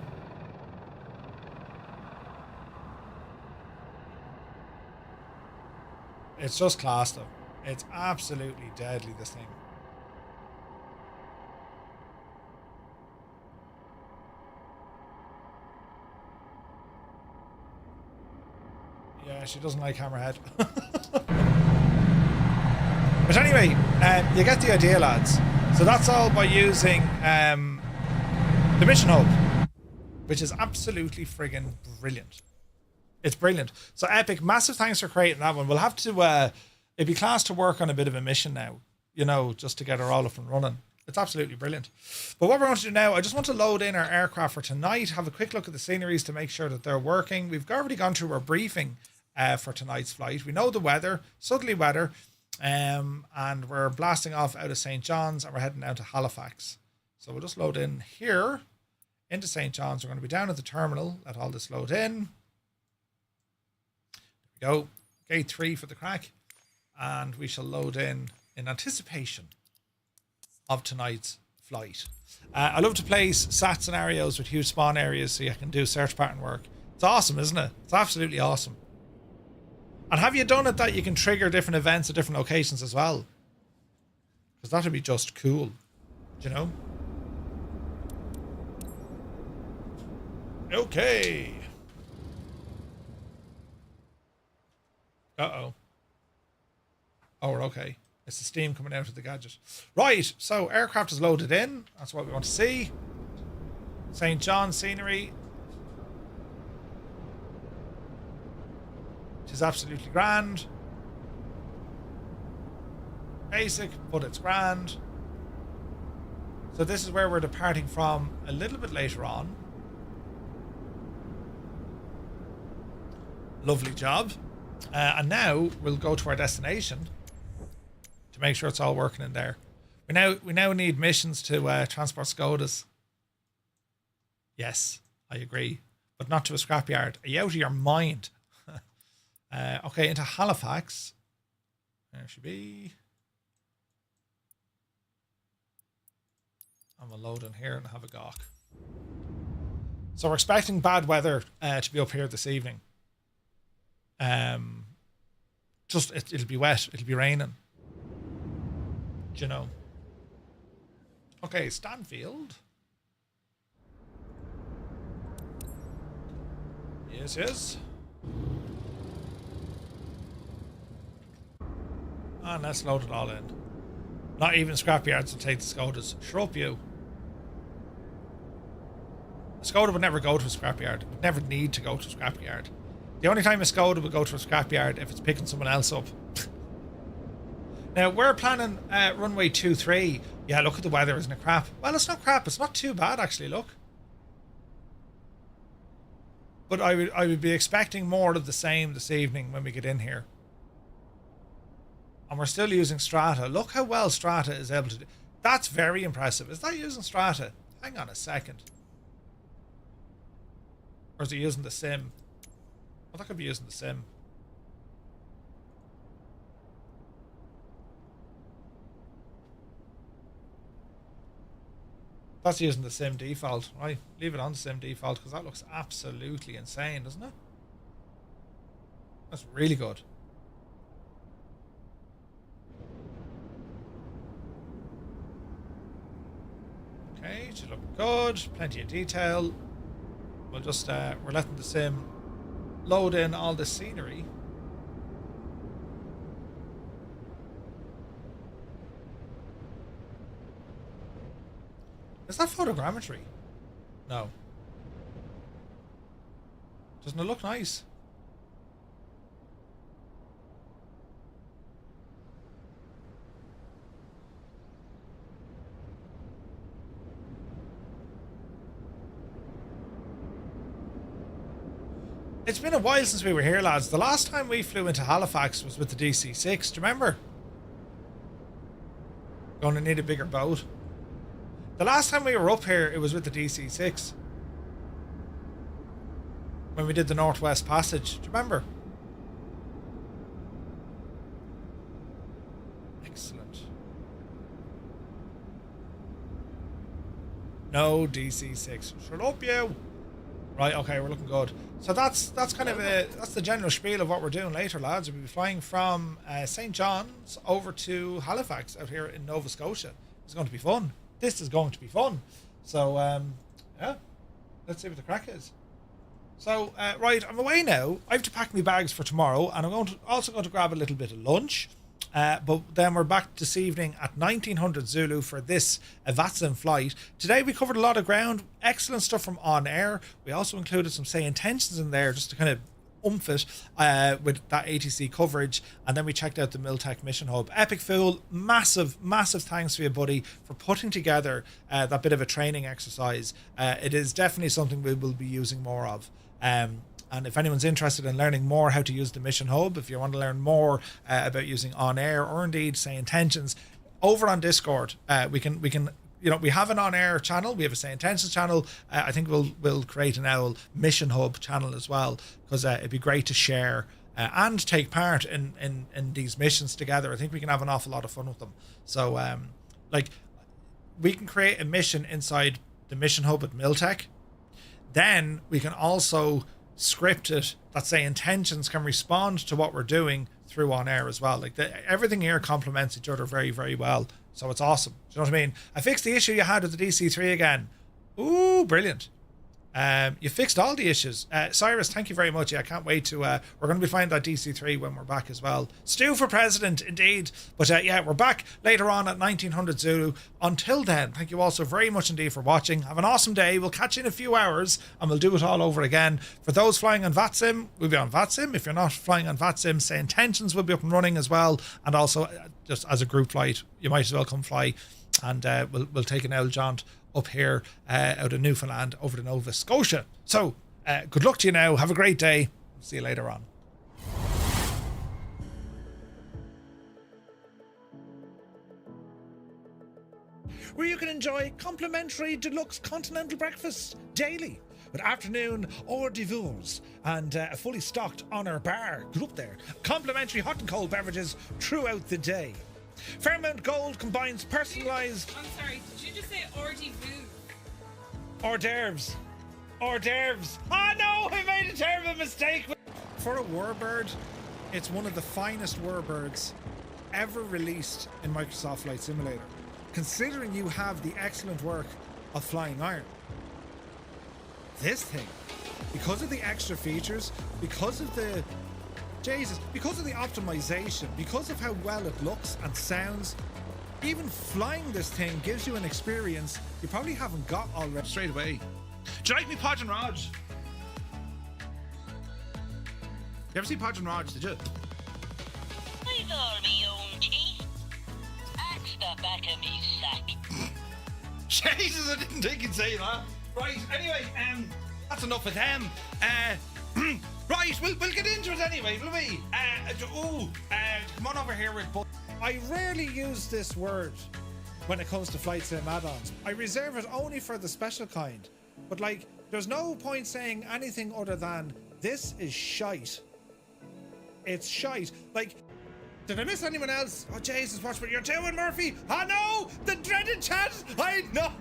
Speaker 1: It's just class though. It's absolutely deadly, this thing. Yeah, she doesn't like Hammerhead. But anyway, you get the idea, lads. So that's all by using the Mission Hub, which is absolutely friggin' brilliant. It's brilliant. So Epic, massive thanks for creating that one. We'll have to, it'd be class to work on a bit of a mission now, you know, just to get her all up and running. It's absolutely brilliant. But what we're going to do now, I just want to load in our aircraft for tonight, have a quick look at the sceneries to make sure that they're working. We've already gone through our briefing for tonight's flight. We know the weather, southerly weather, and we're blasting off out of St. John's and we're heading down to Halifax. So we'll just load in here into St. John's. We're going to be down at the terminal. Let all this load in. There we go. Gate 3 for the crack. And we shall load in anticipation of tonight's flight. I love to place SAT scenarios with huge spawn areas so you can do search pattern work. It's awesome, isn't it? It's absolutely awesome. And have you done it that you can trigger different events at different locations as well? Because that would be just cool. Do you know? Okay. Uh-oh. Oh, we're okay. It's the steam coming out of the gadget. Right, so aircraft is loaded in. That's what we want to see. St. John's scenery. It is absolutely grand. Basic, but it's grand. So this is where we're departing from a little bit later on. Lovely job. And now we'll go to our destination to make sure it's all working in there. We now need missions to transport Skodas. Yes, I agree, but not to a scrapyard. Are you out of your mind? Okay, into Halifax. There should be. I'm gonna load in here and have a gawk. So we're expecting bad weather to be up here this evening. Just it'll be wet. It'll be raining. Do you know? Okay, Stanfield. Yes, yes. And let's load it all in. Not even scrapyards will take the Scotas. Sure up you. A Skoda would never go to a scrapyard. It would never need to go to a scrapyard. The only time a Skoda would go to a scrapyard if it's picking someone else up. Now, we're planning runway 23. Yeah, look at the weather, isn't it crap? Well, it's not crap. It's not too bad, actually, look. But I would be expecting more of the same this evening when we get in here. And we're still using Strata. Look how well Strata is able to do. That's very impressive. Is that using Strata? Hang on a second. Or is it using the sim? Well, that could be using the sim. That's using the sim default. Right, leave it on the sim default because that looks absolutely insane, doesn't it? That's really good. Okay, should look good. Plenty of detail. We'll just we're letting the sim load in all this scenery. Is that photogrammetry? No. Doesn't it look nice? It's been a while since we were here, lads. The last time we flew into Halifax was with the DC-6. Do you remember? Going to need a bigger boat. The last time we were up here, it was with the DC-6. When we did the Northwest Passage. Do you remember? Excellent. No DC-6. Shut up, you! Right, okay, we're looking good. So that's kind of that's the general spiel of what we're doing later, lads. We'll be flying from St. John's over to Halifax out here in Nova Scotia. It's going to be fun. This is going to be fun. So, yeah, let's see what the crack is. So, right, I'm away now. I have to pack my bags for tomorrow, and I'm also going to grab a little bit of lunch. But then we're back this evening at 1900 Zulu for this VATSIM flight. Today we covered a lot of ground. Excellent stuff from OnAir. We also included some say intentions in there just to kind of oomph it with that ATC coverage. And then we checked out the Miltech Mission Hub. Epic Fool, massive thanks to you, buddy, for putting together that bit of a training exercise. It is definitely something we will be using more of. And if anyone's interested in learning more how to use the Mission Hub, if you want to learn more about using OnAir or indeed say intentions, over on Discord, we can we have an OnAir channel, we have a say intentions channel. I think we'll create an OWL Mission Hub channel as well, because it'd be great to share and take part in these missions together. I think we can have an awful lot of fun with them. So like we can create a mission inside the Mission Hub at Miltech. Then we can also script it that say intentions can respond to what we're doing through OnAir as well. Like everything here complements each other very, very well. So it's awesome. Do you know what I mean? I fixed the issue you had with the DC-3 again. Ooh, brilliant. You fixed all the issues. Cyrus, thank you very much. Yeah, I can't wait to we're going to be flying that DC-3 when we're back as well. Stu for president, indeed. But yeah, we're back later on at 1900 Zulu. Until then, thank you all so very much indeed for watching. Have an awesome day. We'll catch you in a few hours and we'll do it all over again. For those flying on VATSIM, we'll be on VATSIM. If you're not flying on VATSIM, say intentions will be up and running as well. And also just as a group flight, you might as well come fly, and we'll take an L jaunt up here out of Newfoundland over to Nova Scotia. So good luck to you now. Have a great day. See you later on. Where you can enjoy complimentary deluxe continental breakfast daily with afternoon hors d'oeuvres and a fully stocked OnAir bar. Get up there. Complimentary hot and cold beverages throughout the day. Fairmount Gold combines personalised...
Speaker 11: I'm sorry, did you just say hors d'oeuvres?
Speaker 1: hors d'oeuvres. Hors d'oeuvres. Oh no, I made a terrible mistake. For a warbird, it's one of the finest warbirds ever released in Microsoft Flight Simulator, considering you have the excellent work of Flying Iron. This thing, because of the extra features, because of the because of the optimization, because of how well it looks and sounds, even flying this thing gives you an experience you probably haven't got already. Straight away. Do you like me, Podge and Raj? You ever see Podge and Raj, did you?
Speaker 12: With all me own teeth. Axe the back of me sack.
Speaker 1: Jesus, I didn't think you'd say that. Right, anyway, that's enough of them. Right, we'll get into it anyway, will we? Come on over here with... I rarely use this word when it comes to flight sim add-ons. I reserve it only for the special kind. But, like, there's no point saying anything other than, this is shite. It's shite. Like, did I miss anyone else? Oh, Jesus, watch what you're doing, Murphy. Oh, no! The dreaded chat! I know!